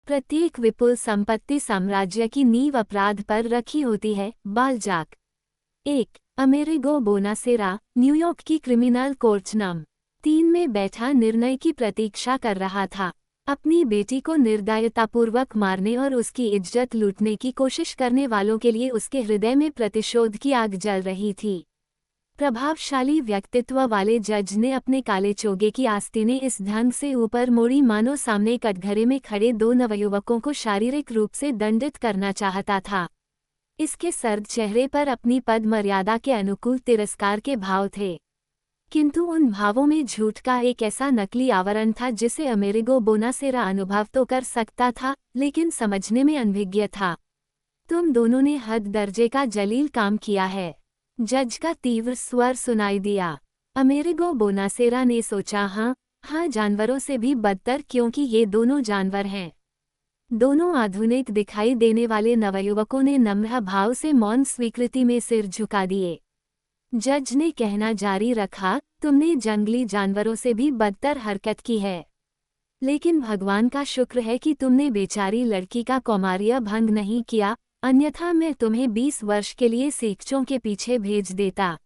प्रत्येक विपुल संपत्ति साम्राज्य की नींव अपराध पर रखी होती है। बाल्जाक। 1 अमेरिगो बोनासेरा न्यूयॉर्क की क्रिमिनल कोर्ट नंबर 3 में बैठा निर्णय की प्रतीक्षा कर रहा था। अपनी बेटी को निर्दयतापूर्वक मारने और उसकी इज्जत लूटने की कोशिश करने वालों के लिए उसके हृदय में प्रतिशोध की आग जल रही थी। प्रभावशाली व्यक्तित्व वाले जज ने अपने काले चोगे की आस्तीनें इस ढंग से ऊपर मोड़ी मानो सामने कटघरे में खड़े 2 नवयुवकों को शारीरिक रूप से दंडित करना चाहता था। इसके सर्द चेहरे पर अपनी पद मर्यादा के अनुकूल तिरस्कार के भाव थे, किंतु उन भावों में झूठ का एक ऐसा नकली आवरण था जिसे अमेरिगो बोनासेरा अनुभव तो कर सकता था, लेकिन समझने में अनभिज्ञ था। तुम दोनों ने हद दर्जे का जलील काम किया है, जज का तीव्र स्वर सुनाई दिया। अमेरिगो बोनासेरा ने सोचा, हाँ, जानवरों से भी बदतर, क्योंकि ये दोनों जानवर हैं। दोनों आधुनिक दिखाई देने वाले नवयुवकों ने नम्र भाव से मौन स्वीकृति में सिर झुका दिए। जज ने कहना जारी रखा, तुमने जंगली जानवरों से भी बदतर हरकत की है, लेकिन भगवान का शुक्र है कि तुमने बेचारी लड़की का कौमार्य भंग नहीं किया, अन्यथा मैं तुम्हें 20 वर्ष के लिए सीखचों के पीछे भेज देता।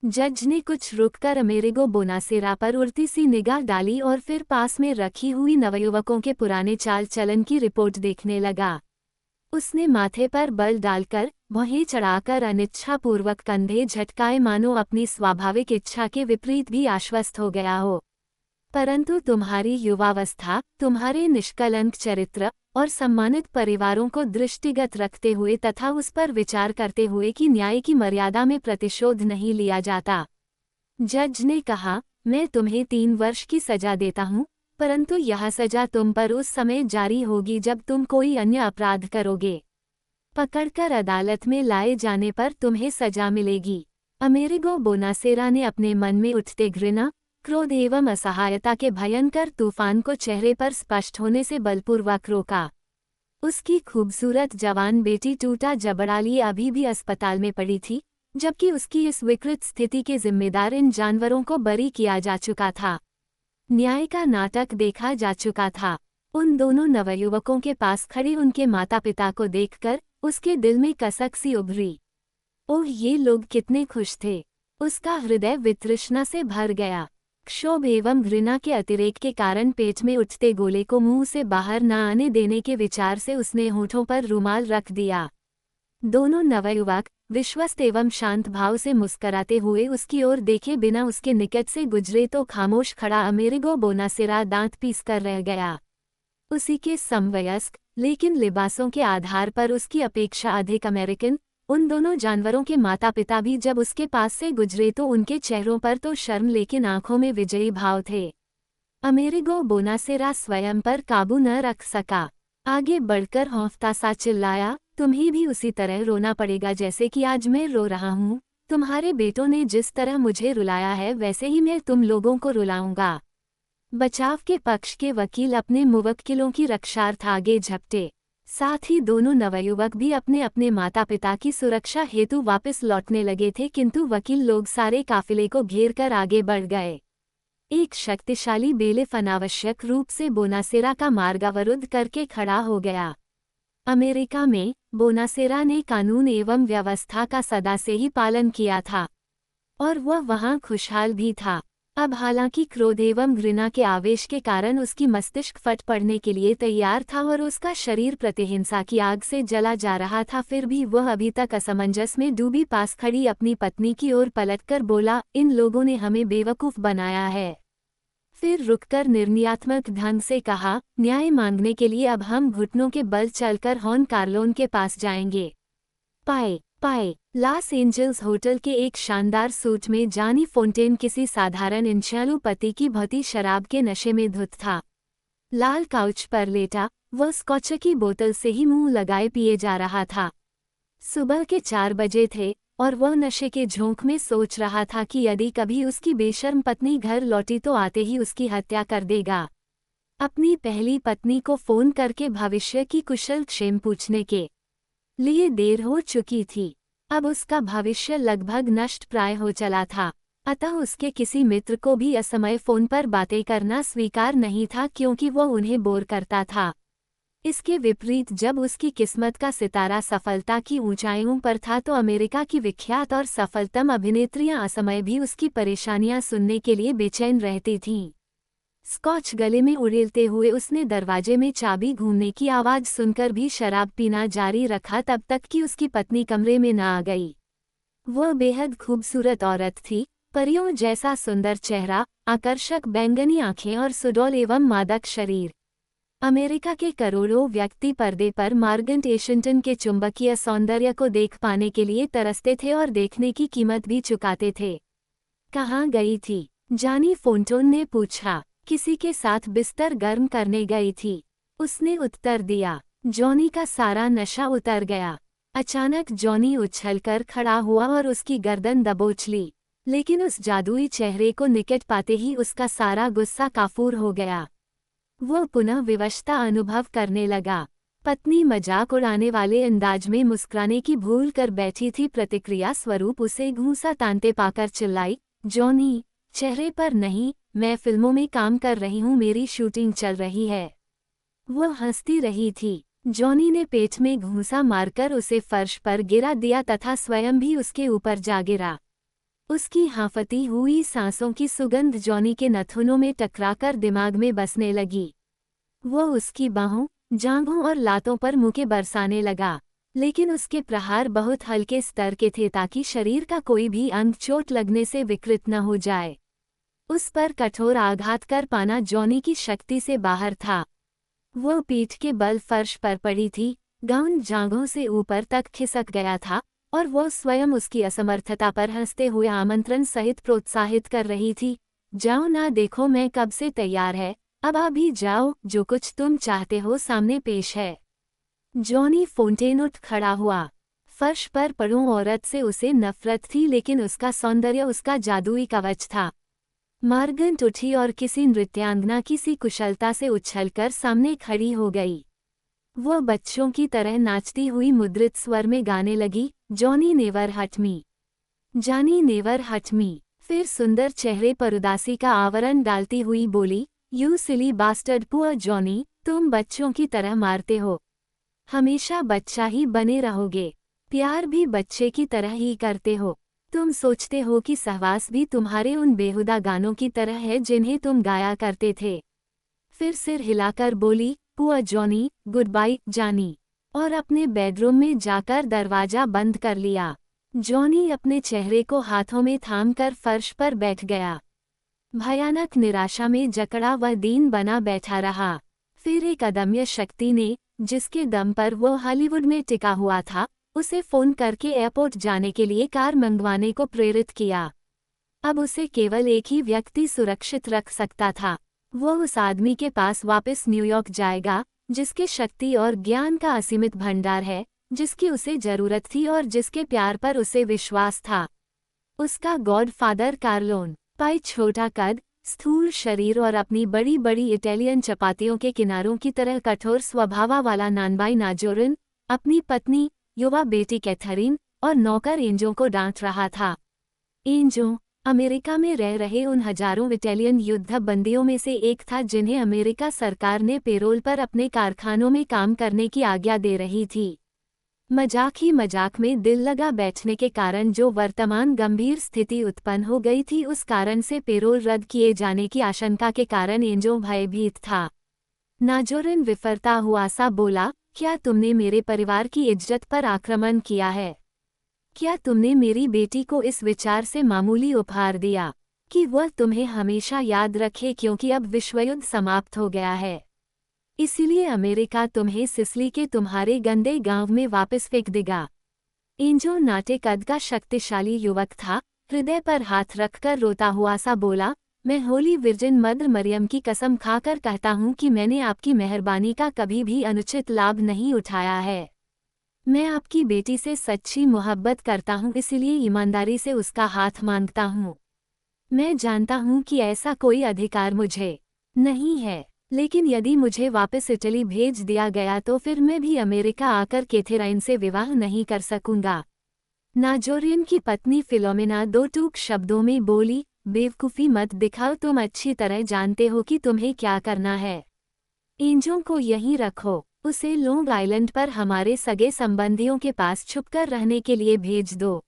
जज ने कुछ रुककर अमेरिगो बोनासेरा पर उड़ती सी निगाह डाली और फिर पास में रखी हुई नवयुवकों के पुराने चाल चलन की रिपोर्ट देखने लगा। उसने माथे पर बल डालकर, भौहें चढ़ाकर अनिच्छापूर्वक कंधे झटकाए मानो अपनी स्वाभाविक इच्छा के विपरीत भी आश्वस्त हो गया हो। परंतु तुम्हारी युवावस्था, तुम्हारे निष्कलंक चरित्र और सम्मानित परिवारों को दृष्टिगत रखते हुए तथा उस पर विचार करते हुए कि न्याय की मर्यादा में प्रतिशोध नहीं लिया जाता। जज ने कहा, मैं तुम्हें 3 वर्ष की सजा देता हूँ, परंतु यह सजा तुम पर उस समय जारी होगी जब तुम कोई अन्य अपराध करोगे। पकड़कर अदालत में लाए जाने पर तुम्हें सजा मिलेगी। अमेरिगो बोनासेरा ने अपने मन में उठते घृणा, क्रोध एवं असहायता के भयंकर तूफान को चेहरे पर स्पष्ट होने से बलपूर्वक रोका। उसकी खूबसूरत जवान बेटी टूटा जबड़ाली अभी भी अस्पताल में पड़ी थी, जबकि उसकी इस विकृत स्थिति के जिम्मेदार इन जानवरों को बरी किया जा चुका था। न्याय का नाटक देखा जा चुका था। उन दोनों नवयुवकों के पास खड़े उनके माता पिता को देखकर उसके दिल में कसक सी उभरी। ओह, ये लोग कितने खुश थे। उसका हृदय वितृष्णा से भर गया। क्षोभ एवं घृणा के अतिरेक के कारण पेट में उठते गोले को मुंह से बाहर न आने देने के विचार से उसने होठों पर रुमाल रख दिया। दोनों नवयुवक विश्वस्त एवं शांत भाव से मुस्कराते हुए उसकी ओर देखे बिना उसके निकट से गुजरे तो खामोश खड़ा अमेरिगो बोनासेरा दांत पीस कर रह गया। उसी के समवयस्क लेकिन लिबासों के आधार पर उसकी अपेक्षा अधिक अमेरिकन उन दोनों जानवरों के माता पिता भी जब उसके पास से गुजरे तो उनके चेहरों पर तो शर्म लेकिन आंखों में विजयी भाव थे। अमेरिगो बोनासेरा स्वयं पर काबू न रख सका। आगे बढ़कर हौंफता सा चिल्लाया, तुम्हें भी उसी तरह रोना पड़ेगा जैसे कि आज मैं रो रहा हूँ। तुम्हारे बेटों ने जिस तरह मुझे रुलाया है वैसे ही मैं तुम लोगों को रुलाऊंगा। बचाव के पक्ष के वकील अपने मुवक्किलों की रक्षार्थ आगे झपटे। साथ ही दोनों नवयुवक भी अपने अपने माता पिता की सुरक्षा हेतु वापस लौटने लगे थे, किंतु वकील लोग सारे काफिले को घेर कर आगे बढ़ गए। एक शक्तिशाली बेलिफ अनावश्यक रूप से बोनासेरा का मार्ग अवरुद्ध करके खड़ा हो गया। अमेरिका में बोनासेरा ने कानून एवं व्यवस्था का सदा से ही पालन किया था और वह वहां खुशहाल भी था। अब हालांकि क्रोध एवं घृणा के आवेश के कारण उसकी मस्तिष्क फट पड़ने के लिए तैयार था और उसका शरीर प्रतिहिंसा की आग से जला जा रहा था, फिर भी वह अभी तक असमंजस में डूबी पास खड़ी अपनी पत्नी की ओर पलटकर बोला, इन लोगों ने हमें बेवकूफ़ बनाया है। फिर रुककर निर्णयात्मक ढंग से कहा, न्याय मांगने के लिए अब हम घुटनों के बल चलकर हॉन कार्लोन के पास जाएंगे। पाए लॉस एंजल्स होटल के एक शानदार सूट में जानी फोंटेन किसी साधारण इंशालू पति की भौती शराब के नशे में धुत था। लाल काउच पर लेटा वह स्कॉच की बोतल से ही मुंह लगाए पिए जा रहा था। सुबह के 4 बजे थे और वह नशे के झोंक में सोच रहा था कि यदि कभी उसकी बेशर्म पत्नी घर लौटी तो आते ही उसकी हत्या कर देगा। अपनी पहली पत्नी को फोन करके भविष्य की कुशल क्षेम पूछने के लिए देर हो चुकी थी। अब उसका भविष्य लगभग नष्ट प्राय हो चला था, अतः उसके किसी मित्र को भी असमय फोन पर बातें करना स्वीकार नहीं था, क्योंकि वह उन्हें बोर करता था। इसके विपरीत जब उसकी किस्मत का सितारा सफलता की ऊंचाइयों पर था तो अमेरिका की विख्यात और सफलतम अभिनेत्रियां असमय भी उसकी परेशानियां सुनने के लिए बेचैन रहती थीं। स्कॉच गले में उड़ेलते हुए उसने दरवाजे में चाबी घूमने की आवाज़ सुनकर भी शराब पीना जारी रखा तब तक कि उसकी पत्नी कमरे में न आ गई। वह बेहद खूबसूरत औरत थी, परियों जैसा सुंदर चेहरा, आकर्षक बैंगनी आंखें और सुडौल एवं मादक शरीर। अमेरिका के करोड़ों व्यक्ति पर्दे पर मार्गन एशिंगटन के चुंबकीय सौंदर्य को देख पाने के लिए तरसते थे और देखने की कीमत भी चुकाते थे। कहाँ गई थी? जानी फोंटोन ने पूछा। किसी के साथ बिस्तर गर्म करने गई थी, उसने उत्तर दिया। जॉनी का सारा नशा उतर गया। अचानक जॉनी उछलकर खड़ा हुआ और उसकी गर्दन दबोच ली, लेकिन उस जादुई चेहरे को निकट पाते ही उसका सारा गुस्सा काफूर हो गया। वह पुनः विवशता अनुभव करने लगा। पत्नी मजाक उड़ाने वाले अंदाज में मुस्कुराने की भूल कर बैठी थी। प्रतिक्रिया स्वरूप उसे घूंसा तानते पाकर चिल्लाई, जॉनी, चेहरे पर नहीं, मैं फिल्मों में काम कर रही हूँ, मेरी शूटिंग चल रही है। वह हंसती रही थी। जॉनी ने पेट में घूंसा मारकर उसे फर्श पर गिरा दिया तथा स्वयं भी उसके ऊपर जा गिरा। उसकी हांफती हुई सांसों की सुगंध जॉनी के नथुनों में टकराकर दिमाग में बसने लगी। वह उसकी बाहों, जांघों और लातों पर मुक्के बरसाने लगा, लेकिन उसके प्रहार बहुत हल्के स्तर के थे ताकि शरीर का कोई भी अंग चोट लगने से विकृत न हो जाए। उस पर कठोर आघात कर पाना जॉनी की शक्ति से बाहर था। वह पीठ के बल फर्श पर पड़ी थी, गाउन जांघों से ऊपर तक खिसक गया था और वह स्वयं उसकी असमर्थता पर हंसते हुए आमंत्रण सहित प्रोत्साहित कर रही थी, जाओ ना, देखो मैं कब से तैयार है, अब अभी जाओ, जो कुछ तुम चाहते हो सामने पेश है। जॉनी फोंटेन उठ खड़ा हुआ। फर्श पर पड़ों औरत से उसे नफरत थी, लेकिन उसका सौंदर्य उसका जादुई कवच था। मार्गन उठी और किसी नृत्यांगना की सी कुशलता से उछलकर सामने खड़ी हो गई। वह बच्चों की तरह नाचती हुई मुद्रित स्वर में गाने लगी, जॉनी नेवर हट मी, जानी नेवर हट मी। फिर सुंदर चेहरे पर उदासी का आवरण डालती हुई बोली, you silly bastard, poor Johnny, तुम बच्चों की तरह मारते हो, हमेशा बच्चा ही बने रहोगे, प्यार भी बच्चे की तरह ही करते हो। तुम सोचते हो कि सहवास भी तुम्हारे उन बेहुदा गानों की तरह है जिन्हें तुम गाया करते थे। फिर सिर हिलाकर बोली, पुअर जॉनी, गुड बाय जानी, और अपने बेडरूम में जाकर दरवाजा बंद कर लिया। जॉनी अपने चेहरे को हाथों में थामकर फर्श पर बैठ गया। भयानक निराशा में जकड़ा वह दीन बना बैठा रहा। फिर एक अदम्य शक्ति ने, जिसके दम पर वह हॉलीवुड में टिका हुआ था, उसे फोन करके एयरपोर्ट जाने के लिए कार मंगवाने को प्रेरित किया। अब उसे केवल एक ही व्यक्ति सुरक्षित रख सकता था। वह उस आदमी के पास वापस न्यूयॉर्क जाएगा, जिसके शक्ति और ज्ञान का असीमित भंडार है, जिसकी उसे जरूरत थी और जिसके प्यार पर उसे विश्वास था। उसका गॉडफादर कार्लोन पाई, छोटा कद, स्थूल शरीर और अपनी बड़ी बड़ी इटालियन चपातियों के किनारों की तरह कठोर स्वभाव वाला नानबाई नाजोरिन, अपनी पत्नी, युवा बेटी कैथरीन और नौकर एंजो को डांट रहा था। एंजो अमेरिका में रह रहे उन हजारों इटालियन युद्ध बंदियों में से एक था जिन्हें अमेरिका सरकार ने पेरोल पर अपने कारखानों में काम करने की आज्ञा दे रही थी। मजाक ही मजाक में दिल लगा बैठने के कारण जो वर्तमान गंभीर स्थिति उत्पन्न हो गई थी, उस कारण से पेरोल रद्द किए जाने की आशंका के कारण एंजो भयभीत था। नाजोरिन विफरता हुआ सा बोला, क्या तुमने मेरे परिवार की इज्जत पर आक्रमण किया है? क्या तुमने मेरी बेटी को इस विचार से मामूली उपहार दिया कि वह तुम्हें हमेशा याद रखे, क्योंकि अब विश्वयुद्ध समाप्त हो गया है, इसीलिए अमेरिका तुम्हें सिसिली के तुम्हारे गंदे गांव में वापस फेंक देगा। एंजो नाटे कद का शक्तिशाली युवक था। हृदय पर हाथ रखकर रोता हुआ सा बोला, मैं होली विर्जिन मदर मरियम की कसम खाकर कहता हूँ कि मैंने आपकी मेहरबानी का कभी भी अनुचित लाभ नहीं उठाया है। मैं आपकी बेटी से सच्ची मोहब्बत करता हूँ, इसलिए ईमानदारी से उसका हाथ मांगता हूँ। मैं जानता हूँ कि ऐसा कोई अधिकार मुझे नहीं है, लेकिन यदि मुझे वापस इटली भेज दिया गया तो फिर मैं भी अमेरिका आकर कैथरीन से विवाह नहीं कर सकूंगा। नाजोरियन की पत्नी फिलोमेना दो टूक शब्दों में बोली, बेवकूफ़ी मत दिखाओ, तुम अच्छी तरह जानते हो कि तुम्हें क्या करना है। एंजो को यहीं रखो। उसे लॉन्ग आइलैंड पर हमारे सगे संबंधियों के पास छुपकर रहने के लिए भेज दो।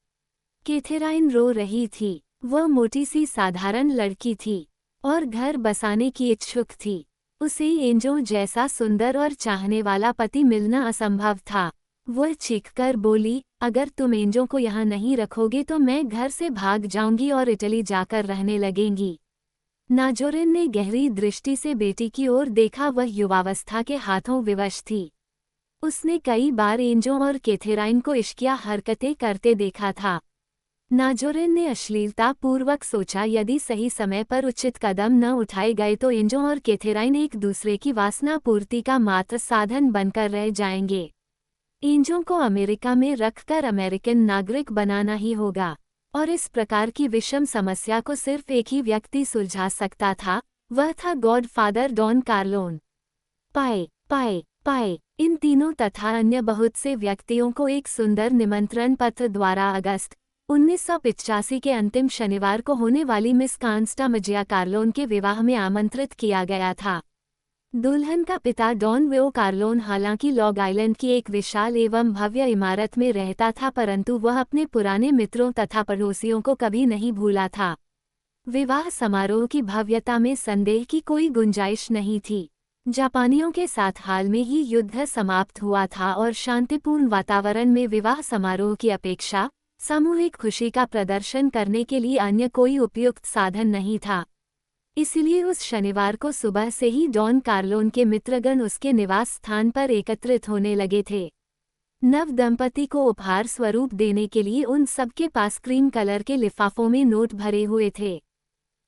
कैथेराइन रो रही थी। वह मोटी सी साधारण लड़की थी और घर बसाने की इच्छुक थी। उसे एंजो जैसा सुंदर और चाहने वाला पति मिलना असंभव था। वह चीखकर बोली, अगर तुम एंजो को यहाँ नहीं रखोगे तो मैं घर से भाग जाऊंगी और इटली जाकर रहने लगेंगी। नाजोरिन ने गहरी दृष्टि से बेटी की ओर देखा। वह युवावस्था के हाथों विवश थी। उसने कई बार एंजो और कैथेराइन को इश्किया हरकतें करते देखा था। नाजोरिन ने अश्लीलता पूर्वक सोचा, यदि सही समय पर उचित कदम न उठाए गए तो एंजो और कैथेराइन एक दूसरे की वासना पूर्ति का मात्र साधन बनकर रह जाएंगे। एंजो को अमेरिका में रखकर अमेरिकन नागरिक बनाना ही होगा और इस प्रकार की विषम समस्या को सिर्फ एक ही व्यक्ति सुलझा सकता था। वह था गॉडफादर डॉन कार्लोन। पाए इन तीनों तथा अन्य बहुत से व्यक्तियों को एक सुंदर निमंत्रण पत्र द्वारा अगस्त 1985 के अंतिम शनिवार को होने वाली मिस कांस्टा मजिया कार्लोन के विवाह में आमंत्रित किया गया था। दुल्हन का पिता डॉन वेओ कार्लोन हालांकि लॉन्ग आइलैंड की एक विशाल एवं भव्य इमारत में रहता था, परंतु वह अपने पुराने मित्रों तथा पड़ोसियों को कभी नहीं भूला था। विवाह समारोह की भव्यता में संदेह की कोई गुंजाइश नहीं थी। जापानियों के साथ हाल में ही युद्ध समाप्त हुआ था और शांतिपूर्ण वातावरण में विवाह समारोह की अपेक्षा सामूहिक खुशी का प्रदर्शन करने के लिए अन्य कोई उपयुक्त साधन नहीं था। इसलिए उस शनिवार को सुबह से ही डॉन कार्लोन के मित्रगण उसके निवास स्थान पर एकत्रित होने लगे थे। नव दंपति को उपहार स्वरूप देने के लिए उन सबके पास क्रीम कलर के लिफाफों में नोट भरे हुए थे।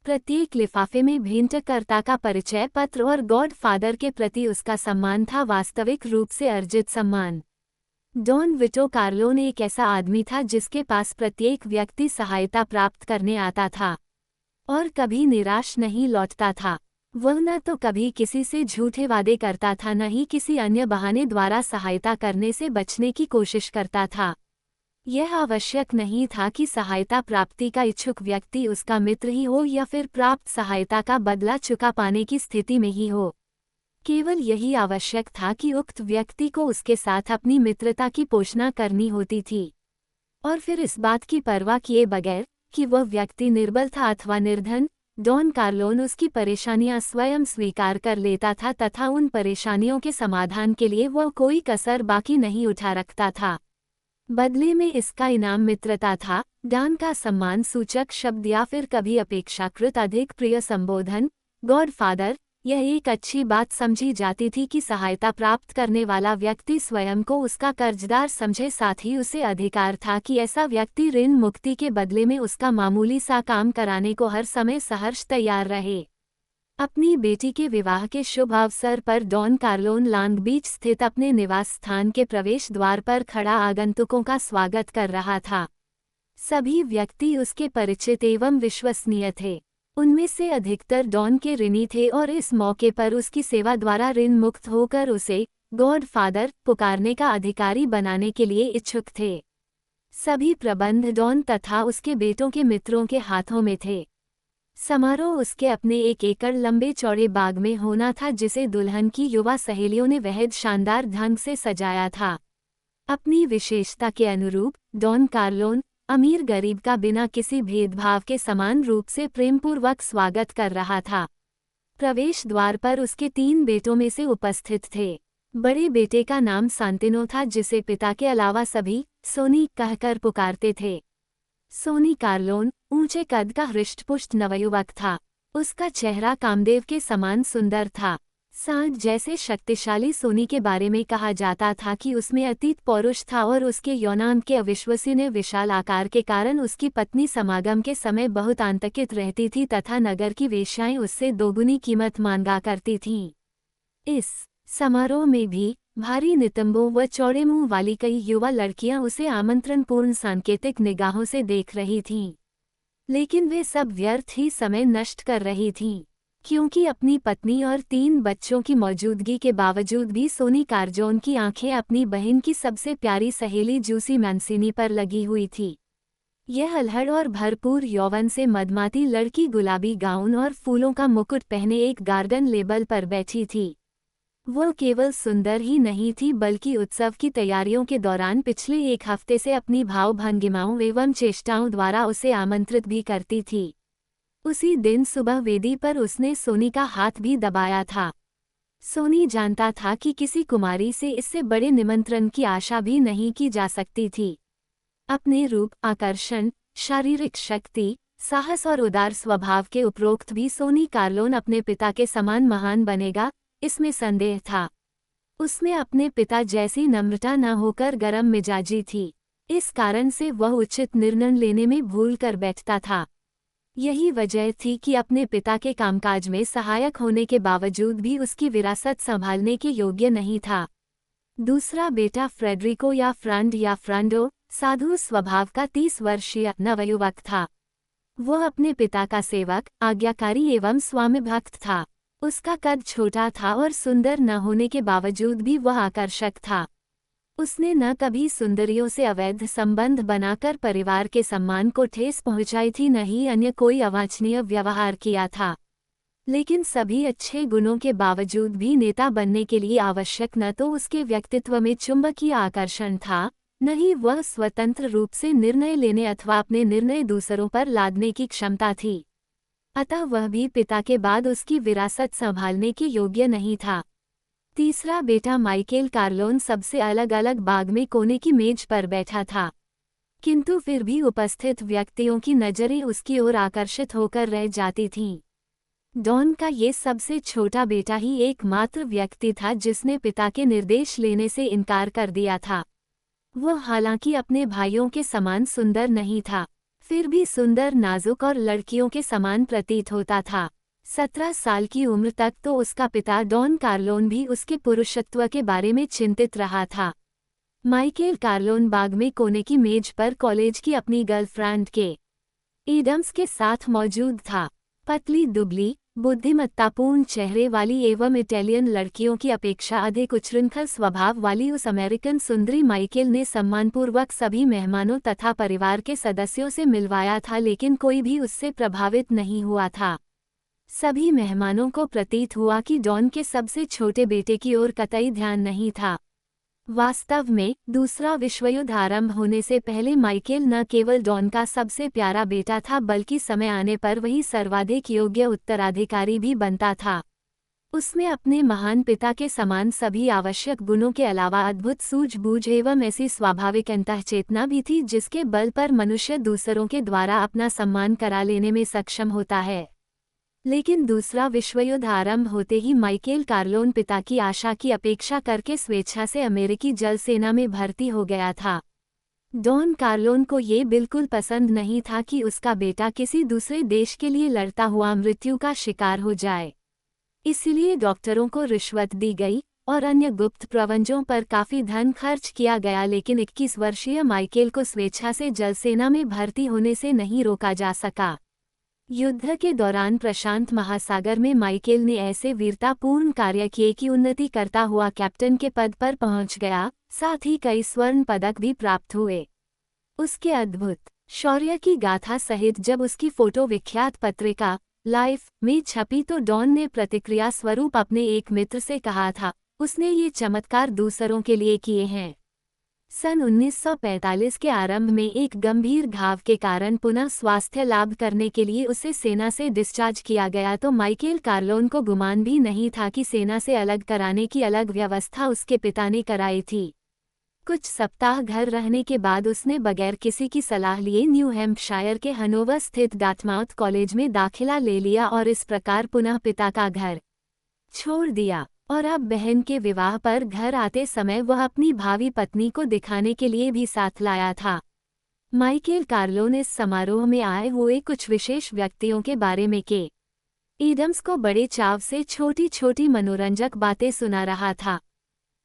प्रत्येक लिफाफे में भेंटकर्ता का परिचय पत्र और गॉडफादर के प्रति उसका सम्मान था, वास्तविक रूप से अर्जित सम्मान। डॉन विटो कार्लोन एक ऐसा आदमी था जिसके पास प्रत्येक व्यक्ति सहायता प्राप्त करने आता था और कभी निराश नहीं लौटता था। वह न तो कभी किसी से झूठे वादे करता था, न ही किसी अन्य बहाने द्वारा सहायता करने से बचने की कोशिश करता था। यह आवश्यक नहीं था कि सहायता प्राप्ति का इच्छुक व्यक्ति उसका मित्र ही हो या फिर प्राप्त सहायता का बदला चुका पाने की स्थिति में ही हो। केवल यही आवश्यक था कि उक्त व्यक्ति को उसके साथ अपनी मित्रता की पोषणा करनी होती थी और फिर इस बात की परवाह किए बगैर कि वह व्यक्ति निर्बल था अथवा निर्धन, डॉन कार्लोन उसकी परेशानियां स्वयं स्वीकार कर लेता था तथा उन परेशानियों के समाधान के लिए वह कोई कसर बाकी नहीं उठा रखता था। बदले में इसका इनाम मित्रता था, डॉन का सम्मान सूचक शब्द या फिर कभी अपेक्षाकृत अधिक प्रिय संबोधन, गॉडफादर। यह एक अच्छी बात समझी जाती थी कि सहायता प्राप्त करने वाला व्यक्ति स्वयं को उसका कर्जदार समझे, साथ ही उसे अधिकार था कि ऐसा व्यक्ति ऋण मुक्ति के बदले में उसका मामूली सा काम कराने को हर समय सहर्ष तैयार रहे। अपनी बेटी के विवाह के शुभ अवसर पर डॉन कार्लोन लॉन्ग बीच स्थित अपने निवास स्थान के प्रवेश द्वार पर खड़ा आगंतुकों का स्वागत कर रहा था। सभी व्यक्ति उसके परिचित एवं विश्वसनीय थे। उनमें से अधिकतर डॉन के ऋणी थे और इस मौके पर उसकी सेवा द्वारा ऋण मुक्त होकर उसे गॉडफादर पुकारने का अधिकारी बनाने के लिए इच्छुक थे। सभी प्रबंध डॉन तथा उसके बेटों के मित्रों के हाथों में थे। समारोह उसके अपने 1 एकड़ लंबे चौड़े बाग में होना था, जिसे दुल्हन की युवा सहेलियों ने बेहद शानदार ढंग से सजाया था। अपनी विशेषता के अनुरूप डॉन कार्लोन अमीर गरीब का बिना किसी भेदभाव के समान रूप से प्रेमपूर्वक स्वागत कर रहा था। प्रवेश द्वार पर उसके 3 बेटों में से उपस्थित थे। बड़े बेटे का नाम सांतिनो था, जिसे पिता के अलावा सभी सोनी कहकर पुकारते थे। सोनी कार्लोन ऊंचे कद का हृष्टपुष्ट नवयुवक था। उसका चेहरा कामदेव के समान सुंदर था। सांड जैसे शक्तिशाली सोनी के बारे में कहा जाता था कि उसमें अतीत पौरुष था और उसके यौनांग के अविश्वसनीय विशाल आकार के कारण उसकी पत्नी समागम के समय बहुत आतंकित रहती थी तथा नगर की वेश्याएं उससे दोगुनी कीमत मांगा करती थीं। इस समारोह में भी भारी नितंबों व चौड़े मुंह वाली कई युवा लड़कियां उसे आमंत्रणपूर्ण सांकेतिक निगाहों से देख रही थीं, लेकिन वे सब व्यर्थ ही समय नष्ट कर रही थीं, क्योंकि अपनी पत्नी और 3 बच्चों की मौजूदगी के बावजूद भी सोनी कार्जोन की आंखें अपनी बहन की सबसे प्यारी सहेली जूसी मैंसिनी पर लगी हुई थी। यह अल्हड़ और भरपूर यौवन से मदमाती लड़की गुलाबी गाउन और फूलों का मुकुट पहने एक गार्डन लेबल पर बैठी थी। वो केवल सुंदर ही नहीं थी बल्कि उत्सव की तैयारियों के दौरान पिछले एक हफ्ते से अपनी भाव भंगिमाओं एवं चेष्टाओं द्वारा उसे आमंत्रित भी करती थी। उसी दिन सुबह वेदी पर उसने सोनी का हाथ भी दबाया था। सोनी जानता था कि किसी कुमारी से इससे बड़े निमंत्रण की आशा भी नहीं की जा सकती थी। अपने रूप, आकर्षण, शारीरिक शक्ति, साहस और उदार स्वभाव के उपरोक्त भी सोनी कार्लोन अपने पिता के समान महान बनेगा, इसमें संदेह था। उसमें अपने पिता जैसी नम्रता न होकर गरम मिजाजी थी। इस कारण से वह उचित निर्णय लेने में भूल कर बैठता था। यही वजह थी कि अपने पिता के कामकाज में सहायक होने के बावजूद भी उसकी विरासत संभालने के योग्य नहीं था। दूसरा बेटा फ्रेडरिको या फ्रांड या फ्रांडो साधु स्वभाव का 30 वर्षीय नवयुवक था। वह अपने पिता का सेवक, आज्ञाकारी एवं स्वामिभक्त था। उसका कद छोटा था और सुंदर न होने के बावजूद भी वह आकर्षक था। उसने न कभी सुंदरियों से अवैध संबंध बनाकर परिवार के सम्मान को ठेस पहुंचाई थी, न ही अन्य कोई अवांछनीय व्यवहार किया था। लेकिन सभी अच्छे गुणों के बावजूद भी नेता बनने के लिए आवश्यक न तो उसके व्यक्तित्व में चुंबकीय आकर्षण था, न ही वह स्वतंत्र रूप से निर्णय लेने अथवा अपने निर्णय दूसरों पर लादने की क्षमता थी। अतः वह भी पिता के बाद उसकी विरासत संभालने के योग्य नहीं था। तीसरा बेटा माइकेल कार्लोन सबसे अलग अलग बाग में कोने की मेज पर बैठा था, किंतु फिर भी उपस्थित व्यक्तियों की नजरें उसकी ओर आकर्षित होकर रह जाती थीं। डॉन का ये सबसे छोटा बेटा ही एकमात्र व्यक्ति था जिसने पिता के निर्देश लेने से इनकार कर दिया था। वह हालांकि अपने भाइयों के समान सुंदर नहीं था, फिर भी सुंदर, नाजुक और लड़कियों के समान प्रतीत होता था। 17 साल की उम्र तक तो उसका पिता डॉन कार्लोन भी उसके पुरुषत्व के बारे में चिंतित रहा था। माइकेल कार्लोन बाग में कोने की मेज पर कॉलेज की अपनी गर्लफ्रेंड के एडम्स के साथ मौजूद था। पतली, दुबली, बुद्धिमत्तापूर्ण चेहरे वाली एवं इटालियन लड़कियों की अपेक्षा अधिक उच्छृंखल स्वभाव वाली उस अमेरिकन सुंदरी माइकेल ने सम्मानपूर्वक सभी मेहमानों तथा परिवार के सदस्यों से मिलवाया था, लेकिन कोई भी उससे प्रभावित नहीं हुआ था। सभी मेहमानों को प्रतीत हुआ कि डॉन के सबसे छोटे बेटे की ओर कतई ध्यान नहीं था। वास्तव में दूसरा विश्वयुद्ध आरंभ होने से पहले माइकेल न केवल डॉन का सबसे प्यारा बेटा था, बल्कि समय आने पर वही सर्वाधिक योग्य उत्तराधिकारी भी बनता था। उसमें अपने महान पिता के समान सभी आवश्यक गुणों के अलावा अद्भुत सूझबूझ एवं ऐसी स्वाभाविक अंतःचेतना भी थी जिसके बल पर मनुष्य दूसरों के द्वारा अपना सम्मान करा लेने में सक्षम होता है। लेकिन दूसरा विश्वयुद्ध आरंभ होते ही माइकेल कार्लोन पिता की आशा की अपेक्षा करके स्वेच्छा से अमेरिकी जल सेना में भर्ती हो गया था। डॉन कार्लोन को ये बिल्कुल पसंद नहीं था कि उसका बेटा किसी दूसरे देश के लिए लड़ता हुआ मृत्यु का शिकार हो जाए। इसलिए डॉक्टरों को रिश्वत दी गई और अन्य गुप्त प्रबंधों पर काफी धन खर्च किया गया, लेकिन 21 वर्षीय माइकेल को स्वेच्छा से जल सेना में भर्ती होने से नहीं रोका जा सका। युद्ध के दौरान प्रशांत महासागर में माइकेल ने ऐसे वीरतापूर्ण कार्य किए कि उन्नति करता हुआ कैप्टन के पद पर पहुंच गया, साथ ही कई स्वर्ण पदक भी प्राप्त हुए। उसके अद्भुत शौर्य की गाथा सहित जब उसकी फोटो विख्यात पत्रिका लाइफ में छपी तो डॉन ने प्रतिक्रिया स्वरूप अपने एक मित्र से कहा था, उसने ये चमत्कार दूसरों के लिए किए हैं। सन 1945 के आरंभ में एक गंभीर घाव के कारण पुनः स्वास्थ्य लाभ करने के लिए उसे सेना से डिस्चार्ज किया गया तो माइकेल कार्लोन को गुमान भी नहीं था कि सेना से अलग कराने की अलग व्यवस्था उसके पिता ने कराई थी। कुछ सप्ताह घर रहने के बाद उसने बगैर किसी की सलाह लिए न्यू हैम्पशायर के हनोवर स्थित डार्टमाउथ कॉलेज में दाखिला ले लिया और इस प्रकार पुनः पिता का घर छोड़ दिया। और अब बहन के विवाह पर घर आते समय वह अपनी भावी पत्नी को दिखाने के लिए भी साथ लाया था। माइकेल कार्लोन इस समारोह में आए हुए कुछ विशेष व्यक्तियों के बारे में के एडम्स को बड़े चाव से छोटी छोटी मनोरंजक बातें सुना रहा था।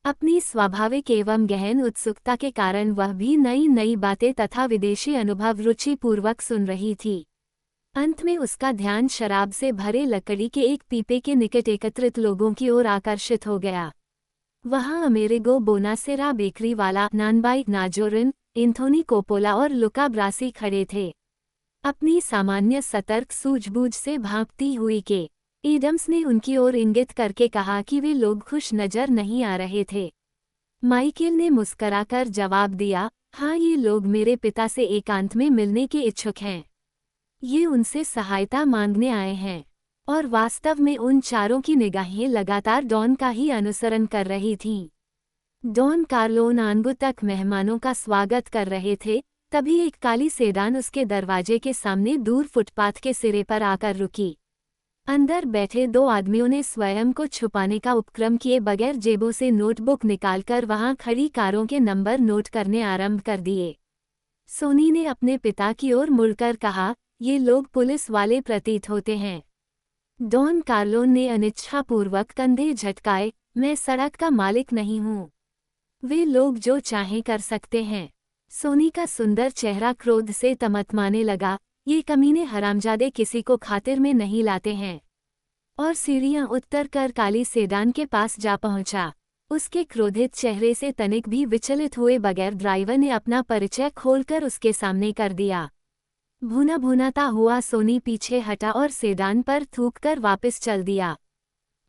अपनी स्वाभाविक एवं गहन उत्सुकता के कारण वह भी नई नई बातें तथा विदेशी अनुभव रुचिपूर्वक सुन रही थी। अंत में उसका ध्यान शराब से भरे लकड़ी के एक पीपे के निकट एकत्रित लोगों की ओर आकर्षित हो गया। वहां अमेरिगो बोनासेरा बेकरी वाला, नानबाई नाजोरिन, एंथोनी कोपोला और लुका ब्रासी खड़े थे। अपनी सामान्य सतर्क सूझबूझ से भांपती हुई के एडम्स ने उनकी ओर इंगित करके कहा कि वे लोग खुश नजर नहीं आ रहे थे। माइकल ने मुस्कराकर जवाब दिया, हाँ, ये लोग मेरे पिता से एकांत में मिलने के इच्छुक हैं। ये उनसे सहायता मांगने आए हैं। और वास्तव में उन चारों की निगाहें लगातार डॉन का ही अनुसरण कर रही थीं। डॉन कार्लोन आंगो तक मेहमानों का स्वागत कर रहे थे, तभी एक काली सेडान उसके दरवाजे के सामने दूर फुटपाथ के सिरे पर आकर रुकी। अंदर बैठे दो आदमियों ने स्वयं को छुपाने का उपक्रम किए बगैर जेबों से नोटबुक निकालकर वहां खड़ी कारों के नंबर नोट करने आरंभ कर दिए। सोनी ने अपने पिता की ओर मुड़कर कहा, ये लोग पुलिस वाले प्रतीत होते हैं। डॉन कार्लोन ने अनिच्छापूर्वक कंधे झटकाए, मैं सड़क का मालिक नहीं हूँ। वे लोग जो चाहें कर सकते हैं। सोनी का सुंदर चेहरा क्रोध से तमतमाने लगा, ये कमीने हरामजादे किसी को खातिर में नहीं लाते हैं। और सीढ़ियां उतर कर काली सेडान के पास जा पहुंचा। उसके क्रोधित चेहरे से तनिक भी विचलित हुए बगैर ड्राइवर ने अपना परिचय खोलकर उसके सामने कर दिया। भुना भुनाता हुआ सोनी पीछे हटा और सेडान पर थूककर वापस चल दिया।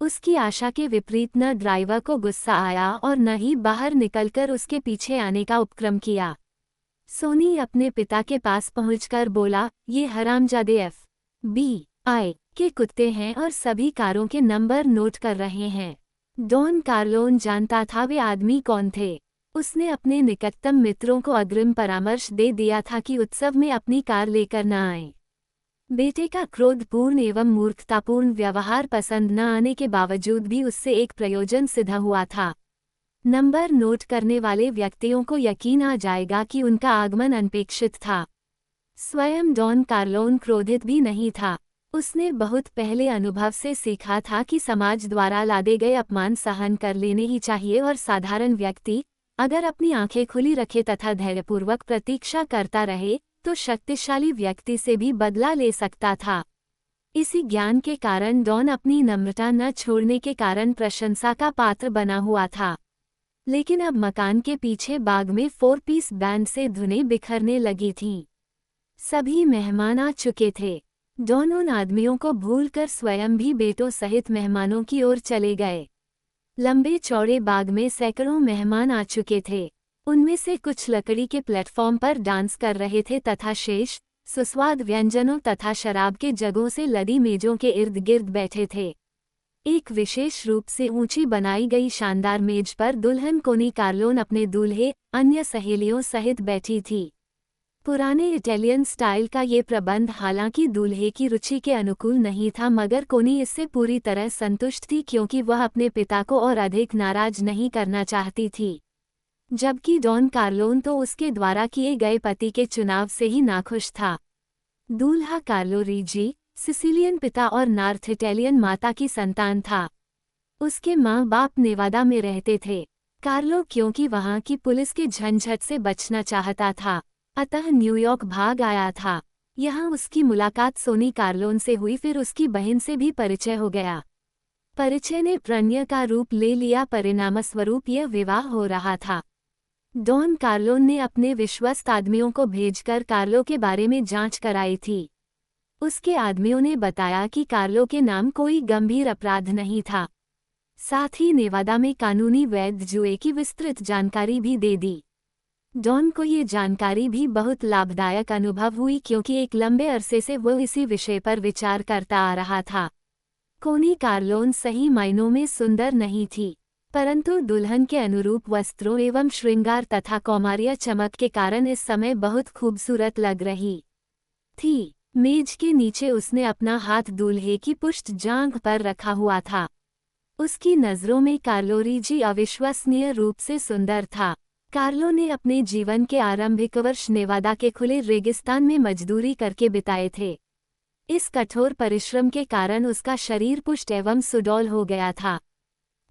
उसकी आशा के विपरीत न ड्राइवर को गुस्सा आया और न ही बाहर निकलकर उसके पीछे आने का उपक्रम किया। सोनी अपने पिता के पास पहुंचकर बोला, ये हरामजादे FBI के कुत्ते हैं और सभी कारों के नंबर नोट कर रहे हैं। डॉन कार्लोन जानता था वे आदमी कौन थे। उसने अपने निकटतम मित्रों को अग्रिम परामर्श दे दिया था कि उत्सव में अपनी कार लेकर न आएं। बेटे का क्रोधपूर्ण एवं मूर्खतापूर्ण व्यवहार पसंद न आने के बावजूद भी उससे एक प्रयोजन सिद्ध हुआ था। नंबर नोट करने वाले व्यक्तियों को यकीन आ जाएगा कि उनका आगमन अनपेक्षित था। स्वयं डॉन कार्लोन क्रोधित भी नहीं था। उसने बहुत पहले अनुभव से सीखा था कि समाज द्वारा लादे गए अपमान सहन कर लेने ही चाहिए और साधारण व्यक्ति अगर अपनी आंखें खुली रखे तथा धैर्यपूर्वक प्रतीक्षा करता रहे तो शक्तिशाली व्यक्ति से भी बदला ले सकता था। इसी ज्ञान के कारण डॉन अपनी नम्रता न छोड़ने के कारण प्रशंसा का पात्र बना हुआ था। लेकिन अब मकान के पीछे बाग में 4 पीस बैंड से धुनें बिखरने लगी थीं। सभी मेहमान आ चुके थे। डॉन उन आदमियों को भूलकर स्वयं भी बेटों सहित मेहमानों की ओर चले गए। लंबे चौड़े बाग में सैकड़ों मेहमान आ चुके थे। उनमें से कुछ लकड़ी के प्लेटफॉर्म पर डांस कर रहे थे तथा शेष सुस्वाद व्यंजनों तथा शराब के जगों से लदी मेजों के इर्द गिर्द बैठे थे। एक विशेष रूप से ऊंची बनाई गई शानदार मेज पर दुल्हन कोनी कार्लोन अपने दूल्हे अन्य सहेलियों सहित बैठी थी। पुराने इटालियन स्टाइल का ये प्रबंध हालांकि दूल्हे की रुचि के अनुकूल नहीं था, मगर कोनी इससे पूरी तरह संतुष्ट थी क्योंकि वह अपने पिता को और अधिक नाराज नहीं करना चाहती थी। जबकि डॉन कार्लोन तो उसके द्वारा किए गए पति के चुनाव से ही नाखुश था। दूल्हा कार्लो रीजी सिसिलियन पिता और नॉर्थ इटालियन माता की संतान था। उसके माँ बाप नेवादा में रहते थे। कार्लो क्योंकि वहाँ की पुलिस के झंझट से बचना चाहता था, अतः न्यूयॉर्क भाग आया था। यहाँ उसकी मुलाकात सोनी कार्लोन से हुई, फिर उसकी बहन से भी परिचय हो गया। परिचय ने प्रणय का रूप ले लिया, परिणामस्वरूप यह विवाह हो रहा था। डॉन कार्लोन ने अपने विश्वस्त आदमियों को भेजकर कार्लो के बारे में जांच कराई थी। उसके आदमियों ने बताया कि कार्लो के नाम कोई गंभीर अपराध नहीं था। साथ ही नेवादा में कानूनी वैध जुए की विस्तृत जानकारी भी दे दी। डॉन को ये जानकारी भी बहुत लाभदायक अनुभव हुई क्योंकि एक लंबे अरसे से वो इसी विषय पर विचार करता आ रहा था। कोनी कार्लोन सही मायनों में सुंदर नहीं थी, परंतु दुल्हन के अनुरूप वस्त्रों एवं श्रृंगार तथा कौमार्य चमक के कारण इस समय बहुत खूबसूरत लग रही थी। मेज के नीचे उसने अपना हाथ दूल्हे की पुष्ट जांघ पर रखा हुआ था। उसकी नज़रों में कार्लो रीजी अविश्वसनीय रूप से सुंदर था। कार्लो ने अपने जीवन के आरंभिक वर्ष नेवादा के खुले रेगिस्तान में मजदूरी करके बिताए थे। इस कठोर परिश्रम के कारण उसका शरीर पुष्ट एवं सुडौल हो गया था।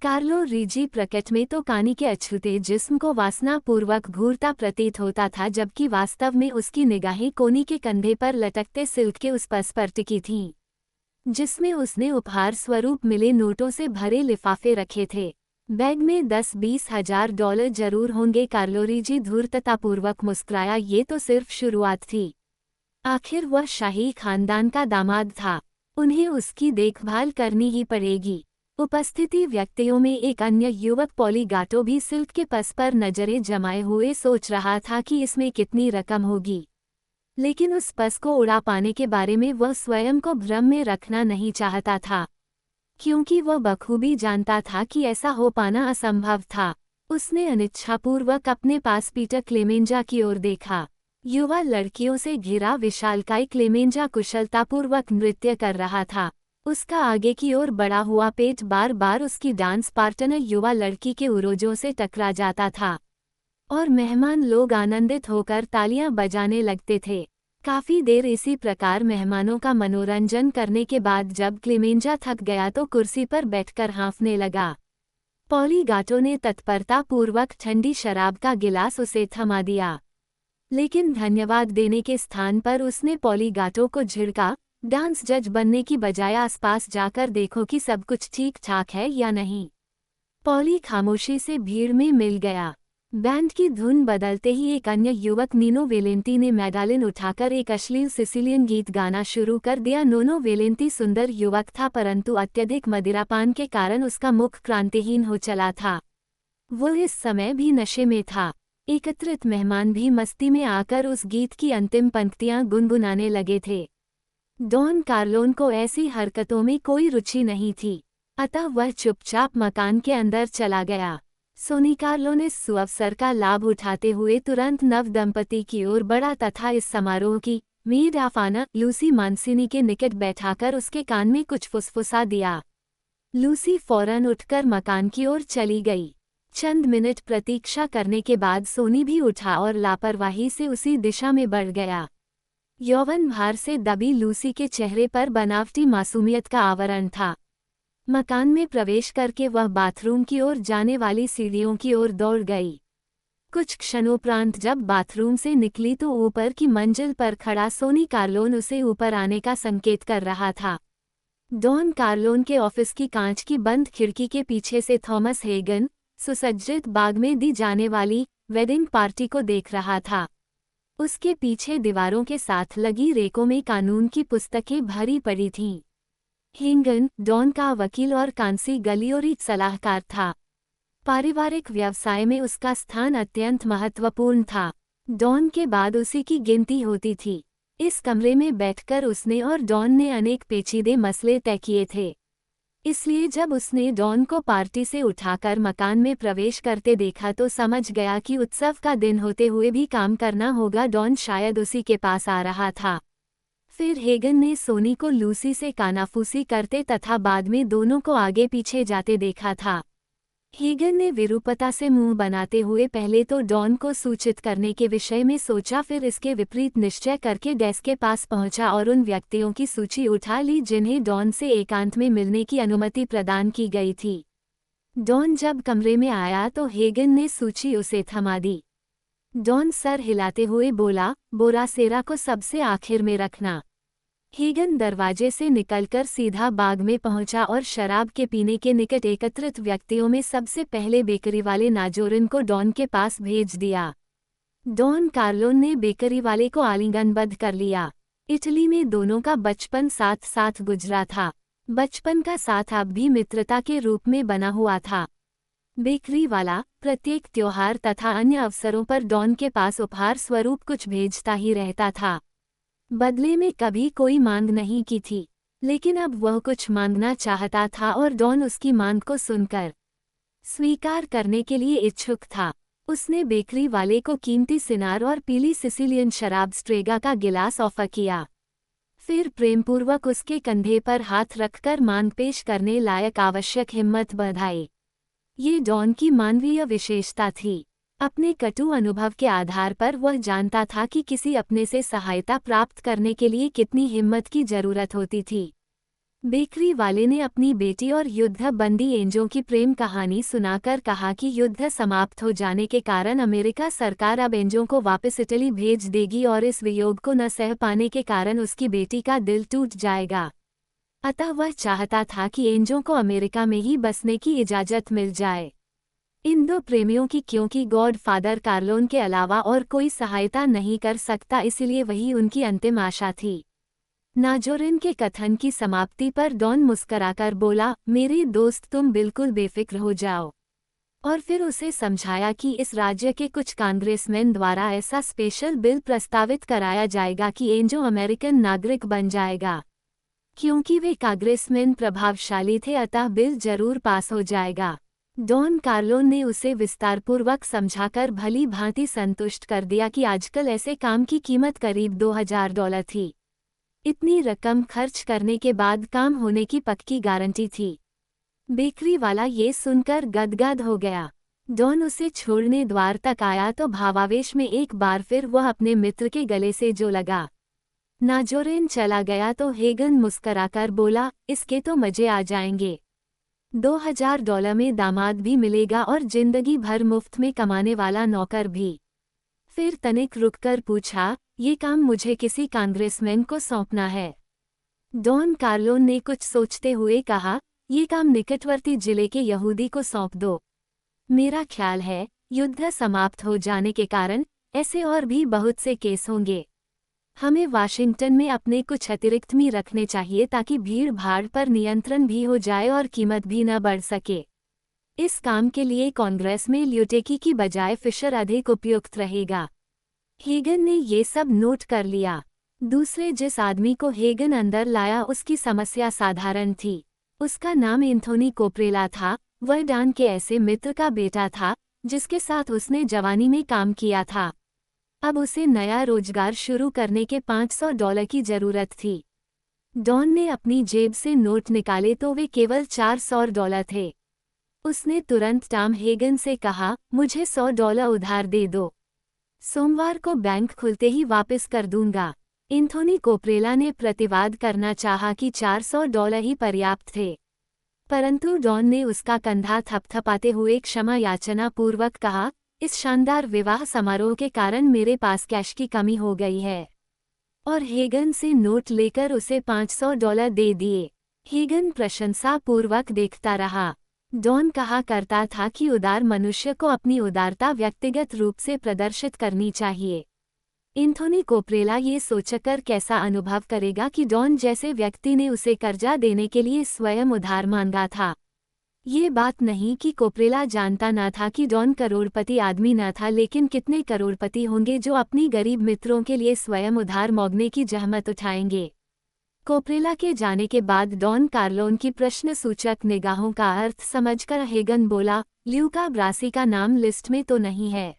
कार्लो रीजी प्रकट में तो कानी के अछूते जिस्म को वासनापूर्वक घूरता प्रतीत होता था, जबकि वास्तव में उसकी निगाहें कोनी के कंधे पर लटकते सिल्क के उस पर्स पर टिकी थीं, जिसमें उसने उपहार स्वरूप मिले नोटों से भरे लिफाफे रखे थे। बैग में 10-20 हजार डॉलर जरूर होंगे। कार्लो रीजी धूर्ततापूर्वक मुस्कुराया, ये तो सिर्फ शुरुआत थी। आखिर वह शाही खानदान का दामाद था। उन्हें उसकी देखभाल करनी ही पड़ेगी। उपस्थिति व्यक्तियों में एक अन्य युवक पॉलीगाटो भी सिल्क के पस पर नजरें जमाए हुए सोच रहा था कि इसमें कितनी रकम होगी, लेकिन उस पस को उड़ा पाने के बारे में वह स्वयं को भ्रम में रखना नहीं चाहता था, क्योंकि वह बखूबी जानता था कि ऐसा हो पाना असंभव था। उसने अनिच्छापूर्वक अपने पास पीटर क्लेमेंजा की ओर देखा। युवा लड़कियों से घिरा विशालकाय क्लेमेंजा कुशलतापूर्वक नृत्य कर रहा था। उसका आगे की ओर बढ़ा हुआ पेट बार बार उसकी डांस पार्टनर युवा लड़की के उरोजों से टकरा जाता था, और मेहमान लोग आनंदित होकर तालियां बजाने लगते थे। काफी देर इसी प्रकार मेहमानों का मनोरंजन करने के बाद जब क्लेमेंजा थक गया तो कुर्सी पर बैठकर हाँफने लगा। पॉलीगाटो ने तत्परतापूर्वक ठंडी शराब का गिलास उसे थमा दिया, लेकिन धन्यवाद देने के स्थान पर उसने पॉलीगाटो को झिड़का। डांस जज बनने की बजाय आसपास जाकर देखो कि सब कुछ ठीक ठाक है या नहीं। पॉली खामोशी से भीड़ में मिल गया। बैंड की धुन बदलते ही एक अन्य युवक नीनो वेलेंटी ने मैडालिन उठाकर एक अश्लील सिसिलियन गीत गाना शुरू कर दिया। नोनो वेलेंटी सुंदर युवक था, परंतु अत्यधिक मदिरापान के कारण उसका मुख क्रांतिहीन हो चला था। वो इस समय भी नशे में था। एकत्रित मेहमान भी मस्ती में आकर उस गीत की अंतिम पंक्तियां गुनगुनाने लगे थे। डॉन कार्लोन को ऐसी हरकतों में कोई रुचि नहीं थी, अतः वह चुपचाप मकान के अंदर चला गया। सोनी कार्लोन इस सुअवसर का लाभ उठाते हुए तुरंत नव दंपति की ओर बढ़ा तथा इस समारोह की मेड ऑफ ऑनर लूसी मानसिनी के निकट बैठाकर उसके कान में कुछ फुसफुसा दिया। लूसी फौरन उठकर मकान की ओर चली गई। चंद मिनट प्रतीक्षा करने के बाद सोनी भी उठा और लापरवाही से उसी दिशा में बढ़ गया। यौवन भार से दबी लूसी के चेहरे पर बनावटी मासूमियत का आवरण था। मकान में प्रवेश करके वह बाथरूम की ओर जाने वाली सीढ़ियों की ओर दौड़ गई। कुछ क्षणोपरांत जब बाथरूम से निकली तो ऊपर की मंजिल पर खड़ा सोनी कार्लोन उसे ऊपर आने का संकेत कर रहा था। डॉन कार्लोन के ऑफिस की कांच की बंद खिड़की के पीछे से थॉमस हेगन सुसज्जित बाग में दी जाने वाली वेडिंग पार्टी को देख रहा था। उसके पीछे दीवारों के साथ लगी रेकों में कानून की पुस्तकें भरी पड़ी थीं। हेगन डॉन का वकील और कांसी गलियोरी सलाहकार था। पारिवारिक व्यवसाय में उसका स्थान अत्यंत महत्वपूर्ण था। डॉन के बाद उसी की गिनती होती थी। इस कमरे में बैठकर उसने और डॉन ने अनेक पेचीदे मसले तय किए थे। इसलिए जब उसने डॉन को पार्टी से उठाकर मकान में प्रवेश करते देखा तो समझ गया कि उत्सव का दिन होते हुए भी काम करना होगा। डॉन शायद उसी के पास आ रहा था। फिर हेगन ने सोनी को लूसी से कानाफूसी करते तथा बाद में दोनों को आगे पीछे जाते देखा था। हेगन ने विरूपता से मुंह बनाते हुए पहले तो डॉन को सूचित करने के विषय में सोचा, फिर इसके विपरीत निश्चय करके डेस्क के पास पहुंचा और उन व्यक्तियों की सूची उठा ली जिन्हें डॉन से एकांत में मिलने की अनुमति प्रदान की गई थी। डॉन जब कमरे में आया तो हेगन ने सूची उसे थमा दी। डॉन सर हिलाते हुए बोला, बोरासेरा को सबसे आखिर में रखना। हेगन दरवाजे से निकलकर सीधा बाग में पहुंचा और शराब के पीने के निकट एकत्रित व्यक्तियों में सबसे पहले बेकरी वाले नाजोरिन को डॉन के पास भेज दिया। डॉन कार्लोन ने बेकरी वाले को आलिंगनबद्ध कर लिया। इटली में दोनों का बचपन साथ साथ गुजरा था। बचपन का साथ अब भी मित्रता के रूप में बना हुआ था। बेकरी वाला प्रत्येक त्योहार तथा अन्य अवसरों पर डॉन के पास उपहार स्वरूप कुछ भेजता ही रहता था। बदले में कभी कोई मांग नहीं की थी, लेकिन अब वह कुछ मांगना चाहता था और डॉन उसकी मांग को सुनकर स्वीकार करने के लिए इच्छुक था। उसने बेकरी वाले को कीमती सिनार और पीली सिसिलियन शराब स्ट्रेगा का गिलास ऑफर किया। फिर प्रेमपूर्वक उसके कंधे पर हाथ रखकर मांग पेश करने लायक आवश्यक हिम्मत बढ़ाई। ये डॉन की मानवीय विशेषता थी। अपने कटु अनुभव के आधार पर वह जानता था कि किसी अपने से सहायता प्राप्त करने के लिए कितनी हिम्मत की जरूरत होती थी। बेकरी वाले ने अपनी बेटी और युद्ध बंदी एंजो की प्रेम कहानी सुनाकर कहा कि युद्ध समाप्त हो जाने के कारण अमेरिका सरकार अब एंजो को वापस इटली भेज देगी और इस वियोग को न सह पाने के कारण उसकी बेटी का दिल टूट जाएगा। अतः वह चाहता था कि एंजो को अमेरिका में ही बसने की इजाजत मिल जाए। इन दो प्रेमियों की क्योंकि गॉड फादर कार्लोन के अलावा और कोई सहायता नहीं कर सकता, इसलिए वही उनकी अंतिम आशा थी। नाजोरिन के कथन की समाप्ति पर डॉन मुस्कराकर बोला, मेरे दोस्त तुम बिल्कुल बेफिक्र हो जाओ। और फिर उसे समझाया कि इस राज्य के कुछ कांग्रेसमैन द्वारा ऐसा स्पेशल बिल प्रस्तावित कराया जाएगा कि एंजो अमेरिकन नागरिक बन जाएगा। क्योंकि वे कांग्रेसमैन प्रभावशाली थे अतः बिल जरूर पास हो जाएगा। डॉन कार्लोन ने उसे विस्तारपूर्वक समझाकर भली भांति संतुष्ट कर दिया कि आजकल ऐसे काम की कीमत करीब $2000 थी। इतनी रकम खर्च करने के बाद काम होने की पक्की गारंटी थी। बेकरी वाला ये सुनकर गदगद हो गया। डॉन उसे छोड़ने द्वार तक आया तो भावावेश में एक बार फिर वह अपने मित्र के गले से जो लगा। नाजोरिन चला गया तो हेगन मुस्कराकर बोला, इसके तो मजे आ जाएंगे। $2000 में दामाद भी मिलेगा और जिंदगी भर मुफ्त में कमाने वाला नौकर भी। फिर तनिक रुककर पूछा, ये काम मुझे किसी कांग्रेसमैन को सौंपना है? डॉन कार्लोन ने कुछ सोचते हुए कहा, ये काम निकटवर्ती जिले के यहूदी को सौंप दो। मेरा ख्याल है युद्ध समाप्त हो जाने के कारण ऐसे और भी बहुत से केस होंगे। हमें वाशिंगटन में अपने कुछ अतिरिक्त भी रखने चाहिए ताकि भीड़ भाड़ पर नियंत्रण भी हो जाए और कीमत भी न बढ़ सके। इस काम के लिए कांग्रेस में ल्यूटेकी की बजाय फिशर अधिक उपयुक्त रहेगा। हेगन ने ये सब नोट कर लिया। दूसरे जिस आदमी को हेगन अंदर लाया उसकी समस्या साधारण थी। उसका नाम एंथोनी कोप्रेला था। वह डॉन के ऐसे मित्र का बेटा था जिसके साथ उसने जवानी में काम किया था। अब उसे नया रोजगार शुरू करने के $500 की जरूरत थी। डॉन ने अपनी जेब से नोट निकाले तो वे केवल $400 थे। उसने तुरंत टॉम हेगन से कहा, मुझे $100 उधार दे दो। सोमवार को बैंक खुलते ही वापस कर दूंगा। एंथोनी कोप्रेला ने प्रतिवाद करना चाहा कि $400 ही पर्याप्त थे, परंतु डॉन ने उसका कंधा थपथपाते हुए क्षमा याचना पूर्वक कहा, इस शानदार विवाह समारोह के कारण मेरे पास कैश की कमी हो गई है। और हेगन से नोट लेकर उसे $500 दे दिए। हेगन प्रशंसा पूर्वक देखता रहा। डॉन कहा करता था कि उदार मनुष्य को अपनी उदारता व्यक्तिगत रूप से प्रदर्शित करनी चाहिए। एंथोनी कोप्रेला ये सोचकर कैसा अनुभव करेगा कि डॉन जैसे व्यक्ति ने उसे कर्जा देने के लिए स्वयं उधार मांगा था। ये बात नहीं कि कोप्रेला जानता न था कि डॉन करोड़पति आदमी न था, लेकिन कितने करोड़पति होंगे जो अपनी गरीब मित्रों के लिए स्वयं उधार मांगने की जहमत उठाएंगे। कोप्रेला के जाने के बाद डॉन कार्लोन की प्रश्नसूचक निगाहों का अर्थ समझकर हेगन बोला, ल्यूका ब्रासी का नाम लिस्ट में तो नहीं है,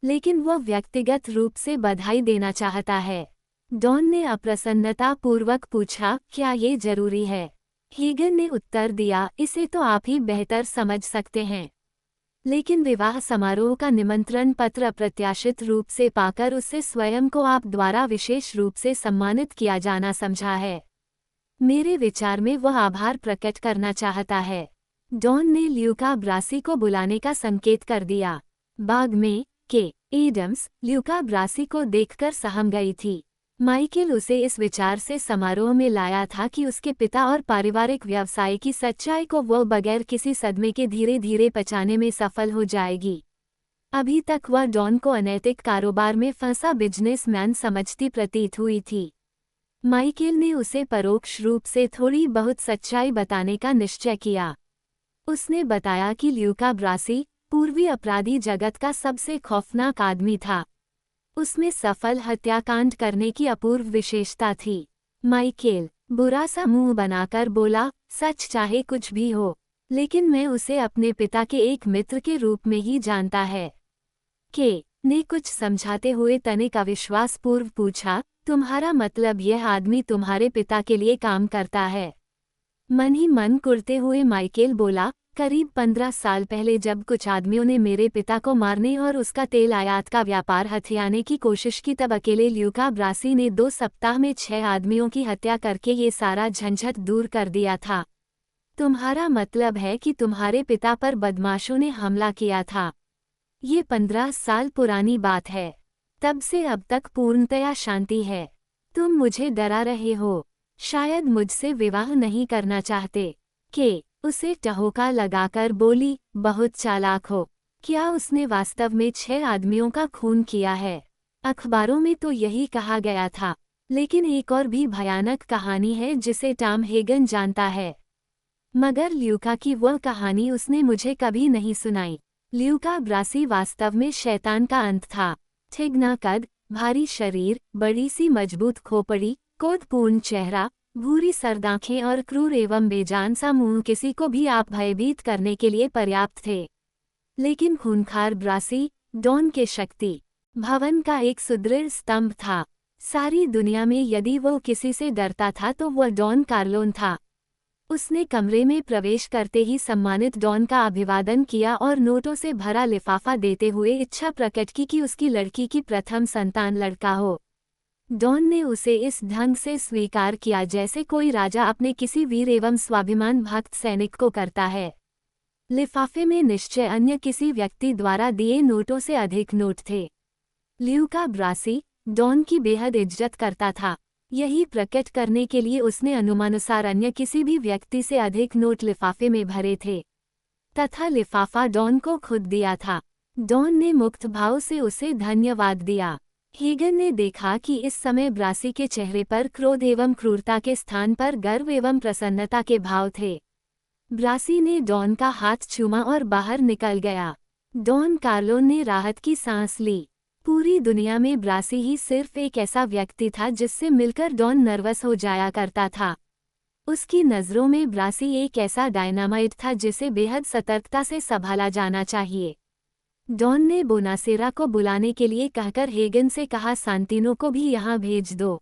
लेकिन वह व्यक्तिगत रूप से बधाई देना चाहता है। डॉन ने अप्रसन्नता पूर्वक पूछा, क्या ये जरूरी है? हेगन ने उत्तर दिया, इसे तो आप ही बेहतर समझ सकते हैं, लेकिन विवाह समारोह का निमंत्रण पत्र अप्रत्याशित रूप से पाकर उससे स्वयं को आप द्वारा विशेष रूप से सम्मानित किया जाना समझा है। मेरे विचार में वह आभार प्रकट करना चाहता है। डॉन ने ल्यूका ब्रासी को बुलाने का संकेत कर दिया। बाग में के एडम्स ल्यूका ब्रासी को देखकर सहम गई थी। माइकेल उसे इस विचार से समारोह में लाया था कि उसके पिता और पारिवारिक व्यवसाय की सच्चाई को वह बगैर किसी सदमे के धीरे धीरे पचाने में सफल हो जाएगी। अभी तक वह डॉन को अनैतिक कारोबार में फंसा बिजनेसमैन समझती प्रतीत हुई थी। माइकेल ने उसे परोक्ष रूप से थोड़ी बहुत सच्चाई बताने का निश्चय किया। उसने बताया कि ल्यूका ब्रासी पूर्वी अपराधी जगत का सबसे खौफनाक आदमी था। उसमें सफल हत्याकांड करने की अपूर्व विशेषता थी। माइकेल बुरा सा मुंह बनाकर बोला, सच चाहे कुछ भी हो, लेकिन मैं उसे अपने पिता के एक मित्र के रूप में ही जानता है। के ने कुछ समझाते हुए तनिक अविश्वास पूर्व पूछा, तुम्हारा मतलब यह आदमी तुम्हारे पिता के लिए काम करता है? मन ही मन कुड़ते हुए माइकेल बोला, करीब 15 साल पहले जब कुछ आदमियों ने मेरे पिता को मारने और उसका तेल आयात का व्यापार हथियाने की कोशिश की, तब अकेले ल्यूका ब्रासी ने 2 सप्ताह में 6 आदमियों की हत्या करके ये सारा झंझट दूर कर दिया था। तुम्हारा मतलब है कि तुम्हारे पिता पर बदमाशों ने हमला किया था। ये 15 साल पुरानी बात है। तब से अब तक पूर्णतया शांति है। तुम मुझे डरा रहे हो, शायद मुझसे विवाह नहीं करना चाहते। के उसे टहोका लगाकर बोली, बहुत चालाक हो। क्या उसने वास्तव में 6 आदमियों का खून किया है? अखबारों में तो यही कहा गया था। लेकिन एक और भी भयानक कहानी है जिसे टॉम हेगन जानता है, मगर ल्यूका की वह कहानी उसने मुझे कभी नहीं सुनाई। ल्यूका ब्रासी वास्तव में शैतान का अंत था। ठिगना कद, भारी शरीर, बड़ी सी मजबूत खोपड़ी, क्रोधपूर्ण चेहरा, भूरी सर्दांखें और क्रूर एवं बेजान सा मुंह किसी को भी आप भयभीत करने के लिए पर्याप्त थे। लेकिन खूंखार ब्रासी डॉन के शक्ति भवन का एक सुदृढ़ स्तंभ था। सारी दुनिया में यदि वो किसी से डरता था तो वह डॉन कार्लोन था। उसने कमरे में प्रवेश करते ही सम्मानित डॉन का अभिवादन किया और नोटों से भरा लिफाफा देते हुए इच्छा प्रकट की कि उसकी लड़की की प्रथम संतान लड़का हो। डॉन ने उसे इस ढंग से स्वीकार किया जैसे कोई राजा अपने किसी वीर एवं स्वाभिमान भक्त सैनिक को करता है। लिफाफे में निश्चय अन्य किसी व्यक्ति द्वारा दिए नोटों से अधिक नोट थे। ल्यूका ब्रासी डॉन की बेहद इज्जत करता था। यही प्रकट करने के लिए उसने अनुमानुसार अन्य किसी भी व्यक्ति से अधिक नोट लिफाफे में भरे थे तथा लिफाफा डॉन को खुद दिया था। डॉन ने मुक्त भाव से उसे धन्यवाद दिया। हेगन ने देखा कि इस समय ब्रासी के चेहरे पर क्रोध एवं क्रूरता के स्थान पर गर्व एवं प्रसन्नता के भाव थे। ब्रासी ने डॉन का हाथ चूमा और बाहर निकल गया। डॉन कार्लोन ने राहत की सांस ली। पूरी दुनिया में ब्रासी ही सिर्फ एक ऐसा व्यक्ति था जिससे मिलकर डॉन नर्वस हो जाया करता था। उसकी नज़रों में ब्रासी एक ऐसा डायनामाइट था जिसे बेहद सतर्कता से संभाला जाना चाहिए। डॉन ने बोनासेरा को बुलाने के लिए कहकर हेगन से कहा, सांतिनो को भी यहाँ भेज दो।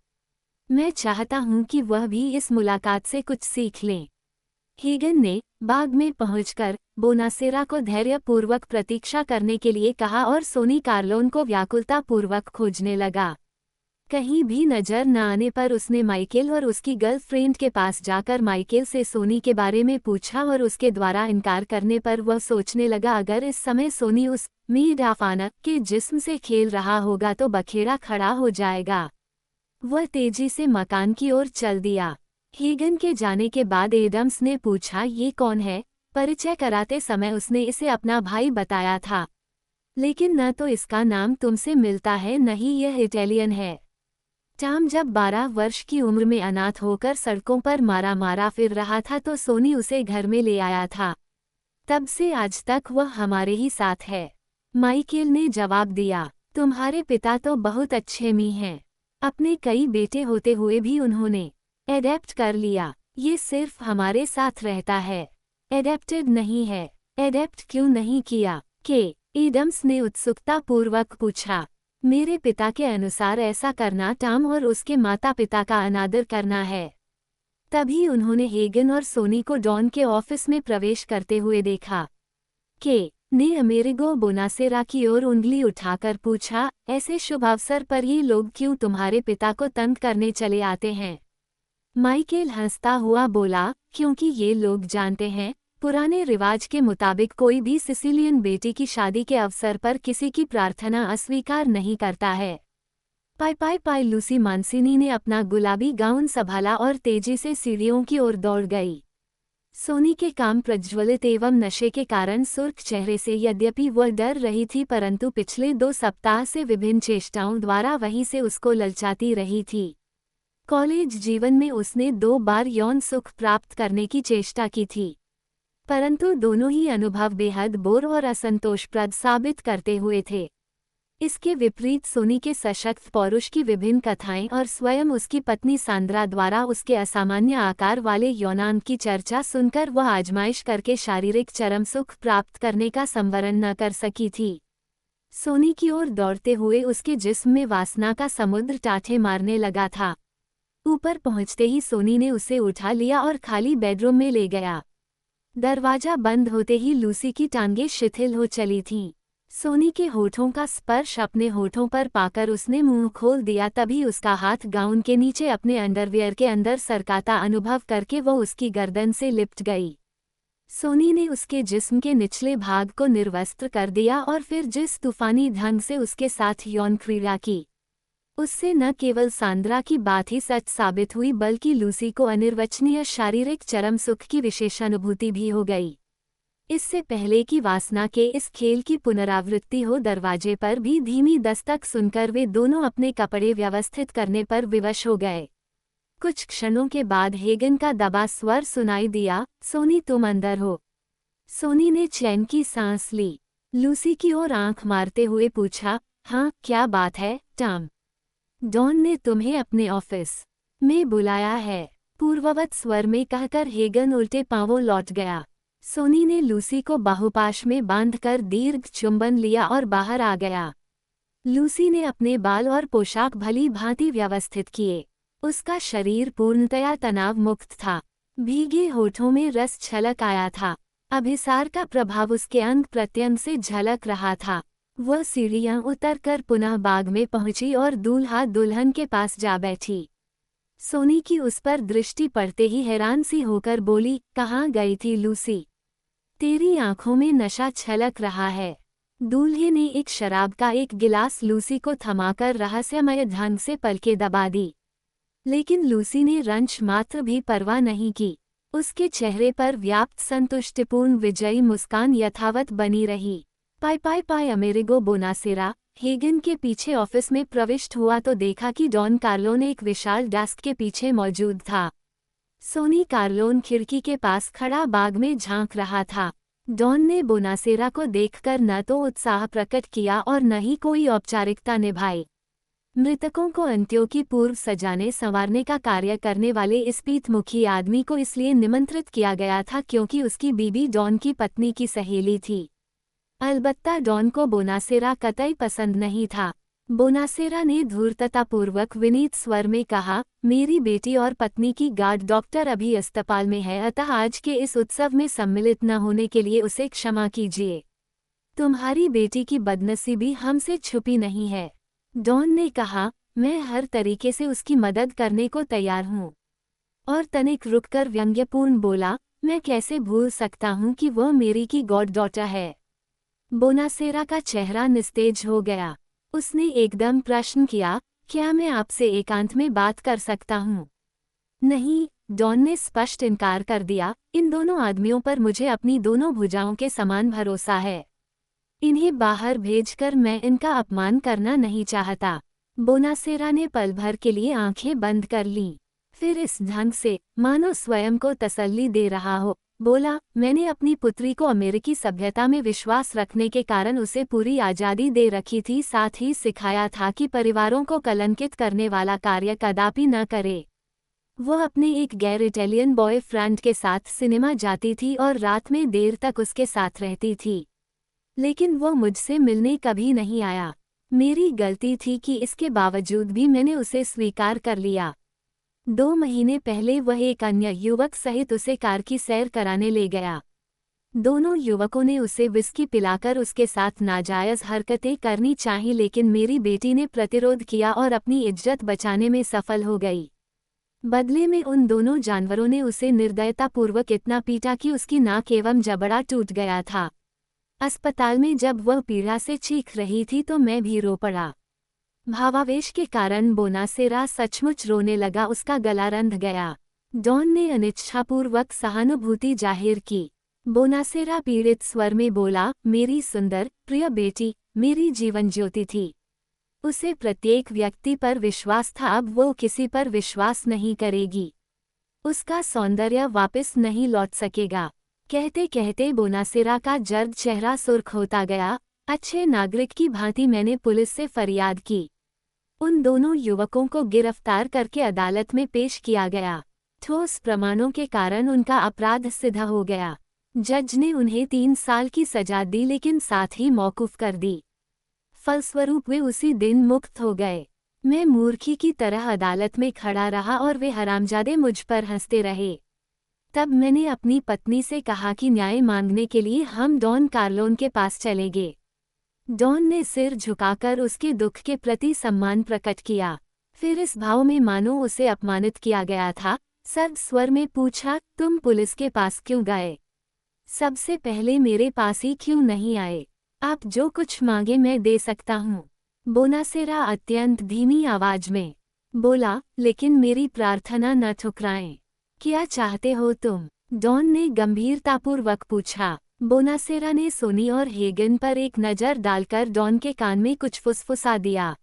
मैं चाहता हूँ कि वह भी इस मुलाकात से कुछ सीख लें। हेगन ने बाग में पहुंचकर बोनासेरा को धैर्यपूर्वक प्रतीक्षा करने के लिए कहा और सोनी कार्लोन को व्याकुलतापूर्वक खोजने लगा। कहीं भी नजर न आने पर उसने माइकेल और उसकी गर्लफ्रेंड के पास जाकर माइकेल से सोनी के बारे में पूछा और उसके द्वारा इनकार करने पर वह सोचने लगा अगर इस समय सोनी उस मेड ऑफ ऑनर के जिस्म से खेल रहा होगा तो बखेड़ा खड़ा हो जाएगा। वह तेजी से मकान की ओर चल दिया। हेगन के जाने के बाद एडम्स ने पूछा, ये कौन है? परिचय कराते समय उसने इसे अपना भाई बताया था, लेकिन न तो इसका नाम तुमसे मिलता है न ही यह इटालियन है। टॉम जब 12 वर्ष की उम्र में अनाथ होकर सड़कों पर मारा फिर रहा था तो सोनी उसे घर में ले आया था। तब से आज तक वह हमारे ही साथ है। माइकेल ने जवाब दिया, तुम्हारे पिता तो बहुत अच्छे मी हैं। अपने कई बेटे होते हुए भी उन्होंने एडेप्ट कर लिया। ये सिर्फ हमारे साथ रहता है, एडेप्टेड नहीं है। एडेप्ट क्यों नहीं किया? के एडम्स ने उत्सुकतापूर्वक पूछा। मेरे पिता के अनुसार ऐसा करना टॉम और उसके माता पिता का अनादर करना है। तभी उन्होंने हेगन और सोनी को डॉन के ऑफिस में प्रवेश करते हुए देखा। के ने अमेरिगो बोनासेरा की ओर उंगली उठाकर पूछा, ऐसे शुभ अवसर पर ये लोग क्यों तुम्हारे पिता को तंग करने चले आते हैं? माइकेल हंसता हुआ बोला, क्योंकि ये लोग जानते हैं पुराने रिवाज के मुताबिक कोई भी सिसिलियन बेटी की शादी के अवसर पर किसी की प्रार्थना अस्वीकार नहीं करता है। पाई लूसी मानसिनी ने अपना गुलाबी गाउन संभाला और तेजी से सीढ़ियों की ओर दौड़ गई। सोनी के काम प्रज्वलित एवं नशे के कारण सुर्ख चेहरे से यद्यपि वह डर रही थी परंतु पिछले 2 सप्ताह से विभिन्न चेष्टाओं द्वारा वहीं से उसको ललचाती रही थी। कॉलेज जीवन में उसने 2 बार यौन सुख प्राप्त करने की चेष्टा की थी, परंतु दोनों ही अनुभव बेहद बोर और असंतोषप्रद साबित करते हुए थे। इसके विपरीत सोनी के सशक्त पौरुष की विभिन्न कथाएं और स्वयं उसकी पत्नी सांद्रा द्वारा उसके असामान्य आकार वाले यौनांग की चर्चा सुनकर वह आजमाइश करके शारीरिक चरम सुख प्राप्त करने का संवरण न कर सकी थी। सोनी की ओर दौड़ते हुए उसके जिस्म में वासना का समुद्र टाठे मारने लगा था। ऊपर पहुंचते ही सोनी ने उसे उठा लिया और खाली बेडरूम में ले गया। दरवाजा बंद होते ही लूसी की टांगें शिथिल हो चली थीं। सोनी के होठों का स्पर्श अपने होठों पर पाकर उसने मुंह खोल दिया। तभी उसका हाथ गाउन के नीचे अपने अंडरवियर के अंदर सरकाता अनुभव करके वो उसकी गर्दन से लिपट गई। सोनी ने उसके जिस्म के निचले भाग को निर्वस्त्र कर दिया और फिर जिस तूफानी ढंग से उसके साथ यौन क्रीड़ा की, उससे न केवल सांद्रा की बात ही सच साबित हुई बल्कि लूसी को अनिर्वचनीय शारीरिक चरम सुख की विशेष अनुभूति भी हो गई। इससे पहले कि वासना के इस खेल की पुनरावृत्ति हो, दरवाजे पर भी धीमी दस्तक सुनकर वे दोनों अपने कपड़े व्यवस्थित करने पर विवश हो गए। कुछ क्षणों के बाद हेगन का दबा स्वर सुनाई दिया, सोनी तुम अंदर हो। सोनी ने चैन की सांस ली। लूसी की ओर आंख मारते हुए पूछा, हाँ क्या बात है टॉम? डॉन ने तुम्हें अपने ऑफिस में बुलाया है, पूर्ववत स्वर में कहकर हेगन उल्टे पांवों लौट गया। सोनी ने लूसी को बाहुपाश में बांधकर दीर्घ चुंबन लिया और बाहर आ गया। लूसी ने अपने बाल और पोशाक भली भांति व्यवस्थित किए। उसका शरीर पूर्णतया तनाव मुक्त था। भीगे होठों में रस छलक आया था। अभिसार का प्रभाव उसके अंग प्रत्यंग से झलक रहा था। वह सीढ़ियां उतरकर पुनः बाग में पहुंची और दूल्हा दुल्हन के पास जा बैठी। सोनी की उस पर दृष्टि पड़ते ही हैरान सी होकर बोली, कहाँ गई थी लूसी? तेरी आंखों में नशा छलक रहा है। दूल्हे ने एक शराब का एक गिलास लूसी को थमाकर रहस्यमय ढंग से पलकें दबा दी। लेकिन लूसी ने रंच मात्र भी परवाह नहीं की। उसके चेहरे पर व्याप्त संतुष्टिपूर्ण विजयी मुस्कान यथावत बनी रही। पाई अमेरिगो बोनासेरा हेगन के पीछे ऑफिस में प्रविष्ट हुआ तो देखा कि डॉन कार्लोन एक विशाल डेस्क के पीछे मौजूद था। सोनी कार्लोन खिड़की के पास खड़ा बाग में झांक रहा था। डॉन ने बोनासेरा को देखकर न तो उत्साह प्रकट किया और न ही कोई औपचारिकता निभाई। मृतकों को अंत्यों की पूर्व सजाने संवारने का कार्य करने वाले इस पीतमुखी आदमी को इसलिए निमंत्रित किया गया था क्योंकि उसकी बीबी डॉन की पत्नी की सहेली थी। अलबत्ता डॉन को बोनासेरा कतई पसंद नहीं था। बोनासेरा ने धूर्ततापूर्वक विनीत स्वर में कहा, मेरी बेटी और पत्नी की गार्ड डॉक्टर अभी अस्पताल में है, अतः आज के इस उत्सव में सम्मिलित न होने के लिए उसे क्षमा कीजिए। तुम्हारी बेटी की बदनसीबी हमसे छुपी नहीं है। डॉन ने कहा, मैं हर तरीके से उसकी मदद करने को तैयार हूँ। और तनिक रुककर व्यंग्यपूर्ण बोला, मैं कैसे भूल सकता हूँ कि वह मेरी की गॉड डॉटर है। बोनासेरा का चेहरा निस्तेज हो गया। उसने एकदम प्रश्न किया, क्या मैं आपसे एकांत में बात कर सकता हूँ? नहीं, डॉन ने स्पष्ट इनकार कर दिया। इन दोनों आदमियों पर मुझे अपनी दोनों भुजाओं के समान भरोसा है। इन्हें बाहर भेजकर मैं इनका अपमान करना नहीं चाहता। बोनासेरा ने पल भर के लिए आंखें बंद कर लीं। फिर इस ढंग से, मानो स्वयं को तसल्ली दे रहा हो, बोला, मैंने अपनी पुत्री को अमेरिकी सभ्यता में विश्वास रखने के कारण उसे पूरी आज़ादी दे रखी थी, साथ ही सिखाया था कि परिवारों को कलंकित करने वाला कार्य कदापि न करे। वह अपने एक गैर इटालियन बॉयफ्रेंड के साथ सिनेमा जाती थी और रात में देर तक उसके साथ रहती थी। लेकिन वह मुझसे मिलने कभी नहीं आया। मेरी गलती थी कि इसके बावजूद भी मैंने उसे स्वीकार कर लिया। 2 महीने पहले वह एक अन्य युवक सहित उसे कार की सैर कराने ले गया। दोनों युवकों ने उसे विस्की पिलाकर उसके साथ नाजायज हरकतें करनी चाहीं, लेकिन मेरी बेटी ने प्रतिरोध किया और अपनी इज्जत बचाने में सफल हो गई। बदले में उन दोनों जानवरों ने उसे निर्दयतापूर्वक इतना पीटा कि उसकी नाक एवं जबड़ा टूट गया था। अस्पताल में जब वह पीड़ा से चीख रही थी तो मैं भी रो पड़ा। भावावेश के कारण बोनासेरा सचमुच रोने लगा। उसका गला रंध गया। डॉन ने अनिच्छापूर्वक सहानुभूति जाहिर की। बोनासेरा पीड़ित स्वर में बोला, मेरी सुंदर प्रिय बेटी मेरी जीवन ज्योति थी। उसे प्रत्येक व्यक्ति पर विश्वास था, अब वो किसी पर विश्वास नहीं करेगी। उसका सौंदर्य वापस नहीं लौट सकेगा। कहते कहते बोनासेरा का जर्द चेहरा सुर्ख होता गया। अच्छे नागरिक की भांति मैंने पुलिस से फरियाद की। उन दोनों युवकों को गिरफ्तार करके अदालत में पेश किया गया। ठोस प्रमाणों के कारण उनका अपराध सिद्ध हो गया। जज ने उन्हें 3 साल की सजा दी, लेकिन साथ ही मौकूफ कर दी। फलस्वरूप वे उसी दिन मुक्त हो गए। मैं मूर्खी की तरह अदालत में खड़ा रहा और वे हरामजादे मुझ पर हंसते रहे। तब मैंने अपनी पत्नी से कहा कि न्याय मांगने के लिए हम डॉन कार्लोन के पास चलेंगे। डॉन ने सिर झुकाकर उसके दुख के प्रति सम्मान प्रकट किया। फिर इस भाव में मानो उसे अपमानित किया गया था, सर्द स्वर में पूछा, तुम पुलिस के पास क्यों गए? सबसे पहले मेरे पास ही क्यों नहीं आए? आप जो कुछ मांगे मैं दे सकता हूँ। बोनासेरा अत्यंत धीमी आवाज में बोला, लेकिन मेरी प्रार्थना न ठुकराएं। क्या चाहते हो तुम? डॉन ने गंभीरतापूर्वक पूछा। बोनासेरा ने सोनी और हेगन पर एक नज़र डालकर डॉन के कान में कुछ फुसफुसा दिया।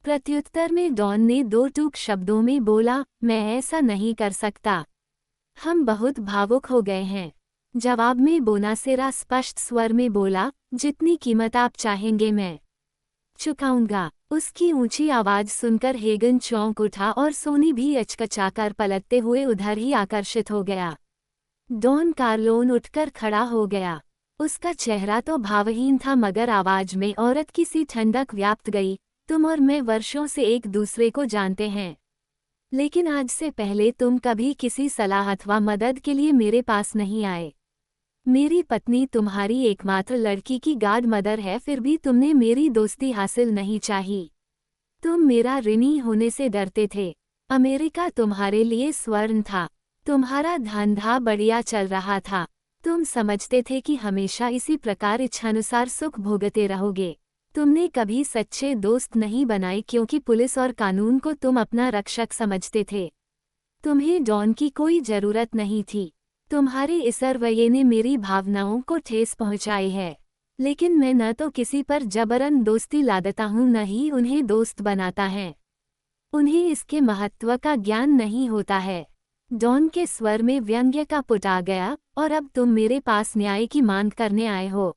प्रत्युत्तर में डॉन ने दो टूक शब्दों में बोला, मैं ऐसा नहीं कर सकता। हम बहुत भावुक हो गए हैं। जवाब में बोनासेरा स्पष्ट स्वर में बोला, जितनी कीमत आप चाहेंगे मैं चुकाऊंगा। उसकी ऊंची आवाज सुनकर हेगन चौंक उठा और सोनी भी अचकचाकर पलटते हुए उधर ही आकर्षित हो गया। डॉन कार्लोन उठकर खड़ा हो गया। उसका चेहरा तो भावहीन था मगर आवाज में औरत की सी ठंडक व्याप्त गई। तुम और मैं वर्षों से एक दूसरे को जानते हैं, लेकिन आज से पहले तुम कभी किसी सलाह अथवा मदद के लिए मेरे पास नहीं आए। मेरी पत्नी तुम्हारी एकमात्र लड़की की गार्ड मदर है, फिर भी तुमने मेरी दोस्ती हासिल नहीं चाही। तुम मेरा ऋणी होने से डरते थे। अमेरिका तुम्हारे लिए स्वर्ण था। तुम्हारा धंधा बढ़िया चल रहा था। तुम समझते थे कि हमेशा इसी प्रकार इच्छानुसार सुख भोगते रहोगे। तुमने कभी सच्चे दोस्त नहीं बनाए क्योंकि पुलिस और कानून को तुम अपना रक्षक समझते थे। तुम्हें डॉन की कोई जरूरत नहीं थी। तुम्हारे इस रवैये ने मेरी भावनाओं को ठेस पहुंचाई है, लेकिन मैं न तो किसी पर जबरन दोस्ती लादता हूं न ही उन्हें दोस्त बनाता है। उन्हें इसके महत्व का ज्ञान नहीं होता है। डॉन के स्वर में व्यंग्य का पुट आ गया, और अब तुम मेरे पास न्याय की मांग करने आए हो।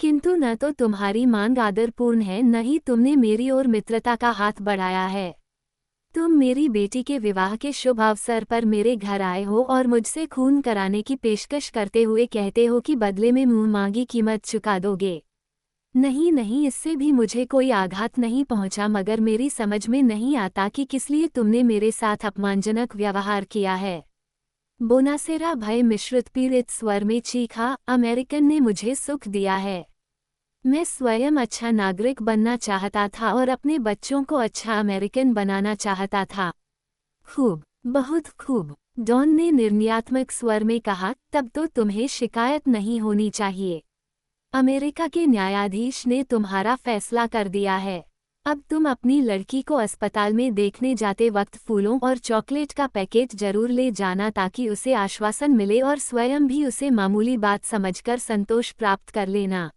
किंतु न तो तुम्हारी मांग आदरपूर्ण है न ही तुमने मेरी ओर मित्रता का हाथ बढ़ाया है। तुम मेरी बेटी के विवाह के शुभ अवसर पर मेरे घर आए हो और मुझसे खून कराने की पेशकश करते हुए कहते हो कि बदले में मुंह मांगी कीमत चुका दोगे। नहीं नहीं, इससे भी मुझे कोई आघात नहीं पहुंचा, मगर मेरी समझ में नहीं आता कि किस लिए तुमने मेरे साथ अपमानजनक व्यवहार किया है। बोनासेरा भय मिश्रित पीड़ित स्वर में चीखा, अमेरिकन ने मुझे सुख दिया है। मैं स्वयं अच्छा नागरिक बनना चाहता था और अपने बच्चों को अच्छा अमेरिकन बनाना चाहता था। खूब, बहुत खूब, डॉन ने निर्णयात्मक स्वर में कहा, तब तो तुम्हें शिकायत नहीं होनी चाहिए। अमेरिका के न्यायाधीश ने तुम्हारा फैसला कर दिया है। अब तुम अपनी लड़की को अस्पताल में देखने जाते वक्त फूलों और चॉकलेट का पैकेट जरूर ले जाना ताकि उसे आश्वासन मिले और स्वयं भी उसे मामूली बात समझकर संतोष प्राप्त कर लेना।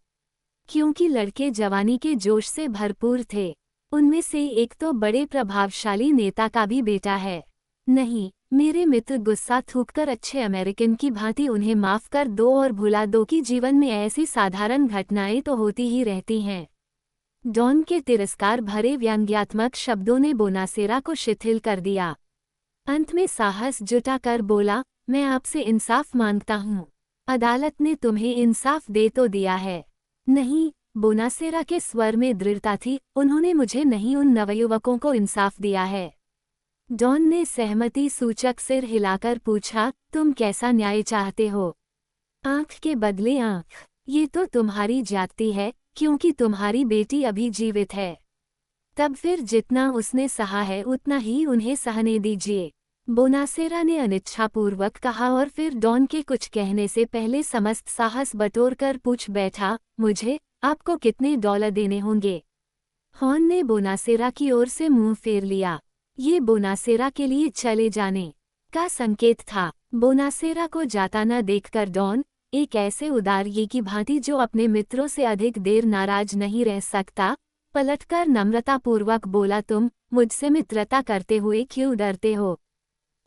क्योंकि लड़के जवानी के जोश से भरपूर थे। उनमें से एक तो बड़े प्रभावशाली नेता का भी बेटा है। नहीं, मेरे मित्र गुस्सा थूककर अच्छे अमेरिकन की भांति उन्हें माफ कर दो और भुला दो कि जीवन में ऐसी साधारण घटनाएं तो होती ही रहती हैं। डॉन के तिरस्कार भरे व्यंग्यात्मक शब्दों ने बोनासेरा को शिथिल कर दिया। अंत में साहस जुटाकर बोला, मैं आपसे इंसाफ मांगता हूँ। अदालत ने तुम्हें इंसाफ दे तो दिया है। नहीं, बोनासेरा के स्वर में दृढ़ता थी, उन्होंने मुझे नहीं, उन नवयुवकों को इंसाफ दिया है। डॉन ने सहमति सूचक सिर हिलाकर पूछा, तुम कैसा न्याय चाहते हो? आंख के बदले आंख। ये तो तुम्हारी जाति है, क्योंकि तुम्हारी बेटी अभी जीवित है। तब फिर जितना उसने सहा है उतना ही उन्हें सहने दीजिए, बोनासेरा ने अनिच्छापूर्वक कहा और फिर डॉन के कुछ कहने से पहले समस्त साहस बटोरकर पूछ बैठा, मुझे आपको कितने डॉलर देने होंगे? हॉर्न ने बोनासेरा की ओर से मुंह फेर लिया। ये बोनासेरा के लिए चले जाने का संकेत था। बोनासेरा को जाता न देखकर डॉन, एक ऐसे उदारिये की भांति जो अपने मित्रों से अधिक देर नाराज नहीं रह सकता, पलटकर नम्रतापूर्वक बोला, तुम मुझसे मित्रता करते हुए क्यों डरते हो?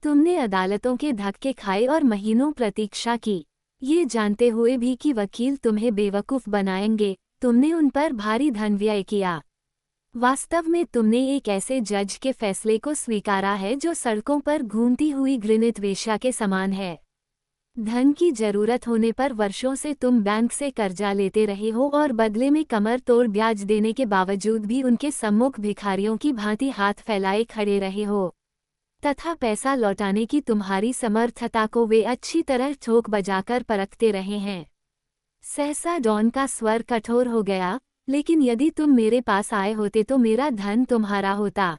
तुमने अदालतों के धक्के खाए और महीनों प्रतीक्षा की, ये जानते हुए भी कि वकील तुम्हें बेवकूफ़ बनाएंगे। तुमने उन पर भारी धन व्यय किया। वास्तव में तुमने एक ऐसे जज के फैसले को स्वीकारा है जो सड़कों पर घूमती हुई घृणित वेश्या के समान है। धन की जरूरत होने पर वर्षों से तुम बैंक से कर्जा लेते रहे हो और बदले में कमर तोड़ ब्याज देने के बावजूद भी उनके सम्मुख भिखारियों की भांति हाथ फैलाए खड़े रहे हो, तथा पैसा लौटाने की तुम्हारी समर्थता को वे अच्छी तरह ठोक बजाकर परखते रहे हैं। सहसा डॉन का स्वर कठोर हो गया, लेकिन यदि तुम मेरे पास आए होते तो मेरा धन तुम्हारा होता।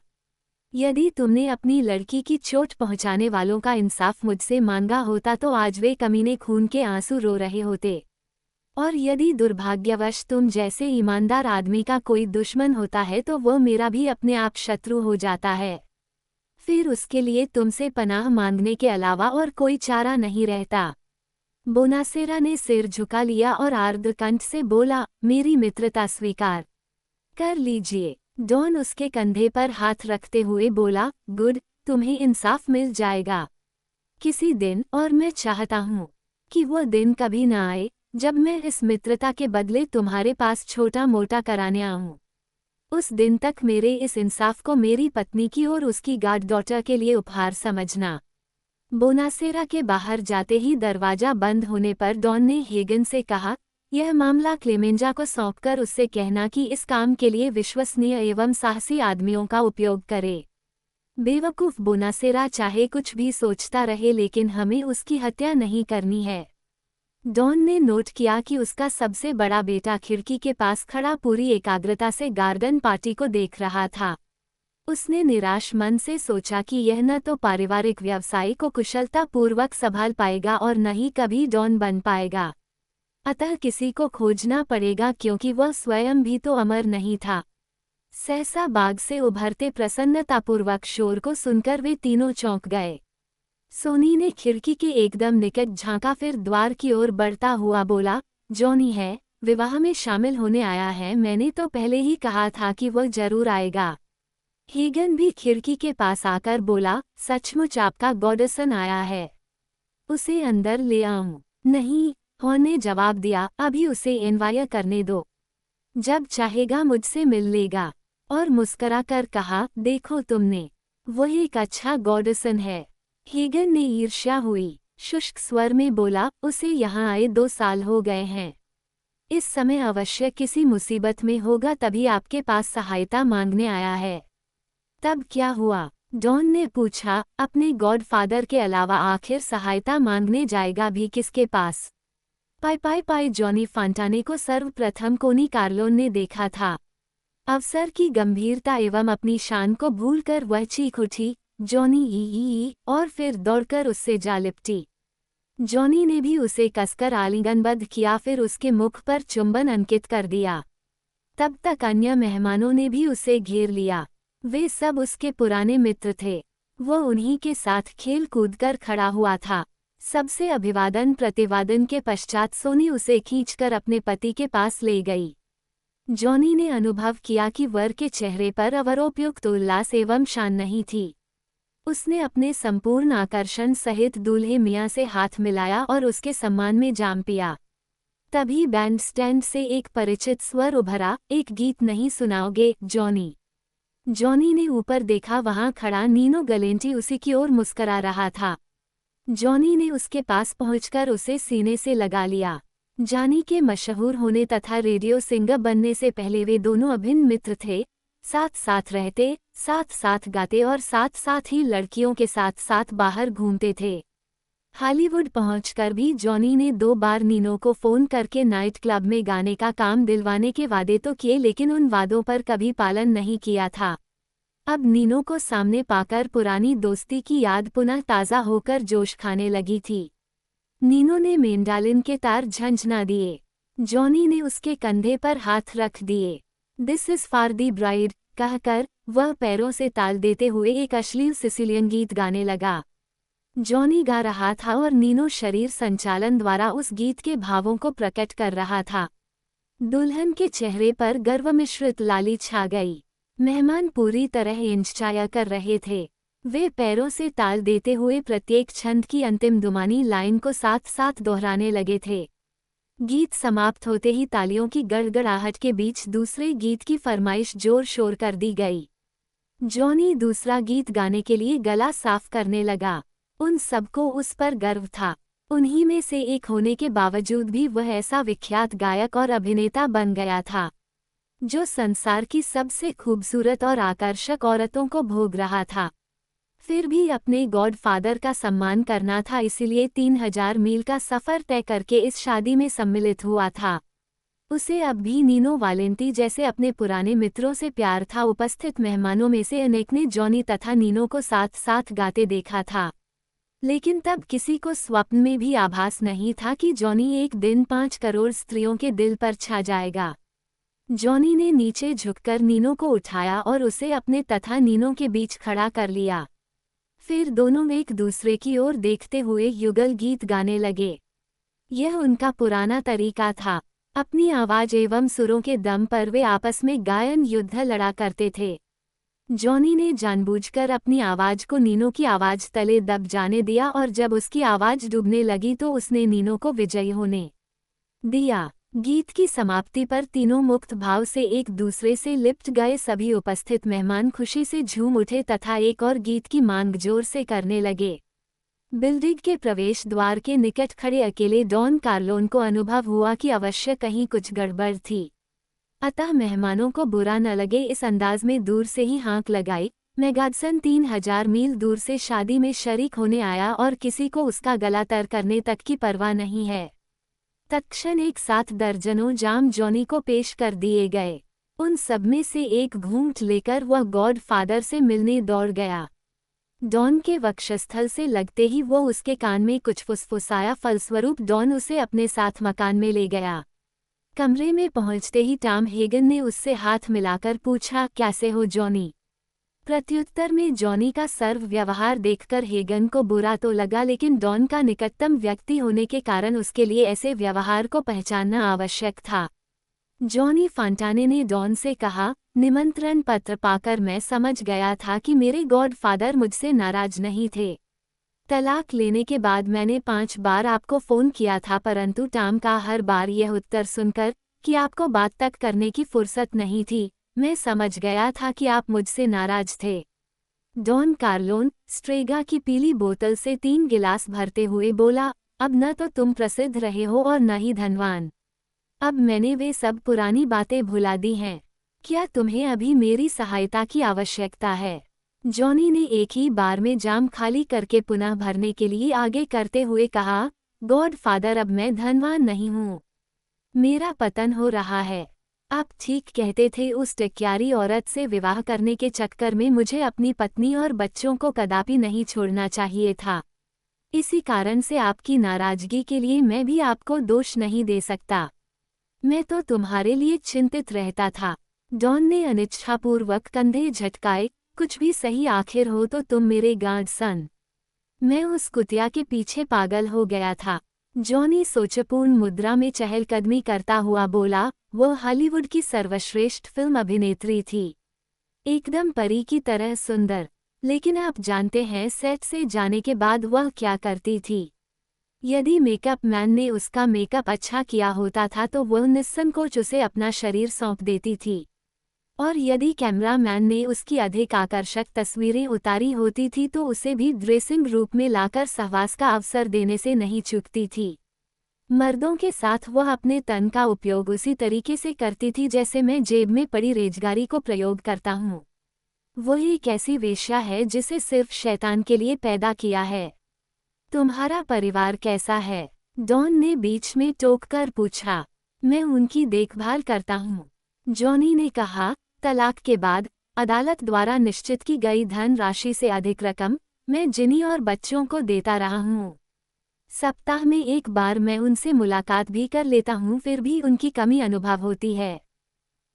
यदि तुमने अपनी लड़की की चोट पहुंचाने वालों का इंसाफ मुझसे मांगा होता तो आज वे कमीने खून के आंसू रो रहे होते। और यदि दुर्भाग्यवश तुम जैसे ईमानदार आदमी का कोई दुश्मन होता है तो वह मेरा भी अपने आप शत्रु हो जाता है। फिर उसके लिए तुमसे पनाह मांगने के अलावा और कोई चारा नहीं रहता। बोनासेरा ने सिर झुका लिया और आर्द्रकंठ से बोला, मेरी मित्रता स्वीकार कर लीजिए। डॉन उसके कंधे पर हाथ रखते हुए बोला, गुड, तुम्हें इंसाफ मिल जाएगा किसी दिन, और मैं चाहता हूँ कि वो दिन कभी न आए जब मैं इस मित्रता के बदले तुम्हारे पास छोटा मोटा कराने आऊँ। उस दिन तक मेरे इस इंसाफ को मेरी पत्नी की और उसकी गार्ड डॉटर के लिए उपहार समझना। बोनासेरा के बाहर जाते ही दरवाजा बंद होने पर डॉन ने हेगन से कहा, यह मामला क्लेमेंजा को सौंपकर उससे कहना कि इस काम के लिए विश्वसनीय एवं साहसी आदमियों का उपयोग करे। बेवकूफ बोनासेरा चाहे कुछ भी सोचता रहे, लेकिन हमें उसकी हत्या नहीं करनी है। डॉन ने नोट किया कि उसका सबसे बड़ा बेटा खिड़की के पास खड़ा पूरी एकाग्रता से गार्डन पार्टी को देख रहा था। उसने निराश मन से सोचा कि यह न तो पारिवारिक व्यवसाय को कुशलतापूर्वक संभाल पाएगा और न ही कभी डॉन बन पाएगा। अतः किसी को खोजना पड़ेगा, क्योंकि वह स्वयं भी तो अमर नहीं था। सहसा बाग से उभरते प्रसन्नतापूर्वक शोर को सुनकर वे तीनों चौंक गए। सोनी ने खिड़की के एकदम निकट झांका, फिर द्वार की ओर बढ़ता हुआ बोला, जॉनी है, विवाह में शामिल होने आया है। मैंने तो पहले ही कहा था कि वह जरूर आएगा। हेगन भी खिड़की के पास आकर बोला, सचमुच आपका गॉडसन आया है, उसे अंदर ले आऊं? नहीं, हॉन ने जवाब दिया, अभी उसे इनवायर करने दो, जब चाहेगा मुझसे मिल लेगा। और मुस्करा कर कहा, देखो तुमने, वह एक अच्छा गॉडसन है। हेगन ने ईर्ष्या हुई शुष्क स्वर में बोला, उसे यहाँ आए 2 साल हो गए हैं। इस समय अवश्य किसी मुसीबत में होगा, तभी आपके पास सहायता मांगने आया है। तब क्या हुआ? डॉन ने पूछा, अपने गॉडफादर के अलावा आखिर सहायता मांगने जाएगा भी किसके पास? पाई जॉनी फांटाने को सर्वप्रथम कोनी कार्लोन ने देखा था। अवसर की गंभीरता एवं अपनी शान को भूलकर वह चीख उठी, जॉनी ई, और फिर दौड़कर उससे जा लिपटी। जॉनी ने भी उसे कसकर आलिंगनबद्ध किया, फिर उसके मुख पर चुंबन अंकित कर दिया। तब तक अन्य मेहमानों ने भी उसे घेर लिया। वे सब उसके पुराने मित्र थे। वह उन्हीं के साथ खेल कूद कर खड़ा हुआ था। सबसे अभिवादन प्रतिवादन के पश्चात सोनी उसे खींचकर अपने पति के पास ले गई। जॉनी ने अनुभव किया कि वर के चेहरे पर अवरोपयुक्त उल्लास एवं शान नहीं थी। उसने अपने संपूर्ण आकर्षण सहित दूल्हे मियाँ से हाथ मिलाया और उसके सम्मान में जाम पिया। तभी बैंड स्टैंड से एक परिचित स्वर उभरा, एक गीत नहीं सुनाओगे, जॉनी? जॉनी ने ऊपर देखा, वहां खड़ा नीनो गलेंटी उसी की ओर मुस्करा रहा था। जॉनी ने उसके पास पहुंचकर उसे सीने से लगा लिया। जानी के मशहूर होने तथा रेडियो सिंगर बनने से पहले वे दोनों अभिन्न मित्र थे। साथ साथ रहते, साथ साथ गाते और साथ साथ ही लड़कियों के साथ साथ बाहर घूमते थे। हॉलीवुड पहुंचकर भी जॉनी ने 2 बार नीनो को फोन करके नाइट क्लब में गाने का काम दिलवाने के वादे तो किए, लेकिन उन वादों पर कभी पालन नहीं किया था। अब नीनो को सामने पाकर पुरानी दोस्ती की याद पुनः ताज़ा होकर जोश खाने लगी थी। नीनो ने मेंडालिन के तार झंझना दिए। जॉनी ने उसके कंधे पर हाथ रख दिए। This is for the bride कहकर वह पैरों से ताल देते हुए एक अश्लील सिसिलियन गीत गाने लगा। जॉनी गा रहा था और नीनो शरीर संचालन द्वारा उस गीत के भावों को प्रकट कर रहा था। दुल्हन के चेहरे पर गर्व मिश्रित लाली छा गई। मेहमान पूरी तरह इंतजार कर रहे थे। वे पैरों से ताल देते हुए प्रत्येक छंद की अंतिम दुमानी लाइन को साथ साथ दोहराने लगे थे। गीत समाप्त होते ही तालियों की गड़गड़ाहट के बीच दूसरे गीत की फरमाइश जोर शोर कर दी गई। जॉनी दूसरा गीत गाने के लिए गला साफ करने लगा। उन सबको उस पर गर्व था। उन्हीं में से एक होने के बावजूद भी वह ऐसा विख्यात गायक और अभिनेता बन गया था जो संसार की सबसे खूबसूरत और आकर्षक औरतों को भोग रहा था। फिर भी अपने गॉडफादर का सम्मान करना था, इसलिए 3000 मील का सफ़र तय करके इस शादी में सम्मिलित हुआ था। उसे अब भी नीनो वालेंटी जैसे अपने पुराने मित्रों से प्यार था। उपस्थित मेहमानों में से अनेक ने जॉनी तथा नीनो को साथ साथ गाते देखा था, लेकिन तब किसी को स्वप्न में भी आभास नहीं था कि जॉनी एक दिन 5 करोड़ स्त्रियों के दिल पर छा जाएगा। जॉनी ने नीचे झुककर नीनो को उठाया और उसे अपने तथा नीनो के बीच खड़ा कर लिया। फिर दोनों एक दूसरे की ओर देखते हुए युगल गीत गाने लगे। यह उनका पुराना तरीका था। अपनी आवाज एवं सुरों के दम पर वे आपस में गायन युद्ध लड़ा करते थे। जॉनी ने जानबूझकर अपनी आवाज को नीनो की आवाज तले दब जाने दिया और जब उसकी आवाज डूबने लगी तो उसने नीनो को विजयी होने दिया। गीत की समाप्ति पर तीनों मुक्त भाव से एक दूसरे से लिपट गए। सभी उपस्थित मेहमान खुशी से झूम उठे तथा एक और गीत की मांग जोर से करने लगे। बिल्डिंग के प्रवेश द्वार के निकट खड़े अकेले डॉन कार्लोन को अनुभव हुआ कि अवश्य कहीं कुछ गड़बड़ थी। अतः मेहमानों को बुरा न लगे इस अंदाज में दूर से ही हाँक लगाई। मेगाडसन 3000 मील दूर से शादी में शरीक होने आया और किसी को उसका गला तर करने तक की परवाह नहीं है। तत्क्षण एक साथ दर्जनों जाम जॉनी को पेश कर दिए गए। उन सब में से एक घूंट लेकर वह गॉड फादर से मिलने दौड़ गया। डॉन के वक्षस्थल से लगते ही वो उसके कान में कुछ फुसफुसाया। फलस्वरूप डॉन उसे अपने साथ मकान में ले गया। कमरे में पहुंचते ही टॉम हेगन ने उससे हाथ मिलाकर पूछा, कैसे हो जॉनी? प्रत्युत्तर में जॉनी का सर्व व्यवहार देखकर हेगन को बुरा तो लगा, लेकिन डॉन का निकटतम व्यक्ति होने के कारण उसके लिए ऐसे व्यवहार को पहचानना आवश्यक था। जॉनी फॉन्टाने ने डॉन से कहा, निमंत्रण पत्र पाकर मैं समझ गया था कि मेरे गॉड फादर मुझसे नाराज नहीं थे। तलाक लेने के बाद मैंने 5 बार आपको फ़ोन किया था, परंतु टॉम का हर बार यह उत्तर सुनकर कि आपको बात तक करने की फुर्सत नहीं थी, मैं समझ गया था कि आप मुझसे नाराज थे। डॉन कार्लोन स्ट्रेगा की पीली बोतल से 3 गिलास भरते हुए बोला, अब न तो तुम प्रसिद्ध रहे हो और न ही धनवान। अब मैंने वे सब पुरानी बातें भुला दी हैं। क्या तुम्हें अभी मेरी सहायता की आवश्यकता है? जॉनी ने एक ही बार में जाम खाली करके पुनः भरने के लिए आगे करते हुए कहा, गॉड फादर, अब मैं धनवान नहीं हूँ। मेरा पतन हो रहा है। आप ठीक कहते थे, उस टिक्यारी औरत से विवाह करने के चक्कर में मुझे अपनी पत्नी और बच्चों को कदापि नहीं छोड़ना चाहिए था। इसी कारण से आपकी नाराजगी के लिए मैं भी आपको दोष नहीं दे सकता। मैं तो तुम्हारे लिए चिंतित रहता था। डॉन ने अनिच्छापूर्वक कंधे झटकाए, कुछ भी सही, आखिर हो तो तुम मेरे गार्ड सन। मैं उस कुतिया के पीछे पागल हो गया था। जॉनी सोचपूर्ण मुद्रा में चहलकदमी करता हुआ बोला, वो हॉलीवुड की सर्वश्रेष्ठ फिल्म अभिनेत्री थी, एकदम परी की तरह सुंदर। लेकिन आप जानते हैं सेट से जाने के बाद वह क्या करती थी? यदि मेकअप मैन ने उसका मेकअप अच्छा किया होता था तो वह निस्संकोच उसे अपना शरीर सौंप देती थी, और यदि कैमरा मैन ने उसकी अधिक आकर्षक तस्वीरें उतारी होती थी तो उसे भी ड्रेसिंग रूप में लाकर सहवास का अवसर देने से नहीं चूकती थी। मर्दों के साथ वह अपने तन का उपयोग उसी तरीके से करती थी जैसे मैं जेब में पड़ी रेजगारी को प्रयोग करता हूँ। वह एक ऐसी वेश्या है जिसे सिर्फ शैतान के लिए पैदा किया है। तुम्हारा परिवार कैसा है? डॉन ने बीच में टोककर पूछा। मैं उनकी देखभाल करता हूँ, जॉनी ने कहा। तलाक के बाद अदालत द्वारा निश्चित की गई धन राशि से अधिक रकम मैं जिनी और बच्चों को देता रहा हूँ। सप्ताह में एक बार मैं उनसे मुलाकात भी कर लेता हूँ, फिर भी उनकी कमी अनुभव होती है।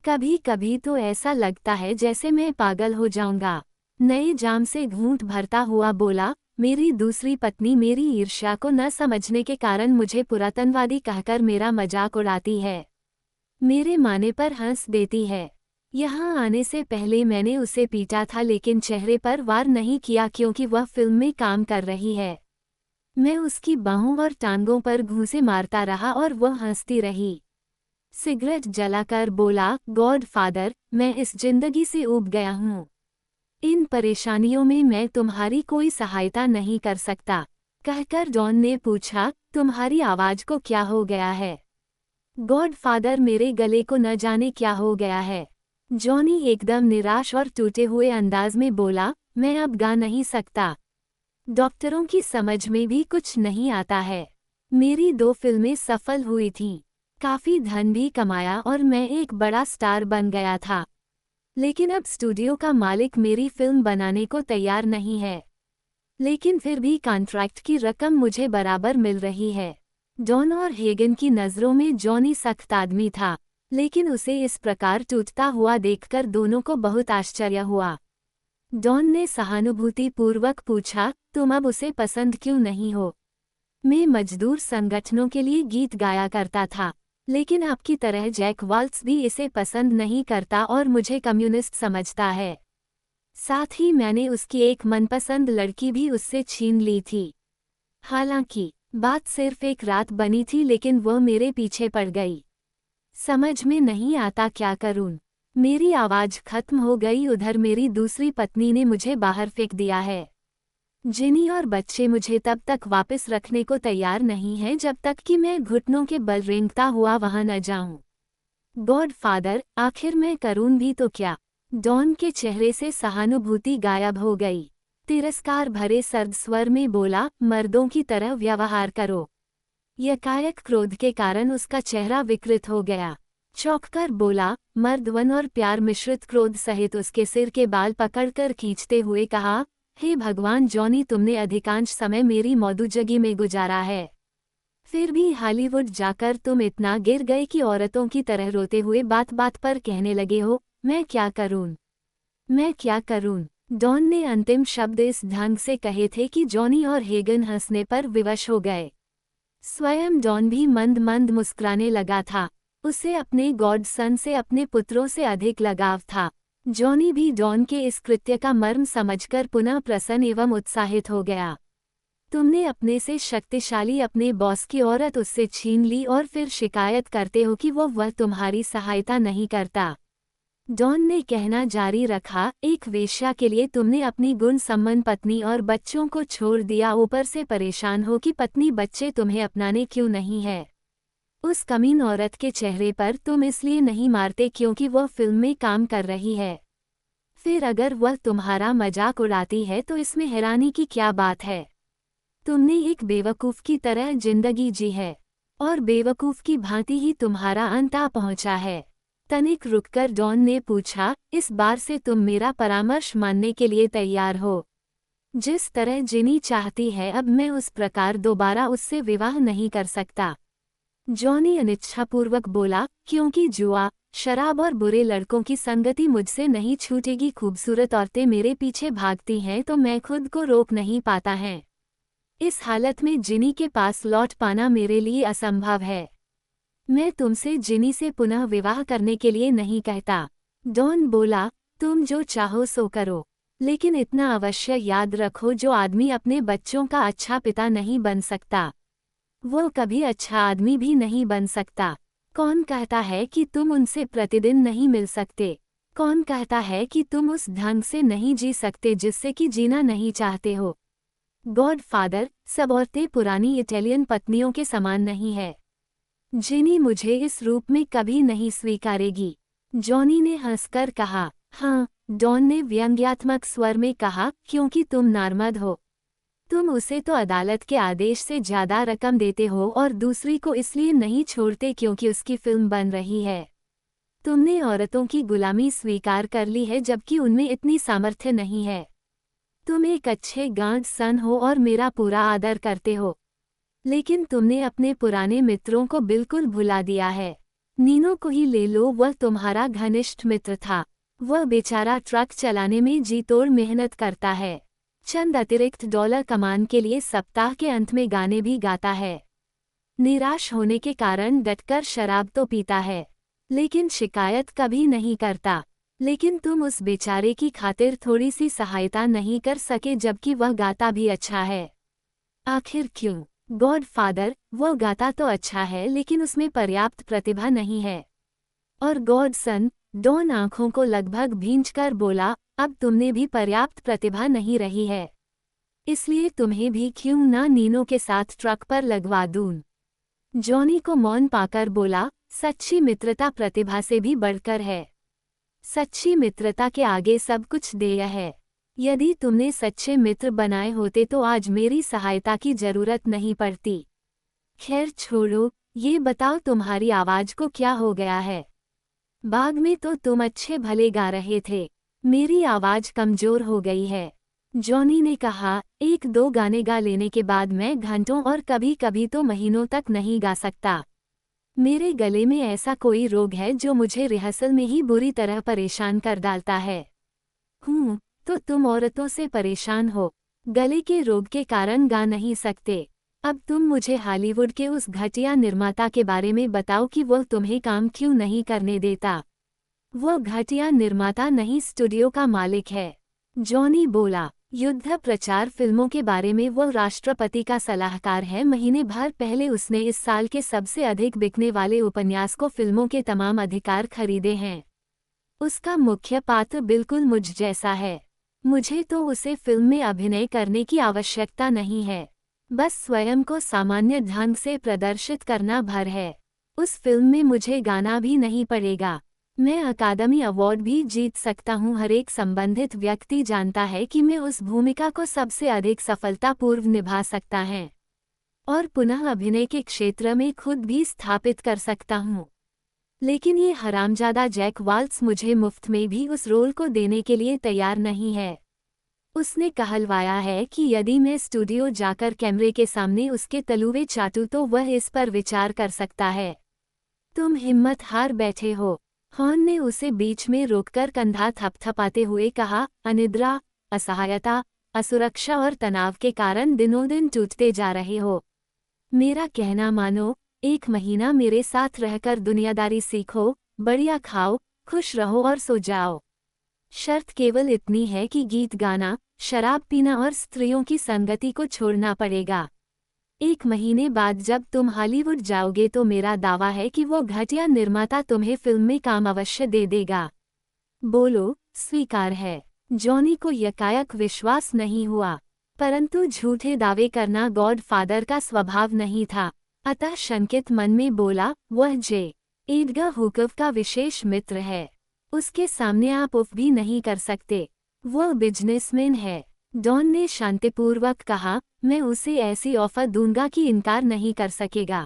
कभी कभी तो ऐसा लगता है जैसे मैं पागल हो जाऊंगा। नए जाम से घूंट भरता हुआ बोला, मेरी दूसरी पत्नी मेरी ईर्ष्या को न समझने के कारण मुझे पुरातनवादी कहकर मेरा मजाक उड़ाती है, मेरे माने पर हंस देती है। यहाँ आने से पहले मैंने उसे पीटा था, लेकिन चेहरे पर वार नहीं किया क्योंकि वह फिल्म में काम कर रही है। मैं उसकी बाहों और टांगों पर घूंसे मारता रहा और वह हंसती रही। सिगरेट जलाकर बोला, गॉड फादर, मैं इस जिंदगी से ऊब गया हूँ। इन परेशानियों में मैं तुम्हारी कोई सहायता नहीं कर सकता। कहकर डॉन ने पूछा, तुम्हारी आवाज को क्या हो गया है? गॉड फादर, मेरे गले को न जाने क्या हो गया है। जॉनी एकदम निराश और टूटे हुए अंदाज में बोला, मैं अब गा नहीं सकता। डॉक्टरों की समझ में भी कुछ नहीं आता है। मेरी 2 फिल्में सफल हुई थीं, काफी धन भी कमाया और मैं एक बड़ा स्टार बन गया था, लेकिन अब स्टूडियो का मालिक मेरी फिल्म बनाने को तैयार नहीं है। लेकिन फिर भी कॉन्ट्रैक्ट की रकम मुझे बराबर मिल रही है। डॉन और हेगन की नज़रों में जॉनी सख्त आदमी था, लेकिन उसे इस प्रकार टूटता हुआ देखकर दोनों को बहुत आश्चर्य हुआ। डॉन ने सहानुभूतिपूर्वक पूछा, तुम अब उसे पसंद क्यों नहीं हो? मैं मजदूर संगठनों के लिए गीत गाया करता था, लेकिन आपकी तरह जैक वाल्ट्ज भी इसे पसंद नहीं करता और मुझे कम्युनिस्ट समझता है। साथ ही मैंने उसकी एक मनपसंद लड़की भी उससे छीन ली थी। हालांकि बात सिर्फ एक रात बनी थी, लेकिन वह मेरे पीछे पड़ गई। समझ में नहीं आता क्या करूं। मेरी आवाज खत्म हो गई। उधर मेरी दूसरी पत्नी ने मुझे बाहर फेंक दिया है। जिनी और बच्चे मुझे तब तक वापस रखने को तैयार नहीं हैं जब तक कि मैं घुटनों के बल रेंगता हुआ वहां न जाऊं। गॉड फादर, आखिर मैं करूं भी तो क्या? डॉन के चेहरे से सहानुभूति गायब हो गई। तिरस्कार भरे सर्द स्वर में बोला, मर्दों की तरह व्यवहार करो। यकायक क्रोध के कारण उसका चेहरा विकृत हो गया। चौंककर बोला, मर्दवन और प्यार मिश्रित क्रोध सहित उसके सिर के बाल पकड़कर खींचते हुए कहा, हे भगवान जॉनी, तुमने अधिकांश समय मेरी मौजूदगी में गुजारा है। फिर भी हॉलीवुड जाकर तुम इतना गिर गए कि औरतों की तरह रोते हुए बात बात पर कहने लगे हो, मैं क्या करूं? मैं क्या करूं? डॉन ने अंतिम शब्द इस ढंग से कहे थे कि जॉनी और हेगन हंसने पर विवश हो गए। स्वयं डॉन भी मंद मंद मुस्कुराने लगा था। उसे अपने गॉडसन से, अपने पुत्रों से अधिक लगाव था। जॉनी भी डॉन के इस कृत्य का मर्म समझकर पुनः प्रसन्न एवं उत्साहित हो गया। तुमने अपने से शक्तिशाली अपने बॉस की औरत उससे छीन ली और फिर शिकायत करते हो कि वह तुम्हारी सहायता नहीं करता। डॉन ने कहना जारी रखा, एक वेश्या के लिए तुमने अपनी गुण सम्पन्न पत्नी और बच्चों को छोड़ दिया, ऊपर से परेशान हो कि पत्नी बच्चे तुम्हें अपनाने क्यों नहीं है। उस कमीन औरत के चेहरे पर तुम इसलिए नहीं मारते क्योंकि वह फिल्म में काम कर रही है। फिर अगर वह तुम्हारा मजाक उड़ाती है तो इसमें हैरानी की क्या बात है? तुमने एक बेवकूफ़ की तरह जिंदगी जी है और बेवकूफ़ की भांति ही तुम्हारा अंत आ पहुंचा है। तनिक रुककर डॉन ने पूछा, इस बार से तुम मेरा परामर्श मानने के लिए तैयार हो? जिस तरह जिनी चाहती है अब मैं उस प्रकार दोबारा उससे विवाह नहीं कर सकता। जॉनी अनिच्छापूर्वक बोला, क्योंकि जुआ, शराब और बुरे लड़कों की संगति मुझसे नहीं छूटेगी। खूबसूरत औरतें मेरे पीछे भागती हैं तो मैं खुद को रोक नहीं पाता है। इस हालत में जिनी के पास लौट पाना मेरे लिए असंभव है। मैं तुमसे जिनी से पुनः विवाह करने के लिए नहीं कहता। डॉन बोला, तुम जो चाहो सो करो, लेकिन इतना अवश्य याद रखो, जो आदमी अपने बच्चों का अच्छा पिता नहीं बन सकता वो कभी अच्छा आदमी भी नहीं बन सकता। कौन कहता है कि तुम उनसे प्रतिदिन नहीं मिल सकते? कौन कहता है कि तुम उस ढंग से नहीं जी सकते जिससे कि जीना नहीं चाहते हो? गॉड फादर, सब औरतें पुरानी इटालियन पत्नियों के समान नहीं है। जिनी मुझे इस रूप में कभी नहीं स्वीकारेगी। जॉनी ने हंसकर कहा। हाँ, डॉन ने व्यंग्यात्मक स्वर में कहा, क्योंकि तुम नार्मद हो। तुम उसे तो अदालत के आदेश से ज्यादा रकम देते हो और दूसरी को इसलिए नहीं छोड़ते क्योंकि उसकी फिल्म बन रही है। तुमने औरतों की गुलामी स्वीकार कर ली है जबकि उनमें इतनी सामर्थ्य नहीं है। तुम एक अच्छे गार्ड सन हो और मेरा पूरा आदर करते हो, लेकिन तुमने अपने पुराने मित्रों को बिल्कुल भुला दिया है। नीनो को ही ले लो, वह तुम्हारा घनिष्ठ मित्र था। वह बेचारा ट्रक चलाने में जी तोड़ मेहनत करता है। चंद अतिरिक्त डॉलर कमाने के लिए सप्ताह के अंत में गाने भी गाता है। निराश होने के कारण डटकर शराब तो पीता है, लेकिन शिकायत कभी नहीं करता। लेकिन तुम उस बेचारे की खातिर थोड़ी सी सहायता नहीं कर सके जबकि वह गाता भी अच्छा है। आखिर क्यों? गॉड फादर, वह गाता तो अच्छा है लेकिन उसमें पर्याप्त प्रतिभा नहीं है। और गॉडसन, डॉन आंखों को लगभग भींचकर बोला, अब तुमने भी पर्याप्त प्रतिभा नहीं रही है, इसलिए तुम्हें भी क्यों ना नीनो के साथ ट्रक पर लगवा दूं। जॉनी को मौन पाकर बोला, सच्ची मित्रता प्रतिभा से भी बढ़कर है। सच्ची मित्रता के आगे सब कुछ देय है। यदि तुमने सच्चे मित्र बनाए होते तो आज मेरी सहायता की जरूरत नहीं पड़ती। खैर छोड़ो, ये बताओ तुम्हारी आवाज को क्या हो गया है? बाग में तो तुम अच्छे भले गा रहे थे, मेरी आवाज कमजोर हो गई है। जॉनी ने कहा, एक दो गाने गा लेने के बाद मैं घंटों और कभी कभी तो महीनों तक नहीं गा सकता। मेरे गले में ऐसा कोई रोग है जो मुझे रिहर्सल में ही बुरी तरह परेशान कर डालता है। तो तुम औरतों से परेशान हो, गले के रोग के कारण गा नहीं सकते। अब तुम मुझे हॉलीवुड के उस घटिया निर्माता के बारे में बताओ कि वह तुम्हें काम क्यों नहीं करने देता। वो घटिया निर्माता नहीं, स्टूडियो का मालिक है, जॉनी बोला। युद्ध प्रचार फिल्मों के बारे में वो राष्ट्रपति का सलाहकार है। महीने भर पहले उसने इस साल के सबसे अधिक बिकने वाले उपन्यास को फिल्मों के तमाम अधिकार खरीदे हैं। उसका मुख्य पात्र बिल्कुल मुझ जैसा है। मुझे तो उसे फिल्म में अभिनय करने की आवश्यकता नहीं है, बस स्वयं को सामान्य ढंग से प्रदर्शित करना भर है। उस फिल्म में मुझे गाना भी नहीं पड़ेगा। मैं अकादमी अवार्ड भी जीत सकता हूँ। हर एक संबंधित व्यक्ति जानता है कि मैं उस भूमिका को सबसे अधिक सफलतापूर्व निभा सकता है और पुनः अभिनय के क्षेत्र में खुद भी स्थापित कर सकता हूँ। लेकिन ये हरामजादा जैक वाल्ट्ज मुझे मुफ्त में भी उस रोल को देने के लिए तैयार नहीं है। उसने कहलवाया है कि यदि मैं स्टूडियो जाकर कैमरे के सामने उसके तलुवे चाटूं तो वह इस पर विचार कर सकता है। तुम हिम्मत हार बैठे हो। हॉर्न ने उसे बीच में रोककर कंधा थपथपाते हुए कहा, अनिद्रा, असहायता, असुरक्षा और तनाव के कारण दिनों दिन टूटते जा रहे हो। मेरा कहना मानो, 1 महीना मेरे साथ रहकर दुनियादारी सीखो, बढ़िया खाओ, खुश रहो और सो जाओ। शर्त केवल इतनी है कि गीत गाना, शराब पीना और स्त्रियों की संगति को छोड़ना पड़ेगा। 1 महीने बाद जब तुम हॉलीवुड जाओगे तो मेरा दावा है कि वो घटिया निर्माता तुम्हें फिल्म में काम अवश्य दे देगा। बोलो, स्वीकार है। जॉनी को यकायक विश्वास नहीं हुआ, परंतु झूठे दावे करना गॉडफादर का स्वभाव नहीं था। अतः शंकित मन में बोला, वह जे. एडगर हुकर का विशेष मित्र है। उसके सामने आप उफ भी नहीं कर सकते। वह बिजनेसमैन है। डॉन ने शांतिपूर्वक कहा, मैं उसे ऐसी ऑफर दूंगा कि इनकार नहीं कर सकेगा।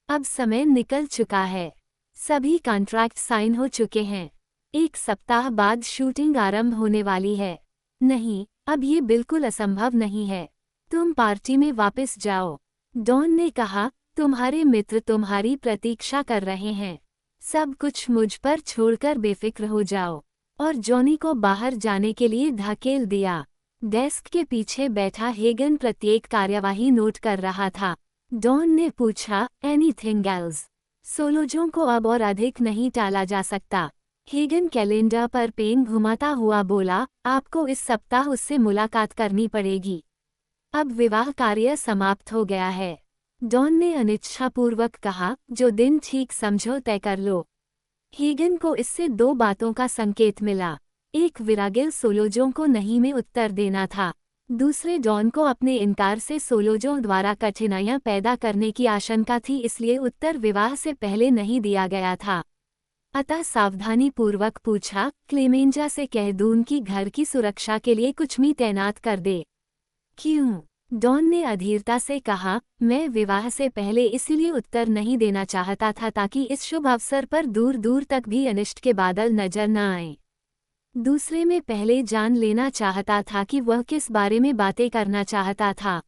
अब समय निकल चुका है। सभी कॉन्ट्रैक्ट साइन हो चुके हैं। 1 सप्ताह बाद शूटिंग आरंभ होने वाली है। नहीं, अब ये बिल्कुल असंभव नहीं है। तुम पार्टी में वापस जाओ। डॉन ने कहा, तुम्हारे मित्र तुम्हारी प्रतीक्षा कर रहे हैं। सब कुछ मुझ पर छोड़कर बेफिक्र हो जाओ। और जॉनी को बाहर जाने के लिए धकेल दिया। डेस्क के पीछे बैठा हेगन प्रत्येक कार्यवाही नोट कर रहा था। डॉन ने पूछा, एनीथिंग एल्स? सोलोजों को अब और अधिक नहीं टाला जा सकता। हेगन कैलेंडर पर पेन घुमाता हुआ बोला, आपको इस सप्ताह उससे मुलाकात करनी पड़ेगी। अब विवाह कार्य समाप्त हो गया है। डॉन ने अनिच्छापूर्वक कहा, जो दिन ठीक समझो तय कर लो। हेगन को इससे 2 बातों का संकेत मिला। एक, विरागिल सोलोजों को नहीं में उत्तर देना था। दूसरे, डॉन को अपने इनकार से सोलोजों द्वारा कठिनाइयां पैदा करने की आशंका थी, इसलिए उत्तर विवाह से पहले नहीं दिया गया था। अतः सावधानी पूर्वक पूछा, क्लेमेंजा से कह दूं कि घर की सुरक्षा के लिए कुछ मी तैनात कर दे। क्यों? डॉन ने अधीरता से कहा, मैं विवाह से पहले इसलिए उत्तर नहीं देना चाहता था ताकि इस शुभ अवसर पर दूर दूर तक भी अनिष्ट के बादल नजर न आएं। दूसरे में पहले जान लेना चाहता था कि वह किस बारे में बातें करना चाहता था।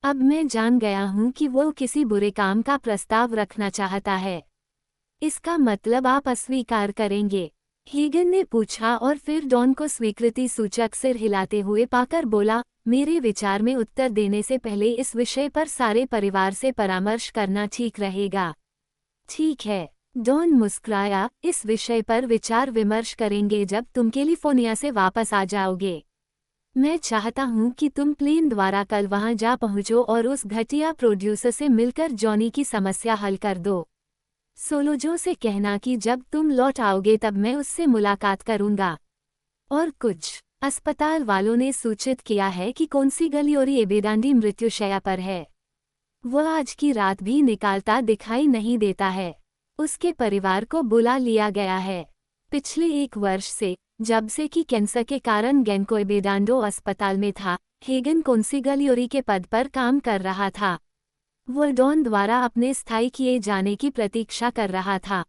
अब मैं जान गया हूं कि वह किसी बुरे काम का प्रस्ताव रखना चाहता है। इसका मतलब आप अस्वीकार करेंगे? हेगन ने पूछा और फिर डॉन को स्वीकृति सूचक सिर हिलाते हुए पाकर बोला, मेरे विचार में उत्तर देने से पहले इस विषय पर सारे परिवार से परामर्श करना ठीक रहेगा। ठीक है, डॉन मुस्कुराया, इस विषय पर विचार विमर्श करेंगे जब तुम कैलिफोर्निया से वापस आ जाओगे। मैं चाहता हूं कि तुम प्लेन द्वारा कल वहां जा पहुंचो और उस घटिया प्रोड्यूसर से मिलकर जॉनी की समस्या हल कर दो। सोलोजो से कहना कि जब तुम लौट आओगे तब मैं उससे मुलाकात करूंगा। और कुछ, अस्पताल वालों ने सूचित किया है कि कॉन्सिगलियोरी एबेडांडी मृत्युशैया पर है। वह आज की रात भी निकालता दिखाई नहीं देता है। उसके परिवार को बुला लिया गया है। पिछले 1 वर्ष से, जब से कि कैंसर के कारण गेनको एबेडांडो अस्पताल में था, हेगन कॉन्सिगलियोरी के पद पर काम कर रहा था। वह डॉन द्वारा अपने स्थायी किए जाने की प्रतीक्षा कर रहा था,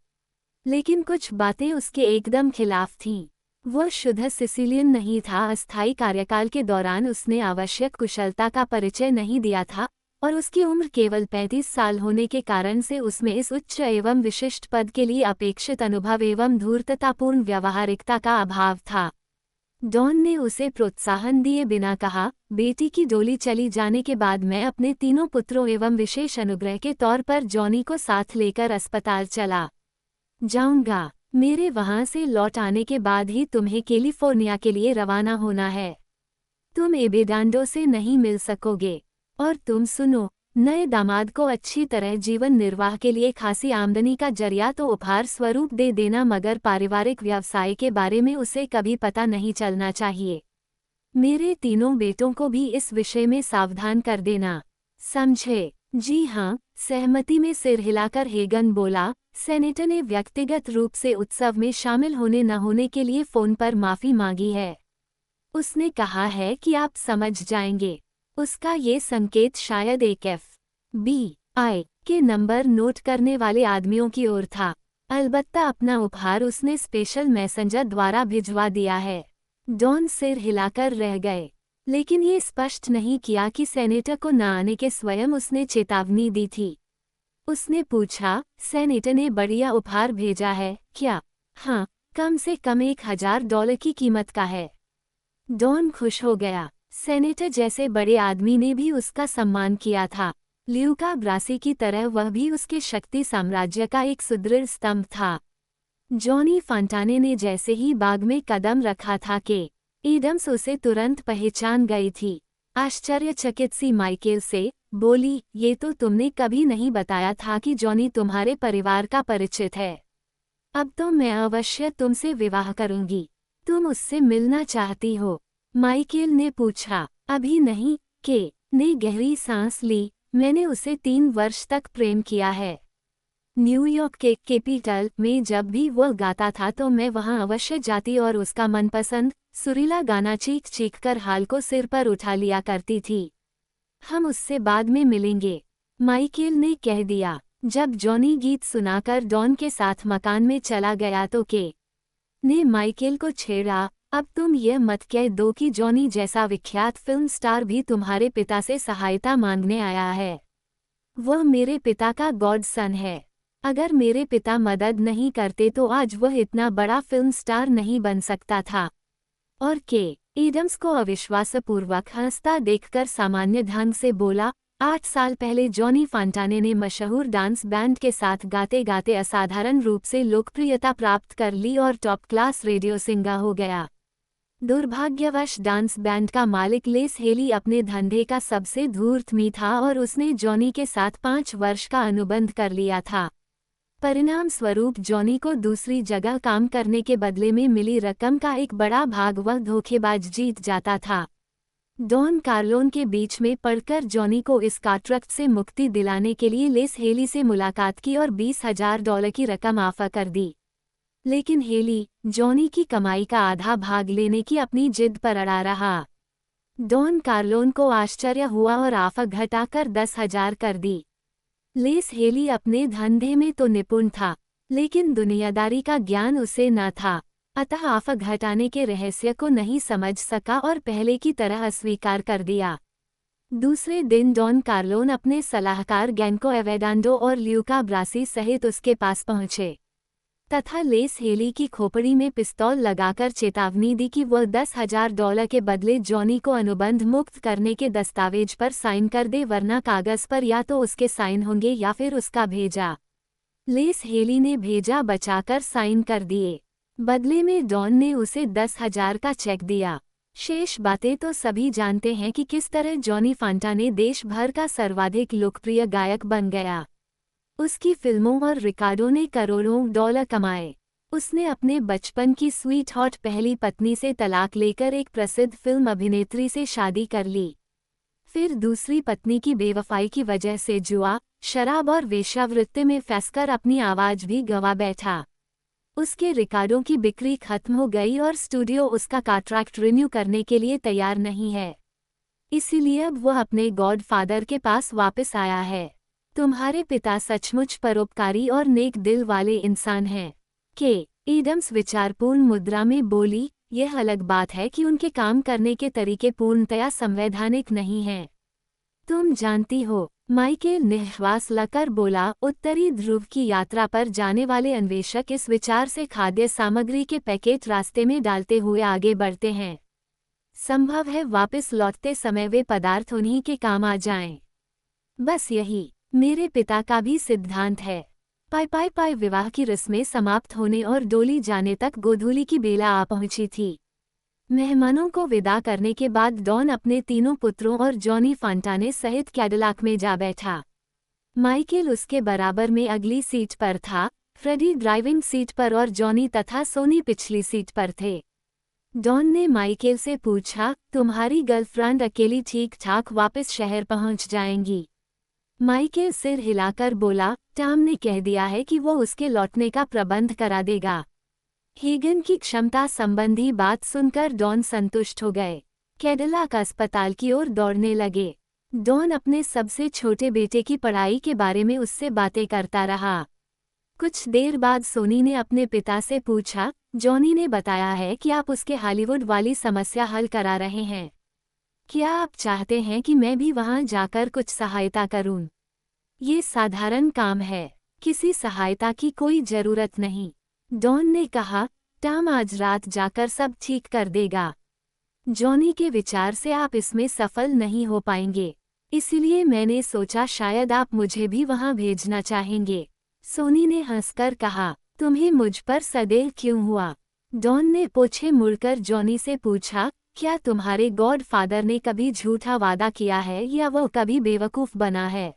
लेकिन कुछ बातें उसके एकदम खिलाफ थीं। वह शुद्ध सिसिलियन नहीं था। अस्थायी कार्यकाल के दौरान उसने आवश्यक कुशलता का परिचय नहीं दिया था और उसकी उम्र केवल 35 साल होने के कारण से उसमें इस उच्च एवं विशिष्ट पद के लिए अपेक्षित अनुभव एवं धूर्ततापूर्ण व्यावहारिकता का अभाव था। डॉन ने उसे प्रोत्साहन दिए बिना कहा, बेटी की डोली चली जाने के बाद मैं अपने तीनों पुत्रों एवं विशेष अनुग्रह के तौर पर जॉनी को साथ लेकर अस्पताल चला जाऊंगा। मेरे वहां से लौट आने के बाद ही तुम्हें कैलिफोर्निया के लिए रवाना होना है। तुम एबेडांडो से नहीं मिल सकोगे। और तुम सुनो, नए दामाद को अच्छी तरह जीवन निर्वाह के लिए खासी आमदनी का जरिया तो उपहार स्वरूप दे देना, मगर पारिवारिक व्यवसाय के बारे में उसे कभी पता नहीं चलना चाहिए। मेरे तीनों बेटों को भी इस विषय में सावधान कर देना, समझे? जी हाँ, सहमति में सिर हिलाकर हेगन बोला। सेनेटर ने व्यक्तिगत रूप से उत्सव में शामिल होने न होने के लिए फोन पर माफी मांगी है। उसने कहा है कि आप समझ जाएंगे। उसका ये संकेत शायद एक FBI के नंबर नोट करने वाले आदमियों की ओर था। अलबत्ता अपना उपहार उसने स्पेशल मैसेंजर द्वारा भिजवा दिया है। डॉन सिर हिलाकर रह गए, लेकिन ये स्पष्ट नहीं किया कि सेनेटर को न आने के स्वयं उसने चेतावनी दी थी। उसने पूछा, सेनेटर ने बढ़िया उपहार भेजा है क्या? हाँ, कम से कम $1000 की कीमत का है। डॉन खुश हो गया। सेनेटर जैसे बड़े आदमी ने भी उसका सम्मान किया था। ल्यूका ब्रासी की तरह वह भी उसके शक्ति साम्राज्य का एक सुदृढ़ स्तंभ था। जॉनी फॉन्टाने ने जैसे ही बाग में कदम रखा था कि एडम्स उसे तुरंत पहचान गई थी। आश्चर्यचकित सी माइकेल से बोली, ये तो तुमने कभी नहीं बताया था कि जॉनी तुम्हारे परिवार का परिचित है। अब तो मैं अवश्य तुमसे विवाह करूंगी। तुम उससे मिलना चाहती हो? माइकेल ने पूछा। अभी नहीं। के ने गहरी सांस ली। मैंने उसे 3 वर्ष तक प्रेम किया है। न्यूयॉर्क के कैपिटल में जब भी वह गाता था तो मैं वहां अवश्य जाती और उसका मनपसंद सुरीला गाना चीख चीख कर हाल को सिर पर उठा लिया करती थी। हम उससे बाद में मिलेंगे, माइकेल ने कह दिया। जब जॉनी गीत सुनाकर डॉन के साथ मकान में चला गया तो के ने माइकेल को छेड़ा। अब तुम यह मत कह दो कि जॉनी जैसा विख्यात फिल्म स्टार भी तुम्हारे पिता से सहायता मांगने आया है। वह मेरे पिता का गॉड सन है। अगर मेरे पिता मदद नहीं करते तो आज वह इतना बड़ा फिल्म स्टार नहीं बन सकता था। और के एडम्स को अविश्वासपूर्वक हंसता देखकर सामान्य ढंग से बोला, 8 साल पहले जॉनी फॉन्टाने ने मशहूर डांस बैंड के साथ गाते गाते असाधारण रूप से लोकप्रियता प्राप्त कर ली और टॉप क्लास रेडियो सिंगर हो गया। दुर्भाग्यवश डांस बैंड का मालिक लेस हेली अपने धंधे का सबसे धूर्तमी था और उसने जॉनी के साथ 5 वर्ष का अनुबंध कर लिया था। परिणाम स्वरूप जॉनी को दूसरी जगह काम करने के बदले में मिली रकम का एक बड़ा भाग वह धोखेबाज जीत जाता था। डॉन कार्लोन के बीच में पड़कर जॉनी को इस कॉन्ट्रैक्ट से मुक्ति दिलाने के लिए लेस हेली से मुलाकात की और $20,000 की रकम ऑफर कर दी। लेकिन हेली जॉनी की कमाई का आधा भाग लेने की अपनी जिद पर अड़ा रहा। डॉन कार्लोन को आश्चर्य हुआ और ऑफर घटाकर 10,000 कर दी। लेस हेली अपने धंधे में तो निपुण था, लेकिन दुनियादारी का ज्ञान उसे न था, अतः ऑफर घटाने के रहस्य को नहीं समझ सका और पहले की तरह अस्वीकार कर दिया। दूसरे दिन डॉन कार्लोन अपने सलाहकार गैंको एवेडांडो और ल्यूका ब्रासी सहित उसके पास पहुंचे तथा लेस हेली की खोपड़ी में पिस्तौल लगाकर चेतावनी दी कि वह $10,000 के बदले जॉनी को अनुबंध मुक्त करने के दस्तावेज पर साइन कर दे, वरना कागज पर या तो उसके साइन होंगे या फिर उसका भेजा। लेस हेली ने भेजा बचाकर साइन कर दिए। बदले में डॉन ने उसे 10,000 का चेक दिया। शेष बातें तो सभी जानते हैं कि किस तरह जॉनी फॉन्टाने देश भर का सर्वाधिक लोकप्रिय गायक बन गया। उसकी फिल्मों और रिकॉर्डों ने करोड़ों डॉलर कमाए। उसने अपने बचपन की स्वीट हॉट पहली पत्नी से तलाक लेकर एक प्रसिद्ध फिल्म अभिनेत्री से शादी कर ली। फिर दूसरी पत्नी की बेवफाई की वजह से जुआ, शराब और वेश्यावृत्ति में फंसकर अपनी आवाज भी गंवा बैठा। उसके रिकॉर्डों की बिक्री खत्म हो गई और स्टूडियो उसका कॉन्ट्रैक्ट रिन्यू करने के लिए तैयार नहीं है। इसीलिए अब वह अपने गॉडफादर के पास वापस आया है। तुम्हारे पिता सचमुच परोपकारी और नेक दिल वाले इंसान हैं। के एडम्स विचारपूर्ण मुद्रा में बोली, यह अलग बात है कि उनके काम करने के तरीके पूर्णतया संवैधानिक नहीं हैं। तुम जानती हो, माइकेल निःश्वास लेकर बोला, उत्तरी ध्रुव की यात्रा पर जाने वाले अन्वेषक इस विचार से खाद्य सामग्री के पैकेट रास्ते में डालते हुए आगे बढ़ते हैं। संभव है वापस लौटते समय वे पदार्थ उन्हीं के काम आ जाएं। बस यही मेरे पिता का भी सिद्धांत है। पाई विवाह की रस्में समाप्त होने और डोली जाने तक गोधूली की बेला आ पहुंची थी। मेहमानों को विदा करने के बाद डॉन अपने तीनों पुत्रों और जॉनी फॉन्टाने सहित कैडिलैक में जा बैठा। माइकेल उसके बराबर में अगली सीट पर था, फ्रेडी ड्राइविंग सीट पर और जॉनी तथा सोनी पिछली सीट पर थे। डॉन ने माइकेल से पूछा, तुम्हारी गर्लफ्रेंड अकेली ठीक ठाक वापस शहर पहुंच जाएंगी? माइकेल सिर हिलाकर बोला, टॉम ने कह दिया है कि वो उसके लौटने का प्रबंध करा देगा। हेगन की क्षमता संबंधी बात सुनकर डॉन संतुष्ट हो गए। कैडिलैक अस्पताल की ओर दौड़ने लगे। डॉन अपने सबसे छोटे बेटे की पढ़ाई के बारे में उससे बातें करता रहा। कुछ देर बाद सोनी ने अपने पिता से पूछा, जॉनी ने बताया है कि आप उसके हॉलीवुड वाली समस्या हल करा रहे हैं। क्या आप चाहते हैं कि मैं भी वहां जाकर कुछ सहायता करूं? ये साधारण काम है, किसी सहायता की कोई जरूरत नहीं। डॉन ने कहा, टॉम आज रात जाकर सब ठीक कर देगा। जॉनी के विचार से आप इसमें सफल नहीं हो पाएंगे, इसलिए मैंने सोचा शायद आप मुझे भी वहां भेजना चाहेंगे। सोनी ने हंसकर कहा, तुम्हें मुझ पर संदेह क्यों हुआ? डॉन ने पूछे मुड़कर जॉनी से पूछा, क्या तुम्हारे गॉडफादर ने कभी झूठा वादा किया है या वो कभी बेवकूफ बना है?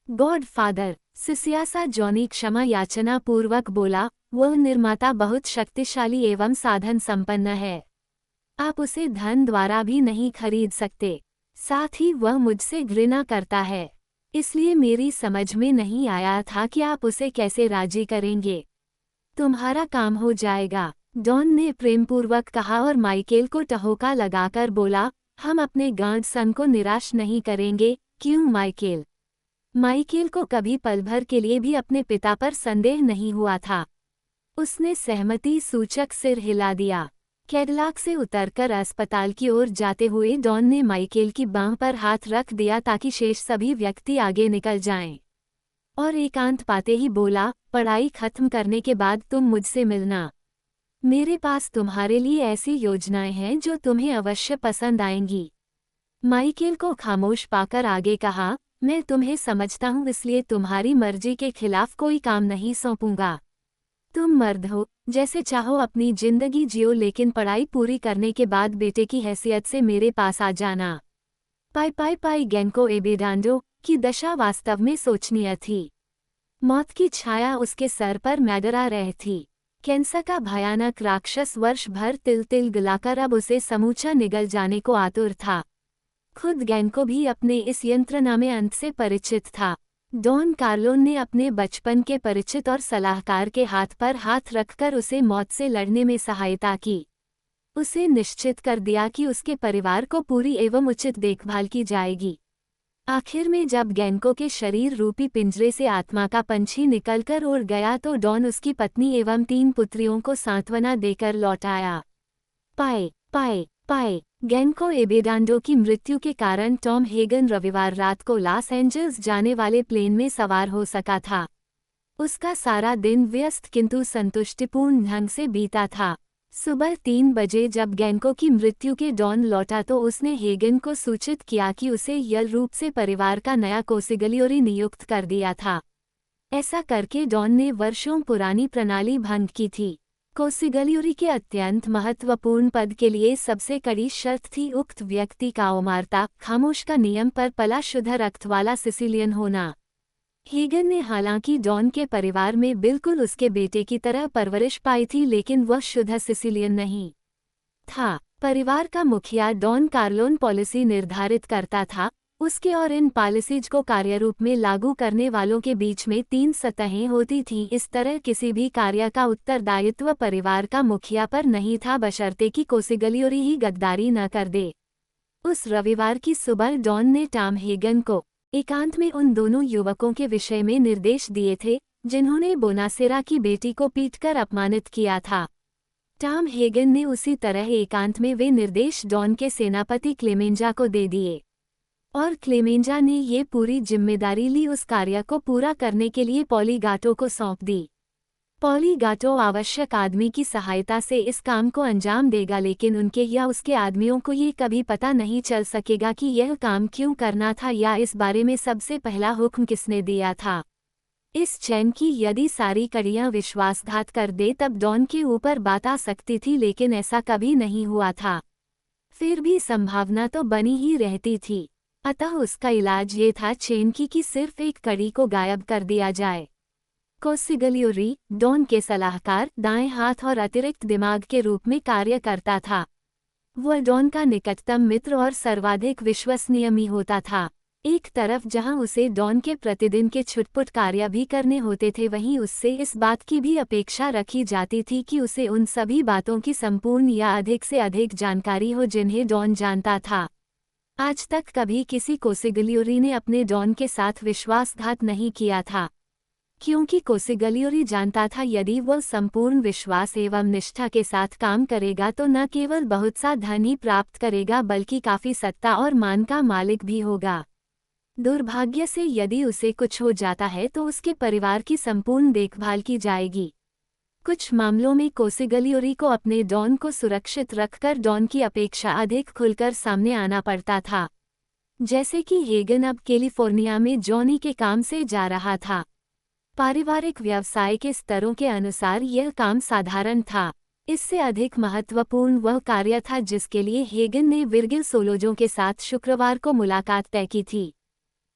गॉडफादर, सिसियासा जॉनी क्षमा याचना पूर्वक बोला, वह निर्माता बहुत शक्तिशाली एवं साधन संपन्न है। आप उसे धन द्वारा भी नहीं खरीद सकते। साथ ही वह मुझसे घृणा करता है, इसलिए मेरी समझ में नहीं आया था कि आप उसे कैसे राजी करेंगे। तुम्हारा काम हो जाएगा, डॉन ने प्रेमपूर्वक कहा और माइकेल को टहोका लगाकर बोला, हम अपने गांडसन को निराश नहीं करेंगे, क्यों माइकेल? माइकेल को कभी पल भर के लिए भी अपने पिता पर संदेह नहीं हुआ था। उसने सहमति सूचक सिर हिला दिया। कैडिलैक से उतरकर अस्पताल की ओर जाते हुए डॉन ने माइकेल की बांह पर हाथ रख दिया ताकि शेष सभी व्यक्ति आगे निकल जाएं। और एकांत पाते ही बोला, पढ़ाई खत्म करने के बाद तुम मुझसे मिलना। मेरे पास तुम्हारे लिए ऐसी योजनाएं हैं जो तुम्हें अवश्य पसंद आएंगी। माइकेल को खामोश पाकर आगे कहा, मैं तुम्हें समझता हूँ, इसलिए तुम्हारी मर्जी के खिलाफ कोई काम नहीं सौंपूंगा। तुम मर्द हो, जैसे चाहो अपनी जिंदगी जियो, लेकिन पढ़ाई पूरी करने के बाद बेटे की हैसियत से मेरे पास आ जाना। पाई गेनको एबेडांडो की दशा वास्तव में सोचनीय थी। मौत की छाया उसके सर पर मैडरा रही थी। कैंसर का भयानक राक्षस वर्ष भर तिल तिल गलाकर अब उसे समूचा निगल जाने को आतुर था। खुद गेनको भी अपने इस यंत्रनामे अंत से परिचित था। डॉन कार्लोन ने अपने बचपन के परिचित और सलाहकार के हाथ पर हाथ रखकर उसे मौत से लड़ने में सहायता की। उसे निश्चित कर दिया कि उसके परिवार को पूरी एवं उचित देखभाल की जाएगी। आखिर में जब गेनको के शरीर रूपी पिंजरे से आत्मा का पंछी निकलकर उड़ गया तो डॉन उसकी पत्नी एवं 3 पुत्रियों को सांत्वना देकर लौट आया। पाए गेनको एबेडांडो की मृत्यु के कारण टॉम हेगन रविवार रात को लॉस एंजल्स जाने वाले प्लेन में सवार हो सका था। उसका सारा दिन व्यस्त किंतु संतुष्टिपूर्ण ढंग से बीता था। सुबह 3 बजे जब गेनको की मृत्यु के डॉन लौटा तो उसने हेगन को सूचित किया कि उसे यल रूप से परिवार का नया कोसिगलियोरी नियुक्त कर दिया था। ऐसा करके डॉन ने वर्षों पुरानी प्रणाली भंग की थी। कोसिगलियोरी के अत्यंत महत्वपूर्ण पद के लिए सबसे कड़ी शर्त थी उक्त व्यक्ति का अमारता, खामोश का नियम पर पला शुद्ध रक्त वाला सिसिलियन होना। हेगन ने हालांकि डॉन के परिवार में बिल्कुल उसके बेटे की तरह परवरिश पाई थी, लेकिन वह शुद्ध सिसिलियन नहीं था। परिवार का मुखिया डॉन कार्लोन पॉलिसी निर्धारित करता था। उसके और इन पॉलिसीज को कार्यरूप में लागू करने वालों के बीच में 3 सतहें होती थीं। इस तरह किसी भी कार्य का उत्तरदायित्व परिवार का मुखिया पर नहीं था, बशर्ते कि कोसिगलियोरी ही गद्दारी न कर दे। उस रविवार की सुबह डॉन ने टॉम हेगन को एकांत में उन दोनों युवकों के विषय में निर्देश दिए थे जिन्होंने बोनासेरा की बेटी को पीटकर अपमानित किया था। टॉम हेगन ने उसी तरह एकांत में वे निर्देश डॉन के सेनापति क्लेमेंजा को दे दिए। और क्लेमेंजा ने ये पूरी जिम्मेदारी ली, उस कार्य को पूरा करने के लिए पॉलीगाटो को सौंप दी। पॉलीगाटो आवश्यक आदमी की सहायता से इस काम को अंजाम देगा, लेकिन उनके या उसके आदमियों को ये कभी पता नहीं चल सकेगा कि यह काम क्यों करना था या इस बारे में सबसे पहला हुक्म किसने दिया था। इस चैन की यदि सारी कड़ियां विश्वासघात कर दे तब डॉन के ऊपर बात आ सकती थी, लेकिन ऐसा कभी नहीं हुआ था। फिर भी संभावना तो बनी ही रहती थी। अतः उसका इलाज ये था चेन की कि सिर्फ एक कड़ी को गायब कर दिया जाए। कोसिगलियोरी डॉन के सलाहकार, दाएं हाथ और अतिरिक्त दिमाग के रूप में कार्य करता था। वह डॉन का निकटतम मित्र और सर्वाधिक विश्वसनीय भी होता था। एक तरफ जहां उसे डॉन के प्रतिदिन के छुटपुट कार्य भी करने होते थे, वहीं उससे इस बात की भी अपेक्षा रखी जाती थी कि उसे उन सभी बातों की संपूर्ण या अधिक से अधिक जानकारी हो जिन्हें डॉन जानता था। आज तक कभी किसी कोसिगलियोरी ने अपने डॉन के साथ विश्वासघात नहीं किया था, क्योंकि कोसिगलियोरी जानता था यदि वह संपूर्ण विश्वास एवं निष्ठा के साथ काम करेगा तो न केवल बहुत सा धन ही प्राप्त करेगा बल्कि काफी सत्ता और मान का मालिक भी होगा। दुर्भाग्य से यदि उसे कुछ हो जाता है तो उसके परिवार की संपूर्ण देखभाल की जाएगी। कुछ मामलों में कोसिगलियोरी को अपने डॉन को सुरक्षित रखकर डॉन की अपेक्षा अधिक खुलकर सामने आना पड़ता था। जैसे कि हेगन अब कैलिफोर्निया में जॉनी के काम से जा रहा था। पारिवारिक व्यवसाय के स्तरों के अनुसार यह काम साधारण था। इससे अधिक महत्वपूर्ण वह कार्य था जिसके लिए हेगन ने विर्गिल सोलोजो के साथ शुक्रवार को मुलाकात तय की थी।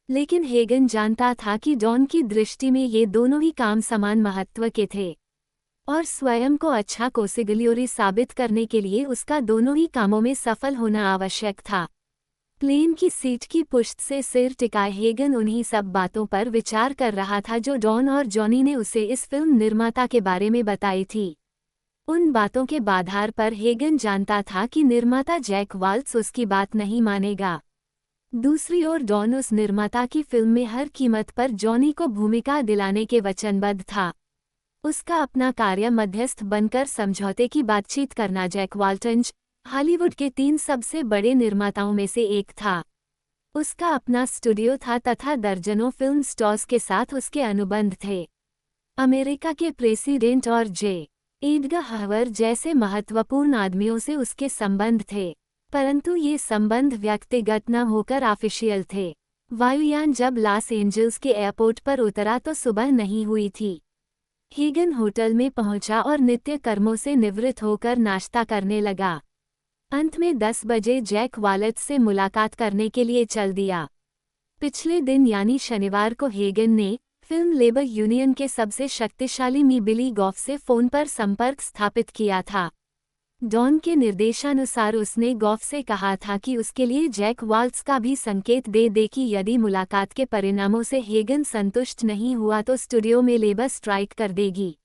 लेकिन हेगन जानता था कि डॉन की दृष्टि में ये दोनों ही काम समान महत्व के थे और स्वयं को अच्छा कोसिगलियोरी साबित करने के लिए उसका दोनों ही कामों में सफल होना आवश्यक था। प्लेन की सीट की पुश्त से सिर टिकाए हेगन उन्हीं सब बातों पर विचार कर रहा था जो डॉन और जॉनी ने उसे इस फिल्म निर्माता के बारे में बताई थी। उन बातों के आधार पर हेगन जानता था कि निर्माता जैक वाल्ट्ज उसकी बात नहीं मानेगा। दूसरी ओर डॉन उस निर्माता की फिल्म में हर कीमत पर जॉनी को भूमिका दिलाने के वचनबद्ध था। उसका अपना कार्य मध्यस्थ बनकर समझौते की बातचीत करना। जैक वाल्टंज हॉलीवुड के 3 सबसे बड़े निर्माताओं में से एक था। उसका अपना स्टूडियो था तथा दर्जनों फिल्म स्टॉर्स के साथ उसके अनुबंध थे। अमेरिका के प्रेसिडेंट और जे. एडगर हूवर जैसे महत्वपूर्ण आदमियों से उसके संबंध थे, परंतु ये संबंध व्यक्तिगत न होकर ऑफिशियल थे। वायुयान जब लॉस एंजल्स के एयरपोर्ट पर उतरा तो सुबह नहीं हुई थी। हेगन होटल में पहुंचा और नित्य कर्मों से निवृत्त होकर नाश्ता करने लगा। अंत में 10 बजे जैक वाल्ट्ज से मुलाकात करने के लिए चल दिया। पिछले दिन यानी शनिवार को हेगन ने फिल्म लेबर यूनियन के सबसे शक्तिशाली मी बिली गॉफ से फोन पर संपर्क स्थापित किया था। डॉन के निर्देशानुसार उसने गॉफ से कहा था कि उसके लिए जैक वाल्ट्ज का भी संकेत दे दे कि यदि मुलाकात के परिणामों से हेगन संतुष्ट नहीं हुआ तो स्टूडियो में लेबर स्ट्राइक कर देगी।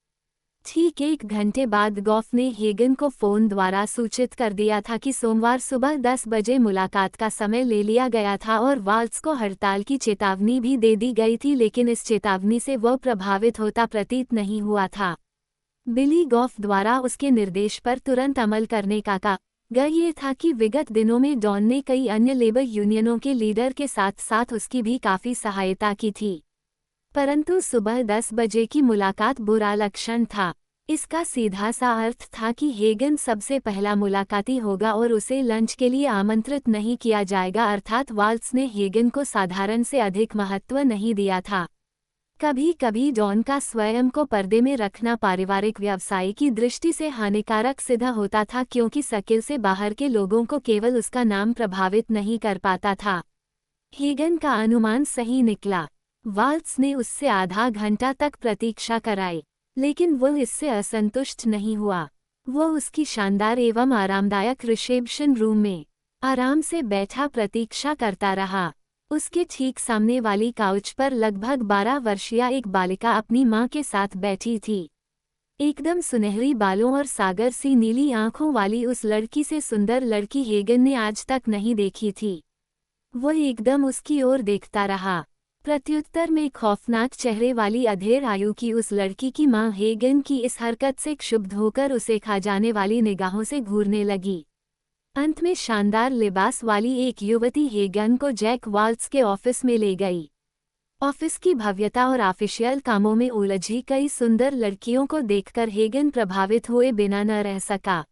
ठीक 1 घंटे बाद गॉफ ने हेगन को फोन द्वारा सूचित कर दिया था कि सोमवार सुबह 10 बजे मुलाकात का समय ले लिया गया था और वाल्ट्ज को हड़ताल की चेतावनी भी दे दी गई थी, लेकिन इस चेतावनी से वह प्रभावित होता प्रतीत नहीं हुआ था। बिली गॉफ द्वारा उसके निर्देश पर तुरंत अमल करने का कहा ये था कि विगत दिनों में डॉन ने कई अन्य लेबर यूनियनों के लीडर के साथ साथ उसकी भी काफ़ी सहायता की थी, परंतु सुबह 10 बजे की मुलाकात बुरा लक्षण था। इसका सीधा सा अर्थ था कि हेगन सबसे पहला मुलाकाती होगा और उसे लंच के लिए आमंत्रित नहीं किया जाएगा, अर्थात वाल्ट्ज ने हेगन को साधारण से अधिक महत्व नहीं दिया था। कभी कभी डॉन का स्वयं को पर्दे में रखना पारिवारिक व्यवसाय की दृष्टि से हानिकारक सिद्ध होता था, क्योंकि सर्किल से बाहर के लोगों को केवल उसका नाम प्रभावित नहीं कर पाता था। हेगन का अनुमान सही निकला। वाल्ट्ज ने उससे आधा घंटा तक प्रतीक्षा कराई, लेकिन वह इससे असंतुष्ट नहीं हुआ। वह उसकी शानदार एवं आरामदायक रिसेप्शन रूम में आराम से बैठा प्रतीक्षा करता रहा। उसके ठीक सामने वाली काउच पर लगभग 12 वर्षीय एक बालिका अपनी मां के साथ बैठी थी। एकदम सुनहरी बालों और सागर सी नीली आंखों वाली उस लड़की से सुंदर लड़की हेगन ने आज तक नहीं देखी थी। वह एकदम उसकी ओर देखता रहा। प्रत्युत्तर में खौफनाक चेहरे वाली अधेड़ आयु की उस लड़की की मां हेगन की इस हरकत से क्षुब्ध होकर उसे खा जाने वाली निगाहों से घूरने लगी। अंत में शानदार लिबास वाली एक युवती हेगन को जैक वाल्ट्ज के ऑफिस में ले गई। ऑफिस की भव्यता और ऑफिशियल कामों में उलझी कई सुंदर लड़कियों को देखकर हेगन प्रभावित हुए बिना न रह सका।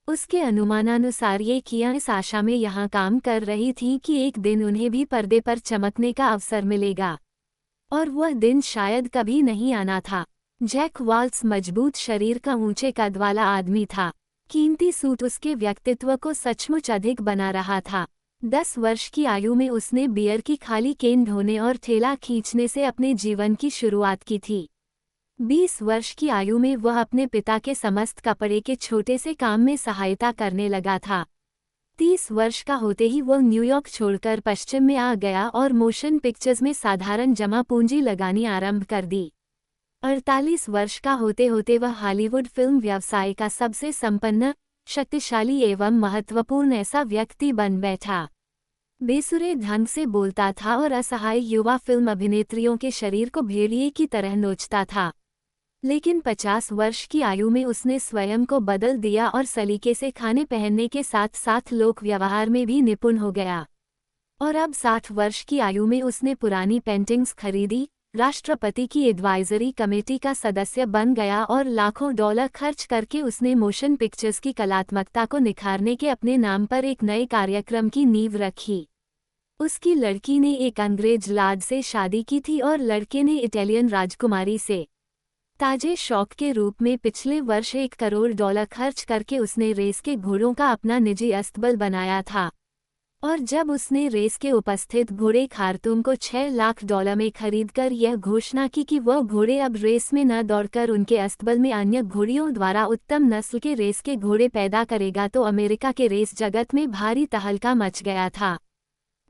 उसके अनुमानानुसार ये कियां इस आशा में यहाँ काम कर रही थीं कि एक दिन उन्हें भी पर्दे पर चमकने का अवसर मिलेगा, और वह दिन शायद कभी नहीं आना था। जैक वाल्ट्ज मजबूत शरीर का ऊंचे कद वाला आदमी था। कीमती सूट उसके व्यक्तित्व को सचमुच अधिक बना रहा था। 10 वर्ष की आयु में उसने बियर की खाली केन ढोने और ठेला खींचने से अपने जीवन की शुरुआत की थी। 20 वर्ष की आयु में वह अपने पिता के समस्त कपड़े के छोटे से काम में सहायता करने लगा था। 30 वर्ष का होते ही वह न्यूयॉर्क छोड़कर पश्चिम में आ गया और मोशन पिक्चर्स में साधारण जमा पूंजी लगानी आरंभ कर दी। 48 वर्ष का होते होते वह हॉलीवुड फिल्म व्यवसाय का सबसे संपन्न, शक्तिशाली एवं महत्वपूर्ण ऐसा व्यक्ति बन बैठा। बेसुरे ढंग से बोलता था और असहाय युवा फिल्म अभिनेत्रियों के शरीर को भेड़िए की तरह नोचता था। लेकिन 50 वर्ष की आयु में उसने स्वयं को बदल दिया और सलीके से खाने पहनने के साथ साथ लोक व्यवहार में भी निपुण हो गया। और अब 60 वर्ष की आयु में उसने पुरानी पेंटिंग्स खरीदी, राष्ट्रपति की एडवाइजरी कमेटी का सदस्य बन गया और लाखों डॉलर खर्च करके उसने मोशन पिक्चर्स की कलात्मकता को निखारने के अपने नाम पर एक नए कार्यक्रम की नींव रखी। उसकी लड़की ने एक अंग्रेज लाड से शादी की थी और लड़के ने इटालियन राजकुमारी से। ताजे शौक के रूप में पिछले वर्ष $1 करोड़ खर्च करके उसने रेस के घोड़ों का अपना निजी अस्तबल बनाया था। और जब उसने रेस के उपस्थित घोड़े खार्तूम को $6 लाख में खरीदकर यह घोषणा की कि वह घोड़े अब रेस में न दौड़कर उनके अस्तबल में अन्य घोड़ियों द्वारा उत्तम नस्ल के रेस के घोड़े पैदा करेगा, तो अमेरिका के रेस जगत में भारी तहलका मच गया था।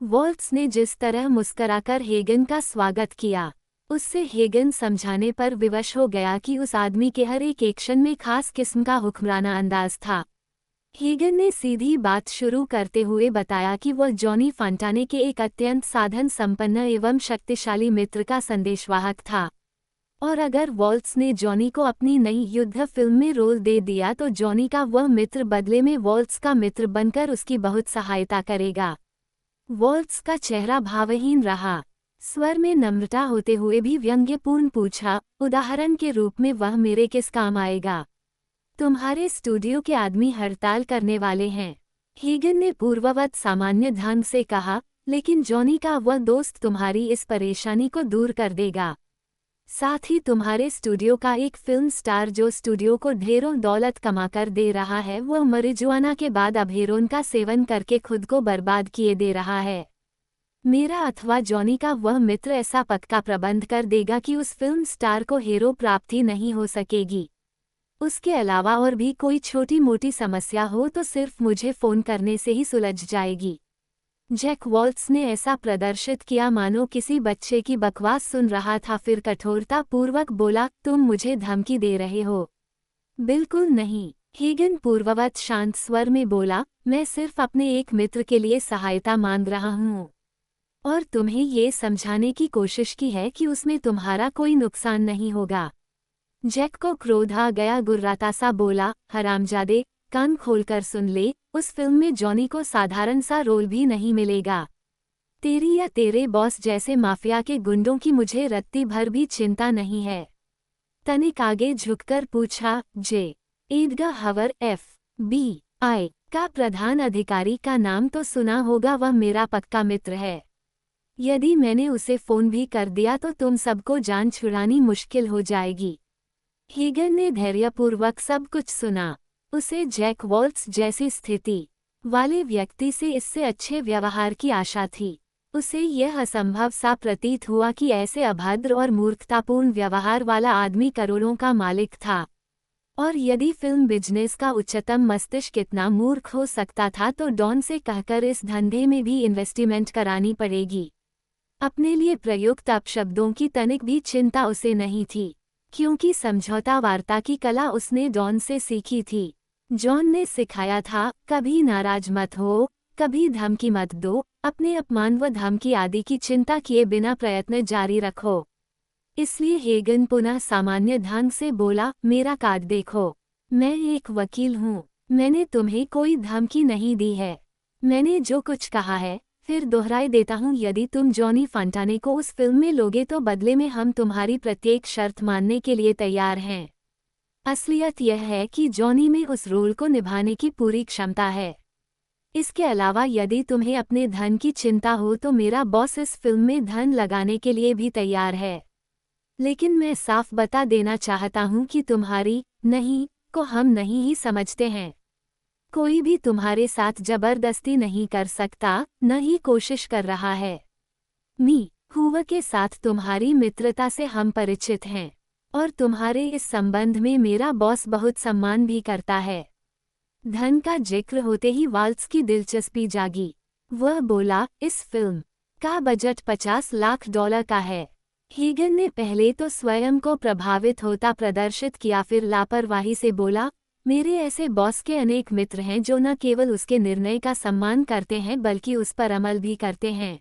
वाल्ट्ज ने जिस तरह मुस्कराकर हेगन का स्वागत किया, उससे हेगन समझाने पर विवश हो गया कि उस आदमी के हर एक एक्शन में खास किस्म का हुक्मराना अंदाज था। हेगन ने सीधी बात शुरू करते हुए बताया कि वह जॉनी फंटाने के एक अत्यंत साधन संपन्न एवं शक्तिशाली मित्र का संदेशवाहक था, और अगर वाल्ट्ज ने जॉनी को अपनी नई युद्ध फिल्म में रोल दे दिया तो जॉनी का वह मित्र बदले में वाल्ट्ज का मित्र बनकर उसकी बहुत सहायता करेगा। वाल्ट्ज का चेहरा भावहीन रहा। स्वर में नम्रता होते हुए भी व्यंग्यपूर्ण पूछा, उदाहरण के रूप में वह मेरे किस काम आएगा? तुम्हारे स्टूडियो के आदमी हड़ताल करने वाले हैं, हेगन ने पूर्ववत सामान्य ढंग से कहा, लेकिन जॉनी का वह दोस्त तुम्हारी इस परेशानी को दूर कर देगा। साथ ही तुम्हारे स्टूडियो का एक फिल्म स्टार जो स्टूडियो को ढेरों दौलत कमाकर दे रहा है, वह marijuana के बाद अब हेरोइन का सेवन करके खुद को बर्बाद किए दे रहा है। मेरा अथवा जॉनी का वह मित्र ऐसा पक्का प्रबंध कर देगा कि उस फिल्म स्टार को हीरो प्राप्ति नहीं हो सकेगी। उसके अलावा और भी कोई छोटी मोटी समस्या हो तो सिर्फ मुझे फ़ोन करने से ही सुलझ जाएगी। जैक वाल्ट्ज ने ऐसा प्रदर्शित किया मानो किसी बच्चे की बकवास सुन रहा था, फिर कठोरता पूर्वक बोला, तुम मुझे धमकी दे रहे हो? बिल्कुल नहीं, हेगन पूर्ववत शांत स्वर में बोला, मैं सिर्फ अपने एक मित्र के लिए सहायता मांग रहा हूँ, और तुम्हें ये समझाने की कोशिश की है कि उसमें तुम्हारा कोई नुकसान नहीं होगा। जैक को क्रोध आ गया, गुर्राता सा बोला, हरामजादे, कान खोलकर सुन ले, उस फिल्म में जॉनी को साधारण सा रोल भी नहीं मिलेगा। तेरी या तेरे बॉस जैसे माफिया के गुंडों की मुझे रत्ती भर भी चिंता नहीं है। तनिक आगे झुककर पूछा, जे एडगर हवर FBI का प्रधान अधिकारी का नाम तो सुना होगा, वह मेरा पक्का मित्र है। यदि मैंने उसे फ़ोन भी कर दिया तो तुम सबको जान छुड़ानी मुश्किल हो जाएगी। हेगन ने धैर्यपूर्वक सब कुछ सुना। उसे जैक वाल्ट्ज जैसी स्थिति वाले व्यक्ति से इससे अच्छे व्यवहार की आशा थी। उसे यह असंभव सा प्रतीत हुआ कि ऐसे अभद्र और मूर्खतापूर्ण व्यवहार वाला आदमी करोड़ों का मालिक था, और यदि फिल्म बिजनेस का उच्चतम मस्तिष्क इतना मूर्ख हो सकता था तो डॉन से कहकर इस धंधे में भी इन्वेस्टमेंट करानी पड़ेगी। अपने लिए प्रयुक्त अपशब्दों की तनिक भी चिंता उसे नहीं थी, क्योंकि समझौता वार्ता की कला उसने डॉन से सीखी थी। जॉन ने सिखाया था, कभी नाराज मत हो, कभी धमकी मत दो, अपने अपमान व धमकी आदि की चिंता किए बिना प्रयत्न जारी रखो। इसलिए हेगन पुनः सामान्य ढंग से बोला, मेरा कार्ड देखो, मैं एक वकील हूँ, मैंने तुम्हें कोई धमकी नहीं दी है। मैंने जो कुछ कहा है फिर दोहराए देता हूँ, यदि तुम जॉनी फंटाने को उस फिल्म में लोगे तो बदले में हम तुम्हारी प्रत्येक शर्त मानने के लिए तैयार हैं। असलियत यह है कि जॉनी में उस रोल को निभाने की पूरी क्षमता है। इसके अलावा यदि तुम्हें अपने धन की चिंता हो तो मेरा बॉस इस फिल्म में धन लगाने के लिए भी तैयार है। लेकिन मैं साफ बता देना चाहता हूं कि तुम्हारी नहीं को हम नहीं ही समझते हैं। कोई भी तुम्हारे साथ जबरदस्ती नहीं कर सकता, न ही कोशिश कर रहा है। मी हुआ के साथ तुम्हारी मित्रता से हम परिचित हैं और तुम्हारे इस संबंध में मेरा बॉस बहुत सम्मान भी करता है। धन का जिक्र होते ही वाल्ट्स की दिलचस्पी जागी। वह बोला, इस फिल्म का बजट $50 लाख का है। हीगन ने पहले तो स्वयं को प्रभावित होता प्रदर्शित किया, फिर लापरवाही से बोला, मेरे ऐसे बॉस के अनेक मित्र हैं जो न केवल उसके निर्णय का सम्मान करते हैं बल्कि उस पर अमल भी करते हैं।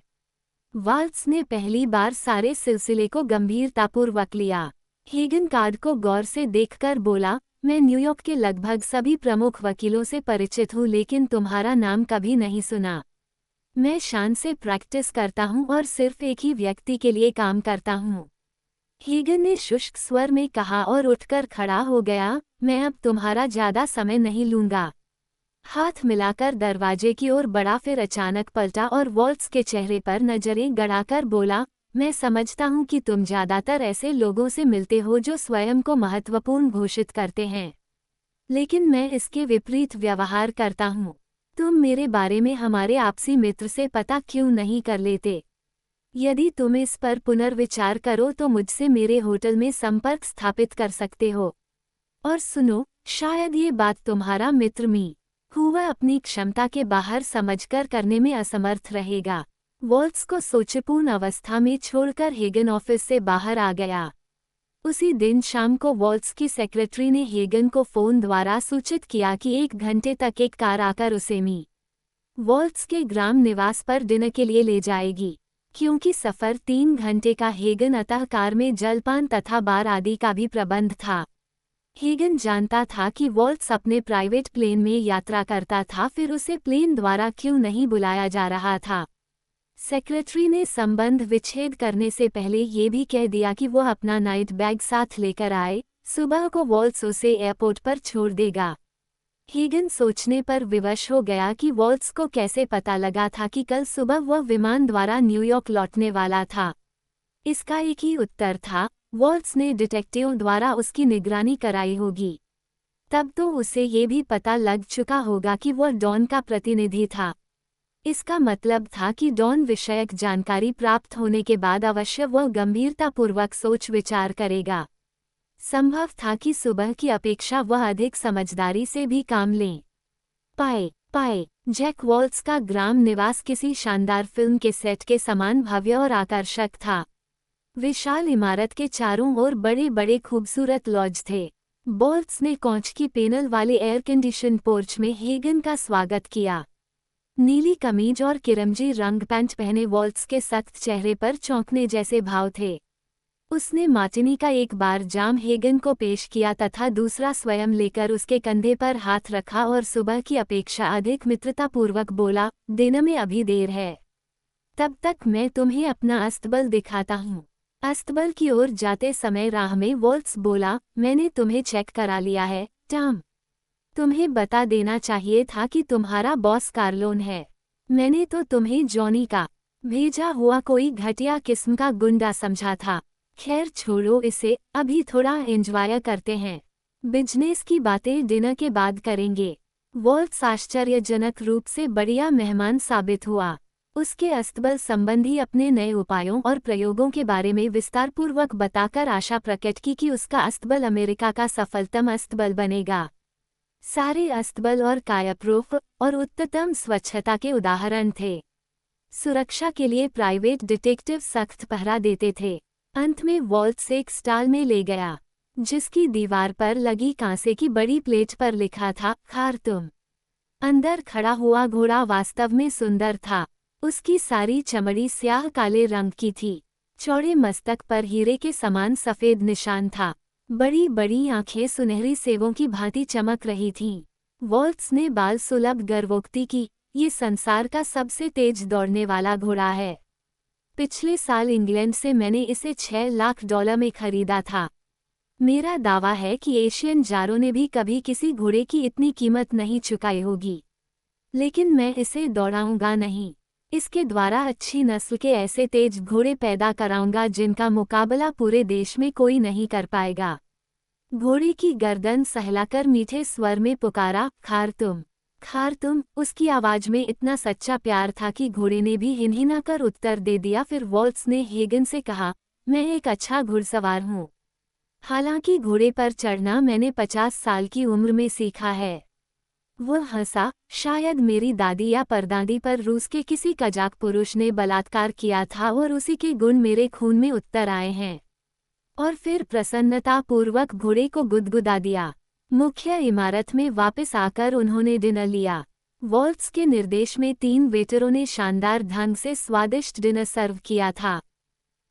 वाल्ट्स ने पहली बार सारे सिलसिले को गंभीरतापूर्वक लिया। हीगन कार्ड को गौर से देखकर बोला, मैं न्यूयॉर्क के लगभग सभी प्रमुख वकीलों से परिचित हूँ लेकिन तुम्हारा नाम कभी नहीं सुना। मैं शान से प्रैक्टिस करता हूँ और सिर्फ एक ही व्यक्ति के लिए काम करता हूँ। हीगन ने शुष्क स्वर में कहा और उठकर खड़ा हो गया, मैं अब तुम्हारा ज्यादा समय नहीं लूंगा। हाथ मिलाकर दरवाजे की ओर बढ़ा, फिर अचानक पलटा और वाल्ट्स के चेहरे पर नजरें गड़ाकर बोला, मैं समझता हूँ कि तुम ज्यादातर ऐसे लोगों से मिलते हो जो स्वयं को महत्वपूर्ण घोषित करते हैं, लेकिन मैं इसके विपरीत व्यवहार करता हूँ। तुम मेरे बारे में हमारे आपसी मित्र से पता क्यों नहीं कर लेते? यदि तुम इस पर पुनर्विचार करो तो मुझसे मेरे होटल में संपर्क स्थापित कर सकते हो। और सुनो, शायद ये बात तुम्हारा मित्र मी हुआ अपनी क्षमता के बाहर समझकर करने में असमर्थ रहेगा। वाल्ट्स को सोचपूर्ण अवस्था में छोड़कर हेगन ऑफिस से बाहर आ गया। उसी दिन शाम को वाल्ट्स की सेक्रेटरी ने हेगन को फोन द्वारा सूचित किया कि 1 घंटे तक एक कार आकर उसे मी वाल्ट्स के ग्राम निवास पर डिनर के लिए ले जाएगी। क्योंकि सफ़र 3 घंटे का हेगन अतः कार में जलपान तथा बार आदि का भी प्रबंध था। हेगन जानता था कि वाल्ट्स अपने प्राइवेट प्लेन में यात्रा करता था, फिर उसे प्लेन द्वारा क्यों नहीं बुलाया जा रहा था। सेक्रेटरी ने संबंध विच्छेद करने से पहले ये भी कह दिया कि वो अपना नाइट बैग साथ लेकर आए, सुबह को वाल्ट्स उसे एयरपोर्ट पर छोड़ देगा। हेगन सोचने पर विवश हो गया कि वाल्ट्स को कैसे पता लगा था कि कल सुबह वह विमान द्वारा न्यूयॉर्क लौटने वाला था। इसका एक ही उत्तर था, वाल्ट्स ने डिटेक्टिव द्वारा उसकी निगरानी कराई होगी। तब तो उसे ये भी पता लग चुका होगा कि वह डॉन का प्रतिनिधि था। इसका मतलब था कि डॉन विषयक जानकारी प्राप्त होने के बाद अवश्य वह गंभीरतापूर्वक सोच विचार करेगा। संभव था कि सुबह की अपेक्षा वह अधिक समझदारी से भी काम ले पाए। जैक वाल्ट्स का ग्राम निवास किसी शानदार फिल्म के सेट के समान भव्य और आकर्षक था। विशाल इमारत के चारों ओर बड़े बड़े खूबसूरत लॉज थे। वाल्ट्स ने कांच की पैनल वाले एयर कंडीशन पोर्च में हेगन का स्वागत किया। नीली कमीज और किरमजी रंग पैंट पहने वाल्ट्स के सख्त चेहरे पर चौंकने जैसे भाव थे। उसने मार्टिनी का एक बार जाम हेगन को पेश किया तथा दूसरा स्वयं लेकर उसके कंधे पर हाथ रखा और सुबह की अपेक्षा अधिक मित्रतापूर्वक बोला, दिन में अभी देर है, तब तक मैं तुम्हें अपना अस्तबल दिखाता हूँ। अस्तबल की ओर जाते समय राह में वाल्ट्स बोला, मैंने तुम्हें चेक करा लिया है टॉम। तुम्हें बता देना चाहिए था कि तुम्हारा बॉस कार्लोन है। मैंने तो तुम्हें जॉनी का भेजा हुआ कोई घटिया किस्म का गुंडा समझा था। खैर छोड़ो इसे, अभी थोड़ा एंजॉय करते हैं। बिजनेस की बातें डिनर के बाद करेंगे। वाल्ट्स आश्चर्यजनक रूप से बढ़िया मेहमान साबित हुआ। उसके अस्तबल संबंधी अपने नए उपायों और प्रयोगों के बारे में विस्तारपूर्वक बताकर आशा प्रकट की कि उसका अस्तबल अमेरिका का सफलतम अस्तबल बनेगा। सारे अस्तबल और कायाप्रूफ और उच्चतम स्वच्छता के उदाहरण थे। सुरक्षा के लिए प्राइवेट डिटेक्टिव सख्त पहरा देते थे। अंत में वाल्ट्स एक स्टॉल में ले गया, जिसकी दीवार पर लगी कांसे की बड़ी प्लेट पर लिखा था, खारतुम। अंदर खड़ा हुआ घोड़ा वास्तव में सुंदर था। उसकी सारी चमड़ी स्याह काले रंग की थी। चौड़े मस्तक पर हीरे के समान सफेद निशान था। बड़ी बड़ी आंखें सुनहरी सेवों की भांति चमक रही थीं। वॉल्ट्स ने बाल सुलभ गर्वोक्ति की, ये संसार का सबसे तेज दौड़ने वाला घोड़ा है। पिछले साल इंग्लैंड से मैंने इसे $6 लाख में खरीदा था। मेरा दावा है कि एशियन जारों ने भी कभी किसी घोड़े की इतनी कीमत नहीं चुकाई होगी। लेकिन मैं इसे दौड़ाऊंगा नहीं। इसके द्वारा अच्छी नस्ल के ऐसे तेज घोड़े पैदा कराऊंगा जिनका मुकाबला पूरे देश में कोई नहीं कर पाएगा। घोड़े की गर्दन सहलाकर मीठे स्वर में पुकारा, खारतुम, खारतुम। उसकी आवाज में इतना सच्चा प्यार था कि घोड़े ने भी हिनहिना कर उत्तर दे दिया। फिर वॉल्ट्स ने हेगन से कहा, मैं एक अच्छा घुड़सवार हूँ। हालांकि घोड़े पर चढ़ना मैंने 50 साल की उम्र में सीखा है। वह हंसा, शायद मेरी दादी या परदादी पर रूस के किसी कजाक पुरुष ने बलात्कार किया था और उसी के गुण मेरे खून में उतर आए हैं। और फिर प्रसन्नतापूर्वक घोड़े को गुदगुदा दिया। मुख्य इमारत में वापस आकर उन्होंने डिनर लिया। वॉल्ट्स के निर्देश में 3 वेटरों ने शानदार ढंग से स्वादिष्ट डिनर सर्व किया था।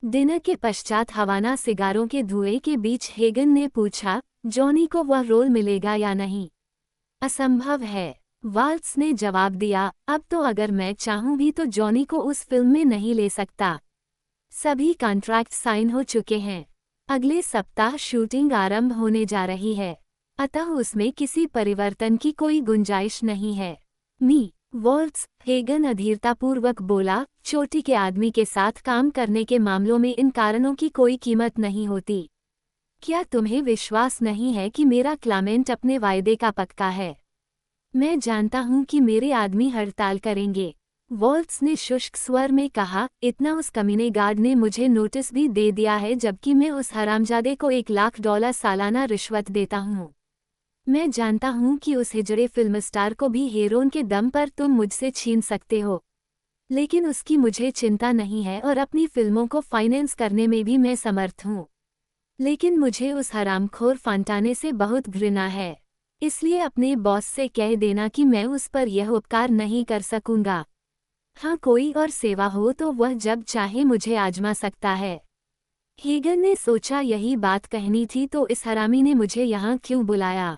डिनर के पश्चात हवाना सिगारों के धुएं के बीच हेगन ने पूछा, जॉनी को वह रोल मिलेगा या नहीं? असंभव है, वॉल्ट्स ने जवाब दिया। अब तो अगर मैं चाहूं भी तो जॉनी को उस फिल्म में नहीं ले सकता। सभी कॉन्ट्रैक्ट साइन हो चुके हैं। अगले सप्ताह शूटिंग आरंभ होने जा रही है, अतः उसमें किसी परिवर्तन की कोई गुंजाइश नहीं है। वॉल्ट्स, हेगन अधीरतापूर्वक बोला, चोटी के आदमी के साथ काम करने के मामलों में इन कारणों की कोई कीमत नहीं होती। क्या तुम्हें विश्वास नहीं है कि मेरा क्लामेंट अपने वायदे का पक्का है? मैं जानता हूं कि मेरे आदमी हड़ताल करेंगे। वॉल्ट्स ने शुष्क स्वर में कहा, इतना उस कमीने गार्ड ने मुझे नोटिस भी दे दिया है जबकि मैं उस हरामजादे को $1 लाख सालाना रिश्वत देता हूं। मैं जानता हूं कि उस हिजड़े फिल्म स्टार को भी हेरोन के दम पर तुम मुझसे छीन सकते हो, लेकिन उसकी मुझे चिंता नहीं है और अपनी फिल्मों को फाइनेंस करने में भी मैं समर्थ हूं। लेकिन मुझे उस हरामखोर फांटाने से बहुत घृणा है, इसलिए अपने बॉस से कह देना कि मैं उस पर यह उपकार नहीं कर सकूंगा। हाँ, कोई और सेवा हो तो वह जब चाहे मुझे आजमा सकता है। हेगन ने सोचा, यही बात कहनी थी तो इस हरामी ने मुझे यहाँ क्यों बुलाया?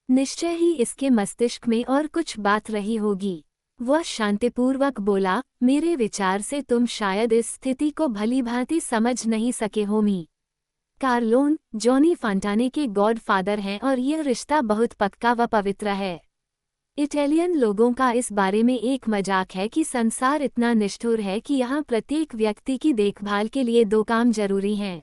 निश्चय ही इसके मस्तिष्क में और कुछ बात रही होगी। वह शांतिपूर्वक बोला, मेरे विचार से तुम शायद इस स्थिति को भलीभांति समझ नहीं सके हो। कार्लोन, जॉनी फांटाने के गॉड फादर हैं और यह रिश्ता बहुत पक्का व पवित्र है। इटालियन लोगों का इस बारे में एक मजाक है कि संसार इतना निष्ठुर है कि यहाँ प्रत्येक व्यक्ति की देखभाल के लिए 2 काम जरूरी हैं,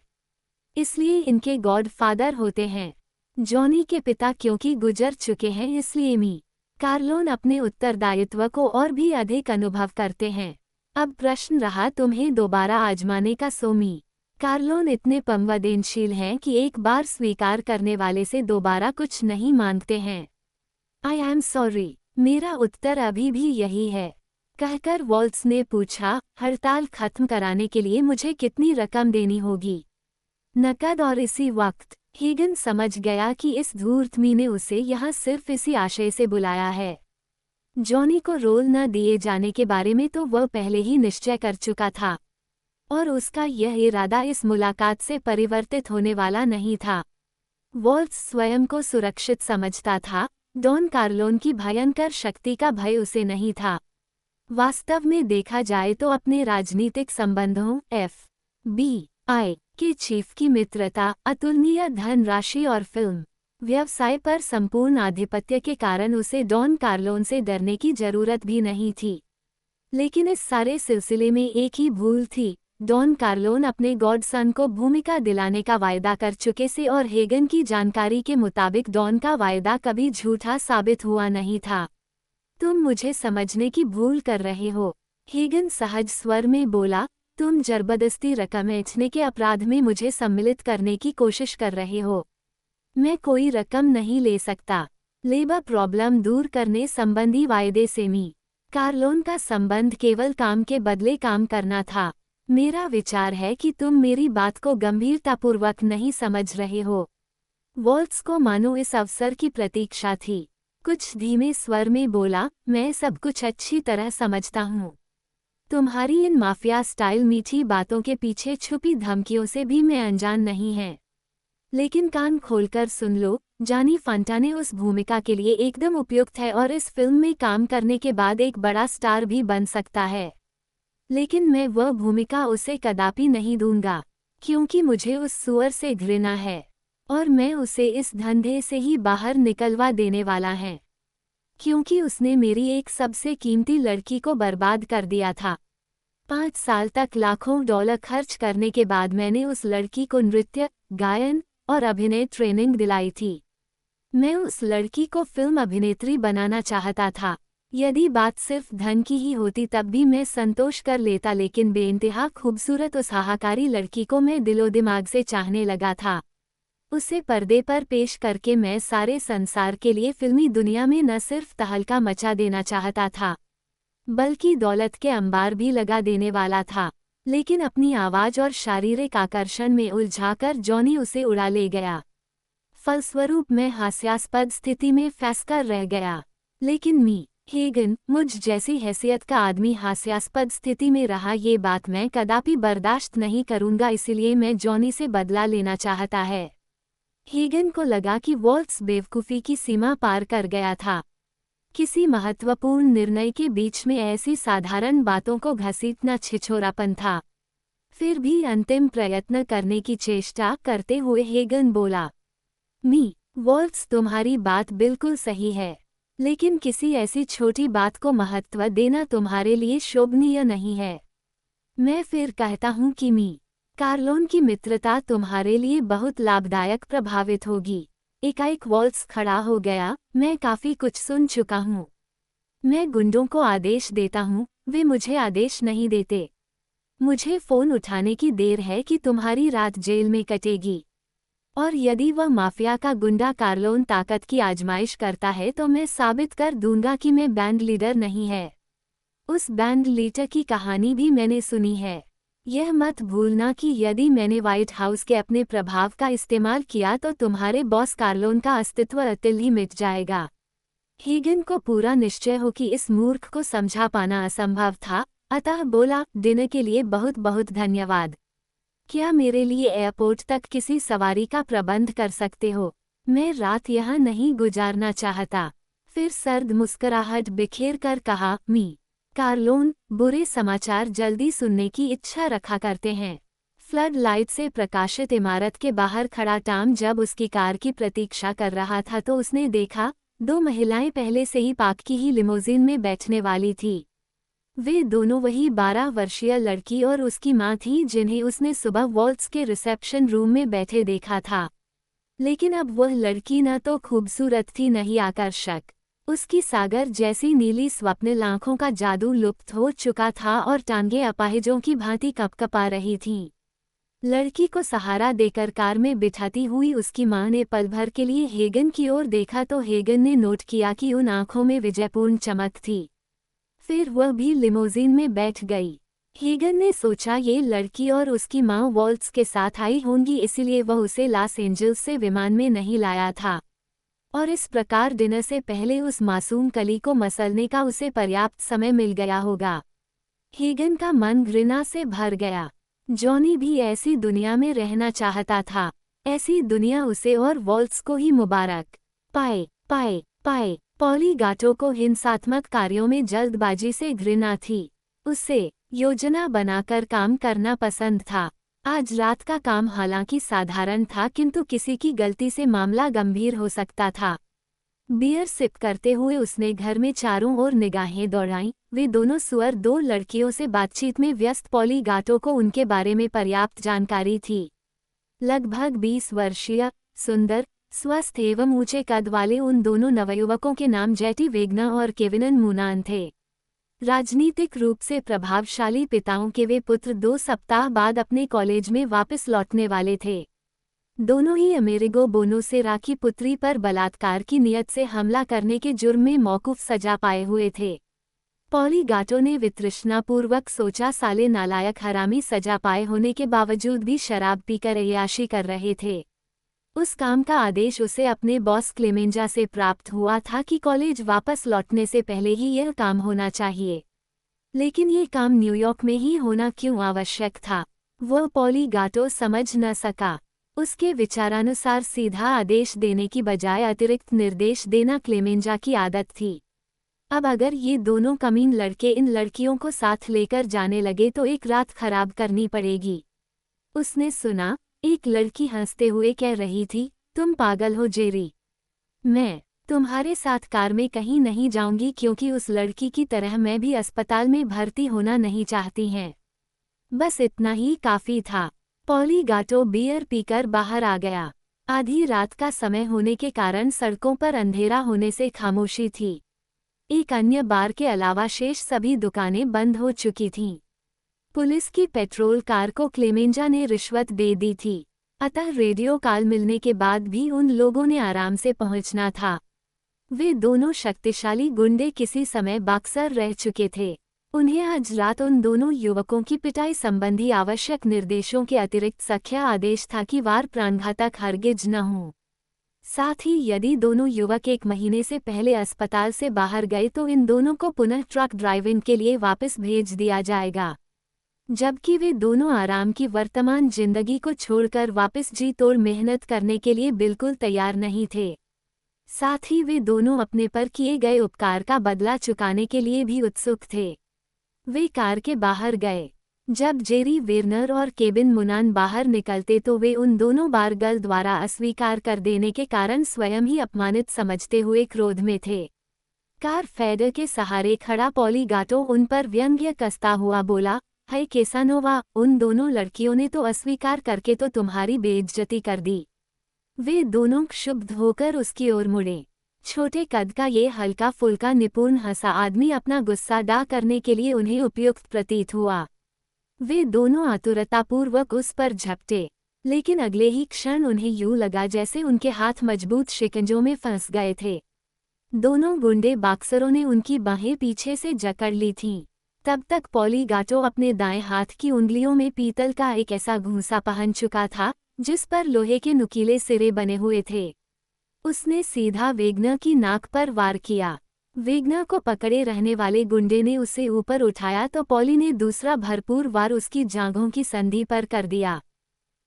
इसलिए इनके गॉड फादर होते हैं। जॉनी के पिता क्योंकि गुजर चुके हैं, इसलिए कार्लोन अपने उत्तरदायित्व को और भी अधिक अनुभव करते हैं। अब प्रश्न रहा तुम्हें दोबारा आजमाने का। कार्लोन इतने संवेदनशील हैं कि एक बार स्वीकार करने वाले से दोबारा कुछ नहीं मांगते हैं। आई एम सॉरी, मेरा उत्तर अभी भी यही है, कहकर वॉल्ट्स ने पूछा, हड़ताल खत्म कराने के लिए मुझे कितनी रकम देनी होगी? नकद? और इसी वक्त हेगन समझ गया कि इस धूर्तमी ने उसे यहाँ सिर्फ इसी आशय से बुलाया है। जॉनी को रोल न दिए जाने के बारे में तो वह पहले ही निश्चय कर चुका था, और उसका यह इरादा इस मुलाकात से परिवर्तित होने वाला नहीं था। वॉल्ट्स स्वयं को सुरक्षित समझता था, डॉन कार्लोन की भयंकर शक्ति का भय उसे नहीं था। वास्तव में देखा जाए तो अपने राजनीतिक संबंधों FBI के चीफ की मित्रता, अतुलनीय धनराशि और फिल्म व्यवसाय पर संपूर्ण आधिपत्य के कारण उसे डॉन कार्लोन से डरने की जरूरत भी नहीं थी। लेकिन इस सारे सिलसिले में एक ही भूल थी, डॉन कार्लोन अपने गॉडसन को भूमिका दिलाने का वायदा कर चुके से, और हेगन की जानकारी के मुताबिक डॉन का वायदा कभी झूठा साबित हुआ नहीं था। तुम मुझे समझने की भूल कर रहे हो, हेगन सहज स्वर में बोला। तुम जबरदस्ती रकम बेचने के अपराध में मुझे सम्मिलित करने की कोशिश कर रहे हो। मैं कोई रकम नहीं ले सकता। लेबर प्रॉब्लम दूर करने संबंधी वायदे से कार्लोन का संबंध केवल काम के बदले काम करना था। मेरा विचार है कि तुम मेरी बात को गंभीरतापूर्वक नहीं समझ रहे हो। वॉल्ट्स को मानो इस अवसर की प्रतीक्षा थी। कुछ धीमे स्वर में बोला, मैं सब कुछ अच्छी तरह समझता हूँ। तुम्हारी इन माफिया स्टाइल मीठी बातों के पीछे छुपी धमकियों से भी मैं अनजान नहीं है। लेकिन कान खोलकर सुन लो, जानी फंटा ने उस भूमिका के लिए एकदम उपयुक्त है और इस फिल्म में काम करने के बाद एक बड़ा स्टार भी बन सकता है। लेकिन मैं वह भूमिका उसे कदापि नहीं दूंगा, क्योंकि मुझे उस सुअर से घृणा है और मैं उसे इस धंधे से ही बाहर निकलवा देने वाला है, क्योंकि उसने मेरी एक सबसे कीमती लड़की को बर्बाद कर दिया था। 5 साल तक लाखों डॉलर खर्च करने के बाद मैंने उस लड़की को नृत्य, गायन और अभिनय ट्रेनिंग दिलाई थी। मैं उस लड़की को फिल्म अभिनेत्री बनाना चाहता था। यदि बात सिर्फ धन की ही होती तब भी मैं संतोष कर लेता, लेकिन बेइंतहा खूबसूरत उस हाहाकारी लड़की को मैं दिलो दिमाग से चाहने लगा था। उसे पर्दे पर पेश करके मैं सारे संसार के लिए फिल्मी दुनिया में न सिर्फ तहलका मचा देना चाहता था, बल्कि दौलत के अंबार भी लगा देने वाला था। लेकिन अपनी आवाज और शारीरिक आकर्षण में उलझाकर जॉनी उसे उड़ा ले गया। फलस्वरूप मैं हास्यास्पद स्थिति में फंसकर रह गया। लेकिन मी हेगन, मुझ जैसी हैसियत का आदमी हास्यास्पद स्थिति में रहा, ये बात मैं कदापि बर्दाश्त नहीं करूंगा, इसलिए मैं जॉनी से बदला लेना चाहता है। हेगन को लगा कि वॉल्ट्स बेवकूफ़ी की सीमा पार कर गया था। किसी महत्वपूर्ण निर्णय के बीच में ऐसी साधारण बातों को घसीटना छिछोरापन था। फिर भी अंतिम प्रयत्न करने की चेष्टा करते हुए हेगन बोला, मी वॉल्ट्स, तुम्हारी बात बिल्कुल सही है, लेकिन किसी ऐसी छोटी बात को महत्व देना तुम्हारे लिए शोभनीय नहीं है। मैं फिर कहता हूँ कि मी कार्लोन की मित्रता तुम्हारे लिए बहुत लाभदायक प्रभावित होगी। एकाएक वॉल्ट्स खड़ा हो गया। मैं काफी कुछ सुन चुका हूँ। मैं गुंडों को आदेश देता हूँ, वे मुझे आदेश नहीं देते। मुझे फोन उठाने की देर है कि तुम्हारी रात जेल में कटेगी। और यदि वह माफिया का गुंडा कार्लोन ताकत की आजमाइश करता है तो मैं साबित कर दूंगा कि मैं बैंड लीडर नहीं है। उस बैंड लीडर की कहानी भी मैंने सुनी है। यह मत भूलना कि यदि मैंने व्हाइट हाउस के अपने प्रभाव का इस्तेमाल किया तो तुम्हारे बॉस कार्लोन का अस्तित्व अतिल ही मिट जाएगा। हेगन को पूरा निश्चय हो कि इस मूर्ख को समझा पाना असंभव था, अतः बोला, डिनर के लिए बहुत बहुत धन्यवाद। क्या मेरे लिए एयरपोर्ट तक किसी सवारी का प्रबंध कर सकते हो? मैं रात यहाँ नहीं गुजारना चाहता। फिर सर्द मुस्कुराहट बिखेर कर कहा, मी कार्लोन, बुरे समाचार जल्दी सुनने की इच्छा रखा करते हैं। फ्लड लाइट से प्रकाशित इमारत के बाहर खड़ा टॉम जब उसकी कार की प्रतीक्षा कर रहा था तो उसने देखा 2 महिलाएं पहले से ही पार्क की ही लिमोजिन में बैठने वाली थी। वे दोनों वही 12 वर्षीय लड़की और उसकी मां थी जिन्हें उसने सुबह वॉल्ट्स के रिसेप्शन रूम में बैठे देखा था। लेकिन अब वह लड़की न तो खूबसूरत थी न ही आकर्षक। उसकी सागर जैसी नीली स्वप्निल आंखों का जादू लुप्त हो चुका था और टांगें अपाहिजों की भांति कपकपा रही थीं। लड़की को सहारा देकर कार में बिठाती हुई उसकी मां ने पल भर के लिए हेगन की ओर देखा तो हेगन ने नोट किया कि उन आंखों में विजयपूर्ण चमक थी। फिर वह भी लिमोजिन में बैठ गई। हेगन ने सोचा ये लड़की और उसकी मां वॉल्ट्स के साथ आई होंगी, इसलिए वह उसे लॉस एंजल्स से विमान में नहीं लाया था और इस प्रकार डिनर से पहले उस मासूम कली को मसलने का उसे पर्याप्त समय मिल गया होगा। हेगन का मन घृणा से भर गया। जॉनी भी ऐसी दुनिया में रहना चाहता था। ऐसी दुनिया उसे और वॉल्ट्स को ही मुबारक। पाए पॉली गाटो को हिंसात्मक कार्यों में जल्दबाजी से घृणा थी। उसे योजना बनाकर काम करना पसंद था। आज रात का काम हालांकि साधारण था, किंतु किसी की गलती से मामला गंभीर हो सकता था। बियर सिप करते हुए उसने घर में चारों ओर निगाहें दौड़ाईं। वे दोनों सुअर 2 लड़कियों से बातचीत में व्यस्त पॉली गाटो को उनके बारे में पर्याप्त जानकारी थी। लगभग 20 वर्षीय, सुंदर, स्वस्थ एवं ऊंचे कद वाले उन दोनों नवयुवकों के नाम जेटी वेगना और केविन मूनान थे। राजनीतिक रूप से प्रभावशाली पिताओं के वे पुत्र 2 सप्ताह बाद अपने कॉलेज में वापस लौटने वाले थे। दोनों ही अमेरिगो बोनोसेरा की पुत्री पर बलात्कार की नियत से हमला करने के जुर्म में मौकूफ सजा पाए हुए थे। पॉली गाटो ने वितृष्णापूर्वक सोचा, साले नालायक हरामी सजा पाए होने के बावजूद भी शराब पीकर अय्याशी कर रहे थे। उस काम का आदेश उसे अपने बॉस क्लेमेंजा से प्राप्त हुआ था कि कॉलेज वापस लौटने से पहले ही यह काम होना चाहिए। लेकिन ये काम न्यूयॉर्क में ही होना क्यों आवश्यक था, वह पॉली गाटो समझ न सका। उसके विचारानुसार सीधा आदेश देने की बजाय अतिरिक्त निर्देश देना क्लेमेंजा की आदत थी। अब अगर ये दोनों कमीन लड़के इन लड़कियों को साथ लेकर जाने लगे तो एक रात खराब करनी पड़ेगी। उसने सुना, एक लड़की हंसते हुए कह रही थी, तुम पागल हो जेरी। मैं तुम्हारे साथ कार में कहीं नहीं जाऊंगी क्योंकि उस लड़की की तरह मैं भी अस्पताल में भर्ती होना नहीं चाहती हैं। बस इतना ही काफी था। पॉली गाटो बियर पीकर बाहर आ गया। आधी रात का समय होने के कारण सड़कों पर अंधेरा होने से खामोशी थी। एक अन्य बार के अलावा शेष सभी दुकानें बंद हो चुकी थीं। पुलिस की पेट्रोल कार को क्लेमेंजा ने रिश्वत दे दी थी, अतः रेडियो कॉल मिलने के बाद भी उन लोगों ने आराम से पहुंचना था। वे दोनों शक्तिशाली गुंडे किसी समय बाक्सर रह चुके थे। उन्हें आज रात उन दोनों युवकों की पिटाई संबंधी आवश्यक निर्देशों के अतिरिक्त सख्या आदेश था कि वार प्राणघातक हरगिज न हो। साथ ही यदि दोनों युवक 1 महीने से पहले अस्पताल से बाहर गए तो इन दोनों को पुनः ट्रक ड्राइविंग के लिए वापस भेज दिया जाएगा, जबकि वे दोनों आराम की वर्तमान जिंदगी को छोड़कर वापस जी तोड़ मेहनत करने के लिए बिल्कुल तैयार नहीं थे। साथ ही वे दोनों अपने पर किए गए उपकार का बदला चुकाने के लिए भी उत्सुक थे। वे कार के बाहर गए। जब जेरी वेरनर और केबिन मुनान बाहर निकलते तो वे उन दोनों बारगल द्वारा अस्वीकार कर देने के कारण स्वयं ही अपमानित समझते हुए क्रोध में थे। कार फेडर के सहारे खड़ा पॉली गाटो उन पर व्यंग्य कसता हुआ बोला, है केसानोवा, उन दोनों लड़कियों ने तो अस्वीकार करके तो तुम्हारी बेइज्जती कर दी। वे दोनों क्षुब्ध होकर उसकी ओर मुड़े। छोटे कद का ये हल्का फुल्का निपुण हंसा आदमी अपना गुस्सा डा करने के लिए उन्हें उपयुक्त प्रतीत हुआ। वे दोनों आतुरतापूर्वक उस पर झपटे, लेकिन अगले ही क्षण उन्हें यूं लगा जैसे उनके हाथ मजबूत शिकंजों में फंस गए थे। दोनों गुंडे बाक्सरों ने उनकी बाहें पीछे से जकड़ ली थीं। तब तक पॉली गाटो अपने दाएं हाथ की उंगलियों में पीतल का एक ऐसा घूंसा पहन चुका था जिस पर लोहे के नुकीले सिरे बने हुए थे। उसने सीधा वेगनर की नाक पर वार किया। वेगनर को पकड़े रहने वाले गुंडे ने उसे ऊपर उठाया तो पॉली ने दूसरा भरपूर वार उसकी जांघों की संधि पर कर दिया।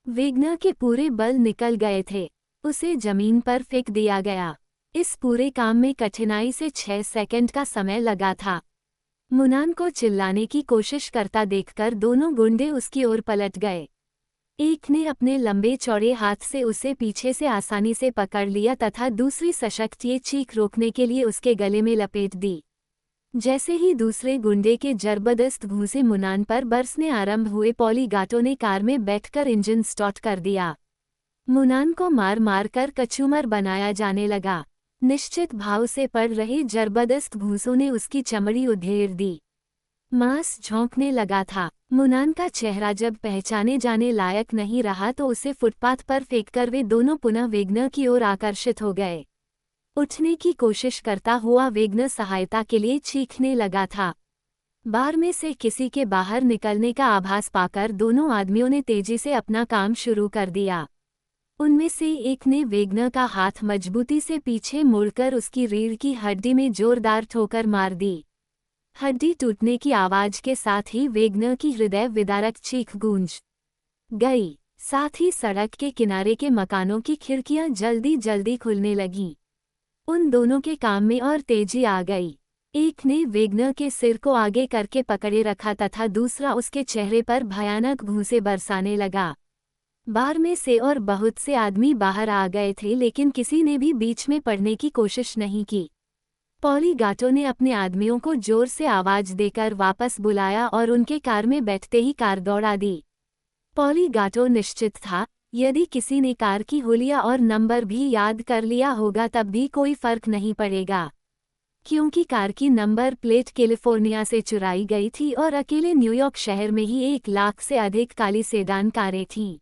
वेगनर के पूरे बल निकल गए थे। उसे जमीन पर फेंक दिया गया। इस पूरे काम में कठिनाई से 6 सेकंड का समय लगा था। मुनान को चिल्लाने की कोशिश करता देखकर दोनों गुंडे उसकी ओर पलट गए। एक ने अपने लंबे चौड़े हाथ से उसे पीछे से आसानी से पकड़ लिया तथा दूसरी सशक्त ये चीख रोकने के लिए उसके गले में लपेट दी। जैसे ही दूसरे गुंडे के जबरदस्त घूंसे मुनान पर बरसने आरंभ हुए, पॉली गाटो ने कार में बैठकर इंजन स्टार्ट कर दिया। मुनान को मार मार कर कचूमर बनाया जाने लगा। निश्चित भाव से पड़ रहे जबरदस्त घूंसों ने उसकी चमड़ी उधेड़ दी। मांस झोंकने लगा था। मुनान का चेहरा जब पहचाने जाने लायक नहीं रहा तो उसे फुटपाथ पर फेंककर वे दोनों पुनः वेगनर की ओर आकर्षित हो गए। उठने की कोशिश करता हुआ वेगनर सहायता के लिए चीखने लगा था। बार में से किसी के बाहर निकलने का आभास पाकर दोनों आदमियों ने तेजी से अपना काम शुरू कर दिया। उनमें से एक ने वेगनर का हाथ मजबूती से पीछे मोड़कर उसकी रीढ़ की हड्डी में जोरदार ठोकर मार दी। हड्डी टूटने की आवाज के साथ ही वेगनर की हृदय विदारक चीख गूंज गई। साथ ही सड़क के किनारे के मकानों की खिड़कियां जल्दी जल्दी खुलने लगीं। उन दोनों के काम में और तेजी आ गई। एक ने वेगनर के सिर को आगे करके पकड़े रखा तथा दूसरा उसके चेहरे पर भयानक घूंसे बरसाने लगा। बार में से और बहुत से आदमी बाहर आ गए थे, लेकिन किसी ने भी बीच में पड़ने की कोशिश नहीं की। पॉली गाटो ने अपने आदमियों को जोर से आवाज देकर वापस बुलाया और उनके कार में बैठते ही कार दौड़ा दी। पॉली गाटो निश्चित था, यदि किसी ने कार की हुलिया और नंबर भी याद कर लिया होगा तब भी कोई फर्क नहीं पड़ेगा, क्योंकि कार की नंबर प्लेट कैलिफोर्निया से चुराई गई थी और अकेले न्यूयॉर्क शहर में ही 1 लाख से अधिक काली सेडान कारें थीं।